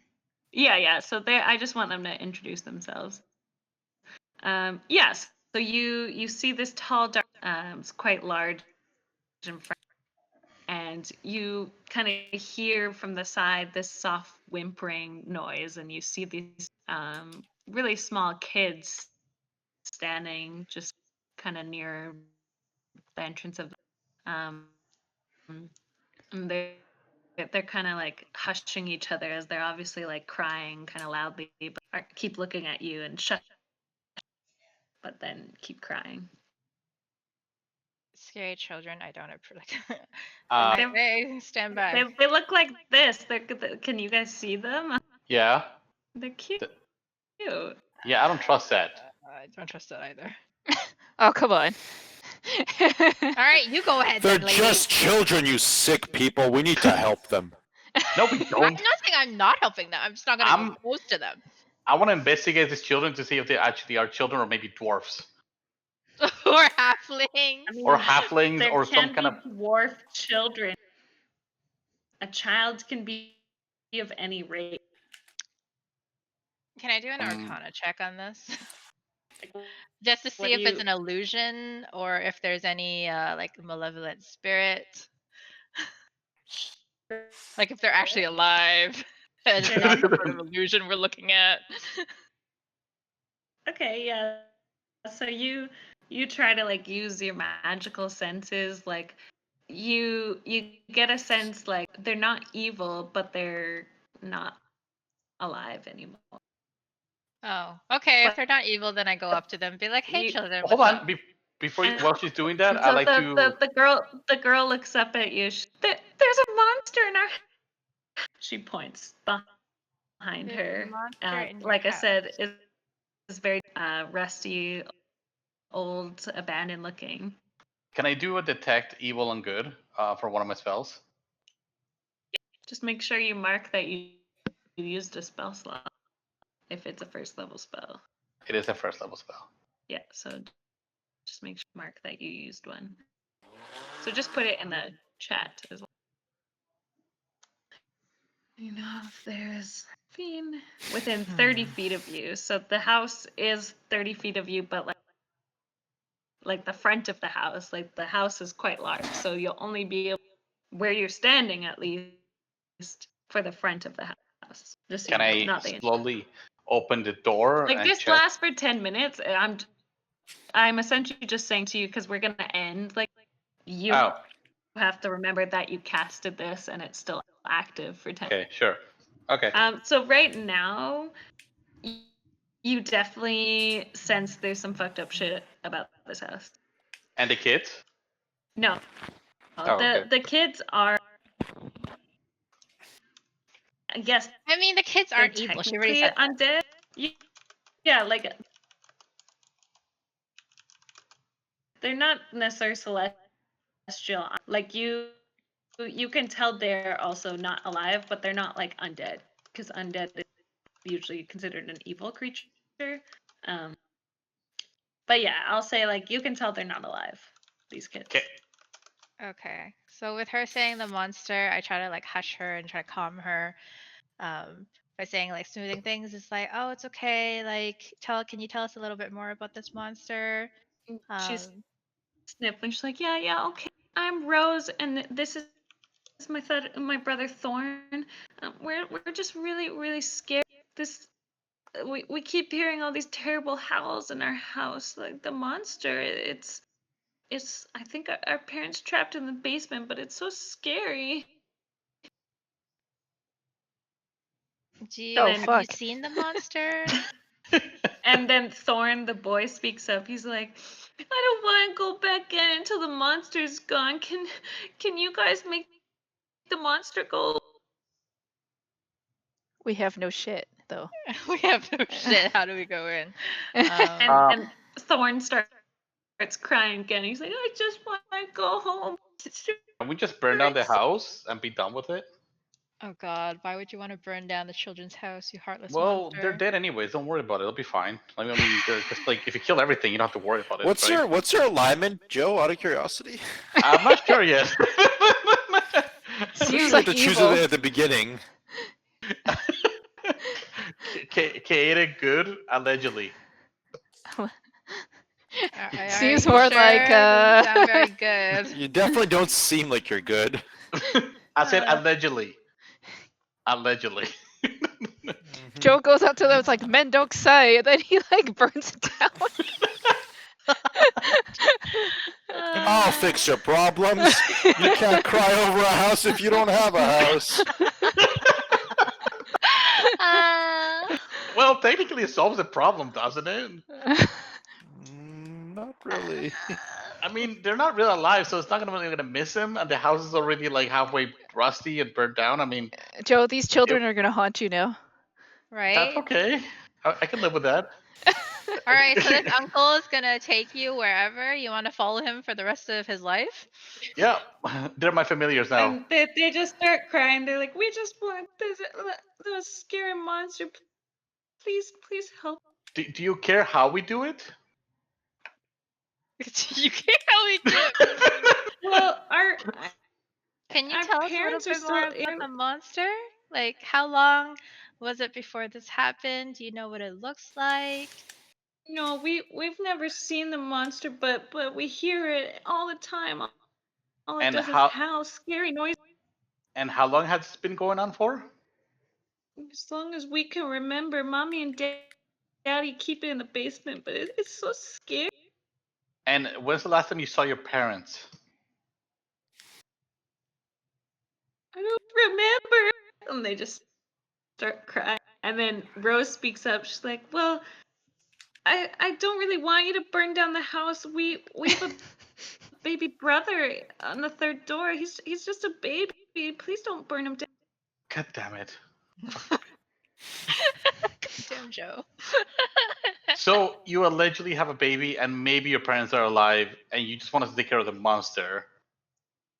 B: Yeah. So I just want them to introduce themselves. Yes. So you see this tall, dark, it's quite large in front, and you kind of hear from the side this soft whimpering noise, and you see these really small kids standing just kind of near the entrance of um and they're kind of like hushing each other as they're obviously like crying kind of loudly, but keep looking at you and shut, but then keep crying.
E: Scary children, I don't approve.
B: They're-
E: Stand by.
B: they look like this. Can you guys see them?
D: Yeah.
B: They're cute.
D: Yeah, I don't trust that.
E: I don't trust that either.
C: Oh, come on.
E: All right, you go ahead
A: They're
E: then, lady.
A: just children, you sick people. We need to help them.
D: No, we
E: I'm
D: don't.
E: not saying I'm not helping them. I'm just not going to go close to them.
D: I want to investigate these children to see if they actually are children or maybe dwarfs.
E: Or halflings.
B: I mean,
D: Or halflings
B: there
D: or some
B: can
D: kind of.
B: be dwarf children. A child can be of any race.
E: Can I do an Arcana check on this?
B: Like,
E: Just to
B: what
E: see
B: do
E: if it's
B: you-
E: an illusion or if there's any like malevolent spirit. Like if they're actually alive and it's not some sort of illusion we're looking at.
B: Okay, yeah. So you try to like use your magical senses, like you get a sense like they're not evil, but they're not alive anymore.
E: Oh, okay. If
B: But
E: they're not evil, then I go up to them and be like, "Hey,
B: you-
E: children,
D: Hold
E: what's
D: on.
E: up?"
D: Before
B: And-
D: while she's doing that, I
B: so
D: like to.
B: the girl looks up at you. There's a monster in our. She points behind
E: There's a
B: her.
E: monster in your
B: Like I said,
E: house.
B: is very rusty, old, abandoned looking.
D: Can I do a detect evil and good for one of my spells?
B: Just make sure you mark that you used a spell slot if it's a first level spell.
D: It is a first level spell.
B: Yeah, so just make sure mark that you used one. So just put it in the chat as well. You know, if there's fiend within 30 feet of you. So the house is 30 feet of you, but like like the front of the house. Like the house is quite large, so you'll only be able where you're standing at least for the front of the house. Just so
D: Can
B: you know,
D: I
B: not the
D: slowly open the door
B: like
D: and
B: this
D: check?
B: lasts for 10 minutes. And I'm essentially just saying to you because we're gonna end. Like you
D: Oh,
B: have to remember that you casted this and it's still active for 10.
D: okay, sure. Okay.
B: So right now, you definitely sense there's some fucked up shit about this house.
D: And the kids?
B: No,
D: Oh, okay.
B: the kids are. I guess
E: I mean, the kids
B: they're
E: aren't evil. She already
B: technically
E: said that.
B: undead. Yeah, like they're not necessarily celestial. Like you can tell they're also not alive, but they're not like undead because undead is usually considered an evil creature. Um, but yeah, I'll say like you can tell they're not alive. These kids.
D: Okay.
E: Okay. So with her saying the monster, I try to like hush her and try to calm her. By saying like smoothing things, it's like, oh, it's okay. Like, can you tell us a little bit more about this monster?
B: She's
E: Um,
B: sniffling. She's like, yeah, okay. I'm Rose, and this is my brother Thorn. We're just really scared. This we keep hearing all these terrible howls in our house. Like the monster. It's I think our parents trapped in the basement, but it's so scary.
C: Oh,
B: And
E: have you
C: fuck.
E: seen the monster?
B: and then Thorn, the boy, speaks up. He's like, I don't want to go back in until the monster's gone. Can you guys make the monster go?
C: We have no shit, though.
E: We have no shit. How do we go in?
B: And Thorn starts crying again. He's like, I just want to go home.
D: Can we just burn down the house and be done with it?
E: Oh God, why would you want to burn down the children's house, you heartless
D: Well,
E: monster?
D: they're dead anyways. Don't worry about it. It'll be fine. I mean, they're just like if you kill everything, you don't have to worry about it.
A: What's
D: right?
A: your alignment, Joe? Out of curiosity,
D: I'm not sure yet.
C: Seems
A: you
C: like
A: have to choose
C: evil.
A: it at the beginning.
D: Kaeda good, allegedly.
C: Seems
E: you
C: more
E: sure?
C: like,
E: Doesn't sound very good.
A: You definitely don't seem like you're good.
D: I said allegedly. Allegedly.
C: Joe goes up to them, it's like, men don't say, and then he, like, burns it down.
A: I'll fix your problems. You can't cry over a house if you don't have a house.
D: Well, technically, it solves the problem, doesn't it?
A: Not really.
D: I mean, they're not really alive, so it's not really gonna miss him, and the house is already like halfway rusty and burnt down. I mean,
C: Joe, these children are gonna haunt you now.
E: Right?
D: that's okay. I can live with that.
E: All right, so this uncle is gonna take you wherever you want to follow him for the rest of his life.
D: Yeah, they're my familiars now.
B: And they just start crying. They're like, we just want the scary monster. Please help.
D: Do you care how we do it?
E: You can't really do it.
B: Well,
E: Can you
B: our
E: tell us a little
B: parents are
E: bit more
B: still
E: about the monster? Like, how long was it before this happened? Do you know what it looks like?
B: No, we've never seen the monster, but we hear it all the time. All it
D: And
B: does is
D: how
B: howl, scary noise.
D: and how long has this been going on for?
B: As long as we can remember, mommy and daddy keep it in the basement, but it's so scary.
D: And when's the last time you saw your parents?
B: I don't remember. And they just start crying. And then Rose speaks up. She's like, well, I don't really want you to burn down the house. We have a baby brother on the third door. He's just a baby. Please don't burn him down.
D: God damn it.
E: Damn, Joe.
D: So you allegedly have a baby, and maybe your parents are alive, and you just want us to take care of the monster.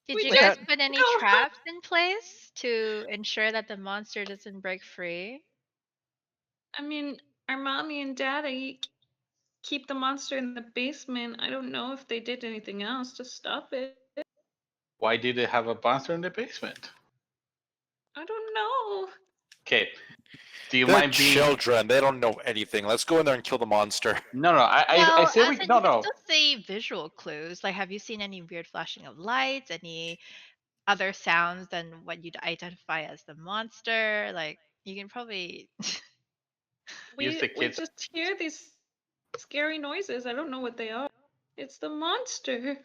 E: Did
B: We
E: you
C: just
E: guys put any
B: don't have-
E: traps in place to ensure that the monster doesn't break free?
B: I mean, our mommy and daddy keep the monster in the basement. I don't know if they did anything else to stop it.
D: Why do they have a monster in the basement?
B: I don't know.
D: Okay. Do you
A: They're
D: mind being?
A: children. They don't know anything. Let's go in there and kill the monster.
D: No, no. I
E: Well,
D: say
E: as
D: we.
E: in
D: No,
E: you can
D: no.
E: still say visual clues. Like, have you seen any weird flashing of lights? Any other sounds than what you'd identify as the monster? Like, you can probably.
D: Use the
B: We
D: kids.
B: just hear these scary noises. I don't know what they are. It's the monster.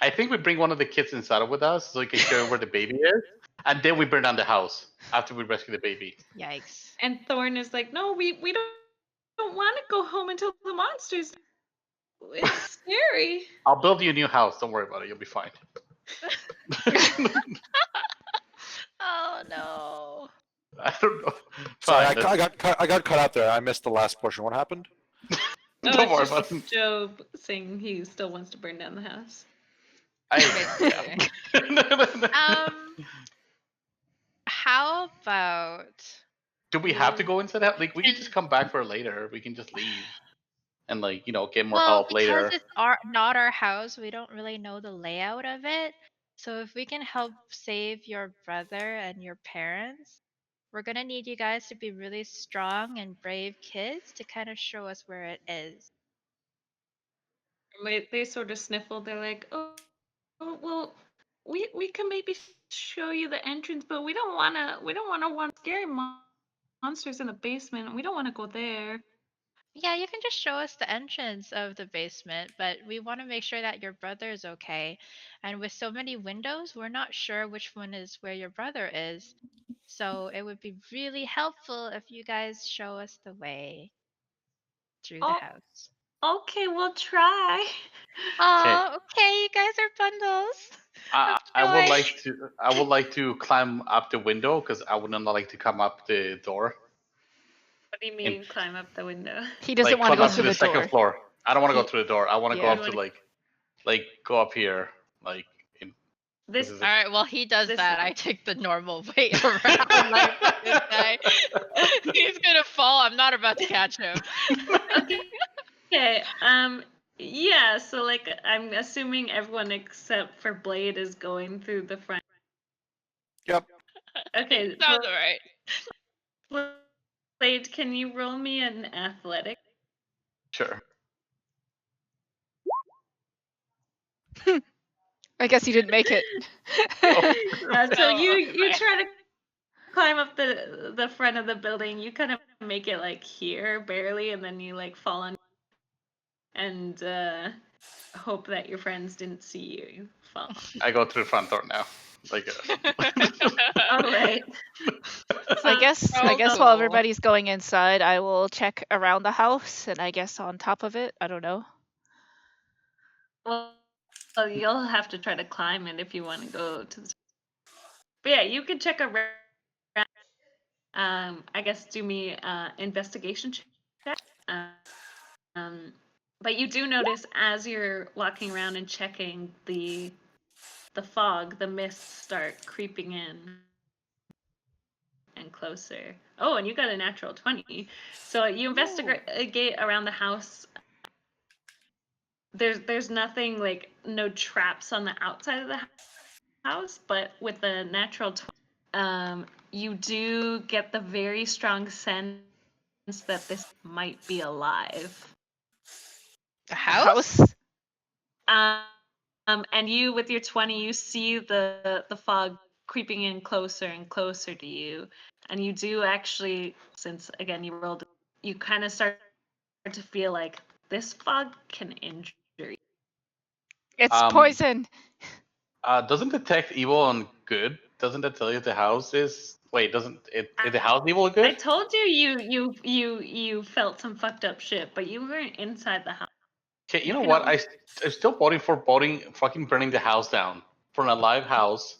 D: I think we bring one of the kids inside with us so we can show where the baby is, and then we burn down the house after we rescue the baby.
E: Yikes.
B: And Thorn is like, no, we don't want to go home until the monster's. It's scary.
D: I'll build you a new house. Don't worry about it. You'll be fine.
E: Oh no.
D: I don't know.
A: Sorry,
D: Fine.
A: I got cut out there. I missed the last portion. What happened?
B: Oh,
D: Don't
B: it's
D: worry
B: just
D: about it.
B: Job saying he still wants to burn down the house.
E: Basically.
D: Yeah.
E: How about
D: Do we have to go into that? Like, we can
E: can-
D: just come back for later. We can just leave and, like, get more
E: well,
D: help
E: because
D: later.
E: it's not our house, we don't really know the layout of it. So if we can help save your brother and your parents, we're gonna need you guys to be really strong and brave kids to kind of show us where it is.
B: They sort of sniffle. They're like, well, we can maybe show you the entrance, but we don't want scary monsters in the basement. We don't want to go there.
E: Yeah, you can just show us the entrance of the basement, but we want to make sure that your brother is okay. And with so many windows, we're not sure which one is where your brother is. So it would be really helpful if you guys show us the way through the
B: Oh,
E: house.
B: okay, we'll try.
D: Okay.
E: Oh, okay, you guys are bundles of joy.
D: I would like to climb up the window because I would not like to come up the door.
B: What do you
D: And
B: mean climb up the window?
C: He doesn't
D: like
C: want to
D: climb
C: go
D: up to
C: through
D: the
C: the
D: second
C: door.
D: floor. I don't want to go
C: He-
D: through the door. I want to go
C: Yeah.
D: up to like go up here. Like in,
B: This
D: is
E: All right, well, he does
B: This
E: that.
B: way.
E: I take the normal way around like this guy. He's gonna fall. I'm not about to catch him.
B: Okay. Yeah. So like, I'm assuming everyone except for Blade is going through the front.
A: Yep.
B: Okay.
E: Sounds alright.
B: Blade, can you roll me an athletic?
D: Sure.
C: I guess he didn't make it.
B: So
E: No,
B: you
E: my-
B: try to climb up the front of the building. You kind of make it like here barely, and then you like fall on and hope that your friends didn't see you fall.
D: I go through the front door now. Like,
B: All right.
C: I guess
E: Oh,
C: while
E: cool.
C: everybody's going inside, I will check around the house and I guess on top of it. I don't know.
B: Well, you'll have to try to climb it if you want to go to the. But yeah, you can check around. I guess do me investigation check. But you do notice as you're walking around and checking the fog, the mists start creeping in and closer. Oh, and you got a natural 20. So you investigate around the house. There's nothing like no traps on the outside of the house, but with a natural 20, you do get the very strong sense that this might be alive.
E: The
C: A
E: house?
B: And you with your 20, you see the fog creeping in closer and closer to you, and you do actually, since again you rolled, you kind of start to feel like this fog can injure you.
C: It's poison.
D: doesn't detect evil and good? Doesn't that tell you the house is? Wait, doesn't it? Is the house evil or
B: I
D: good?
B: told you felt some fucked up shit, but you weren't inside the house.
D: Okay, you know what? I'm still voting for fucking burning the house down. For an alive house,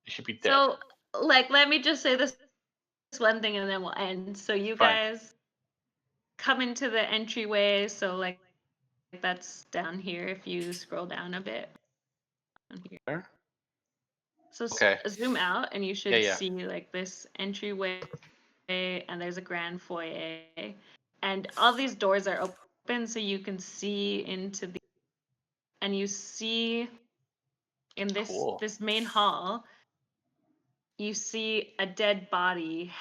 D: it should be dead.
B: So, like, let me just say this one thing and then we'll end. So you
D: Fine.
B: guys come into the entryway. So like that's down here. If you scroll down a bit. Down here.
D: Where?
B: So
D: Okay.
B: zoom out, and you should
D: Yeah.
B: see like this entryway, and there's a grand foyer, and all these doors are open, so you can see into the. And you see in
D: Cool.
B: this main hall, you see a dead body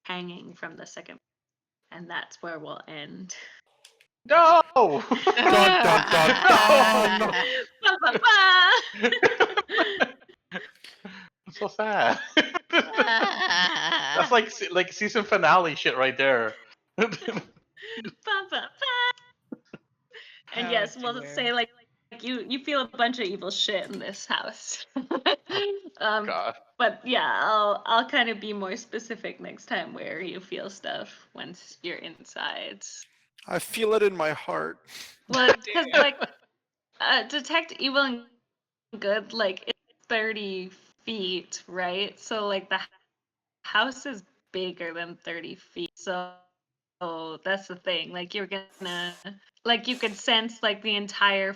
B: hanging from the second, and that's where we'll end.
D: No.
A: Dun, dun, dun, dun.
B: Ba, ba, ba.
D: It's so sad. That's like season finale shit right there.
B: Ba, ba, ba. And
E: Oh,
B: yes, we'll
E: dear.
B: say like you feel a bunch of evil shit in this house.
D: God.
B: But yeah, I'll kind of be more specific next time where you feel stuff once you're inside.
A: I feel it in my heart.
B: Well, because like detect evil and good, like it's 30 feet, right? So like the house is bigger than 30 feet. So that's the thing. Like you're gonna like you could sense like the entire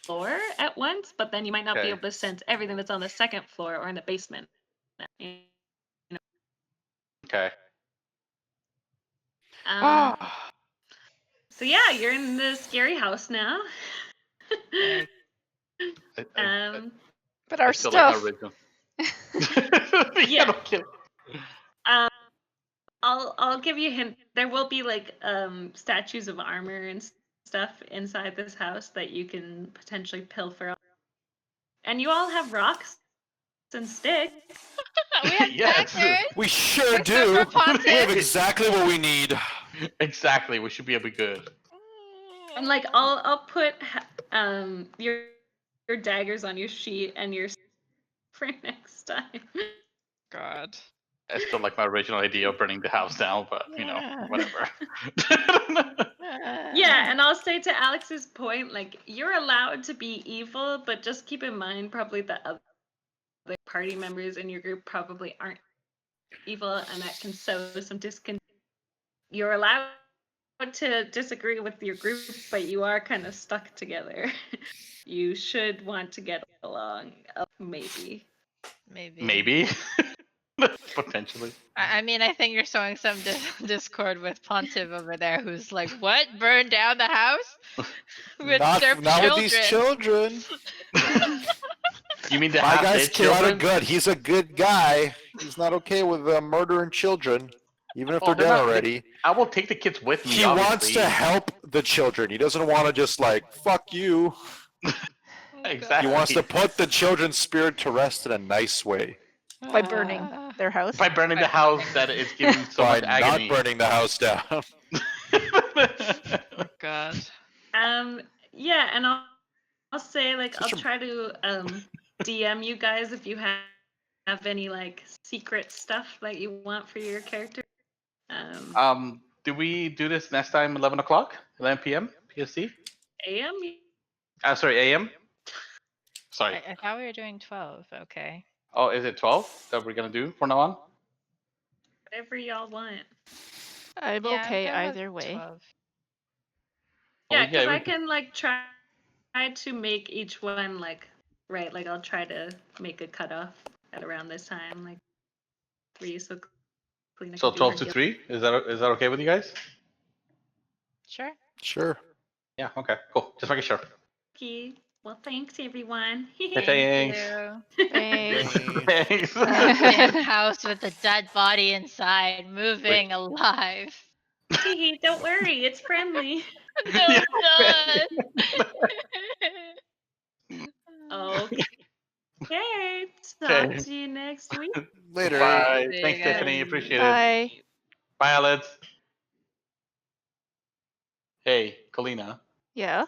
B: floor at once, but then you might not be
D: Okay.
B: able to sense everything that's on the second floor or in the basement. You know?
D: Okay.
B: So yeah, you're in the scary house now.
E: Yikes.
C: But our
D: I still like my
C: stuff.
D: original.
B: Yeah.
D: No kidding.
B: I'll give you a hint. There will be like statues of armor and stuff inside this house that you can potentially pilfer. And you all have rocks and sticks.
E: We have
D: Yes.
E: daggers.
A: We sure
E: Except
A: do.
E: for Pontus.
A: We have exactly what we need.
D: Exactly. We should be able to be good.
B: And like I'll put your daggers on your sheet and your for next time.
E: God.
D: I still like my original idea of burning the house down, but whatever.
B: Yeah, and I'll say to Alex's point, like you're allowed to be evil, but just keep in mind probably the other party members in your group probably aren't evil, and that can sow some discontent. You're allowed to disagree with your group, but you are kind of stuck together. You should want to get along, maybe.
D: Maybe. Potentially.
E: I mean, I think you're sowing some discord with Pontiff over there, who's like, "What? Burn down the house with their
A: Not with these
E: children?"
A: children.
D: You mean the
A: My
D: half
A: guy's
D: dead
A: chaotic
D: children?
A: good. He's a good guy. He's not okay with murdering children, even if
D: Oh,
A: they're
D: they're
A: dead
D: not.
A: already.
D: I will take the kids with me.
A: He wants
D: obviously.
A: to help the children. He doesn't want to just like fuck you.
E: Oh,
D: Exactly.
A: He wants to put the children's spirit to rest in a nice way
C: By burning their house.
D: By burning the house that is giving so
A: by
D: much agony.
A: not burning the house down.
E: Oh, God.
B: Yeah, and I'll say like
A: Such
B: I'll
A: a-
B: try to DM you guys if you have any like secret stuff that you want for your character.
D: Do we do this next time 11 o'clock? 11 p.m. PST?
B: AM,
D: Sorry, AM? Sorry.
E: I thought we were doing 12. Okay.
D: Oh, is it 12 that we're going to do from now on?
B: whatever y'all want.
C: I'm
E: Yeah,
C: okay
E: go with
C: either way.
E: 12.
B: Yeah, because
D: we
B: I can like try to make each one like right. Like I'll try to make a cutoff at around this time, like 3, so Kalina
D: So
B: can do her
D: 12 to
B: guild.
D: 3? Is that okay with you guys?
E: Sure.
A: Sure.
D: Yeah, okay, cool. Just making sure.
B: Okay. Well, thanks everyone.
E: Thank
D: Thanks.
E: you.
C: Thanks.
D: Thanks.
E: Damn house with a dead body inside, moving alive.
B: Don't worry, it's friendly.
E: No,
D: Yeah.
E: it's not.
B: Okay. Talk
D: Okay.
B: to you next week.
A: Later.
D: Bye.
E: See you
D: Thanks,
E: guys.
D: Tiffany. Appreciate it.
C: Bye.
D: Bye, Alex. Hey, Kalina.
C: Yeah.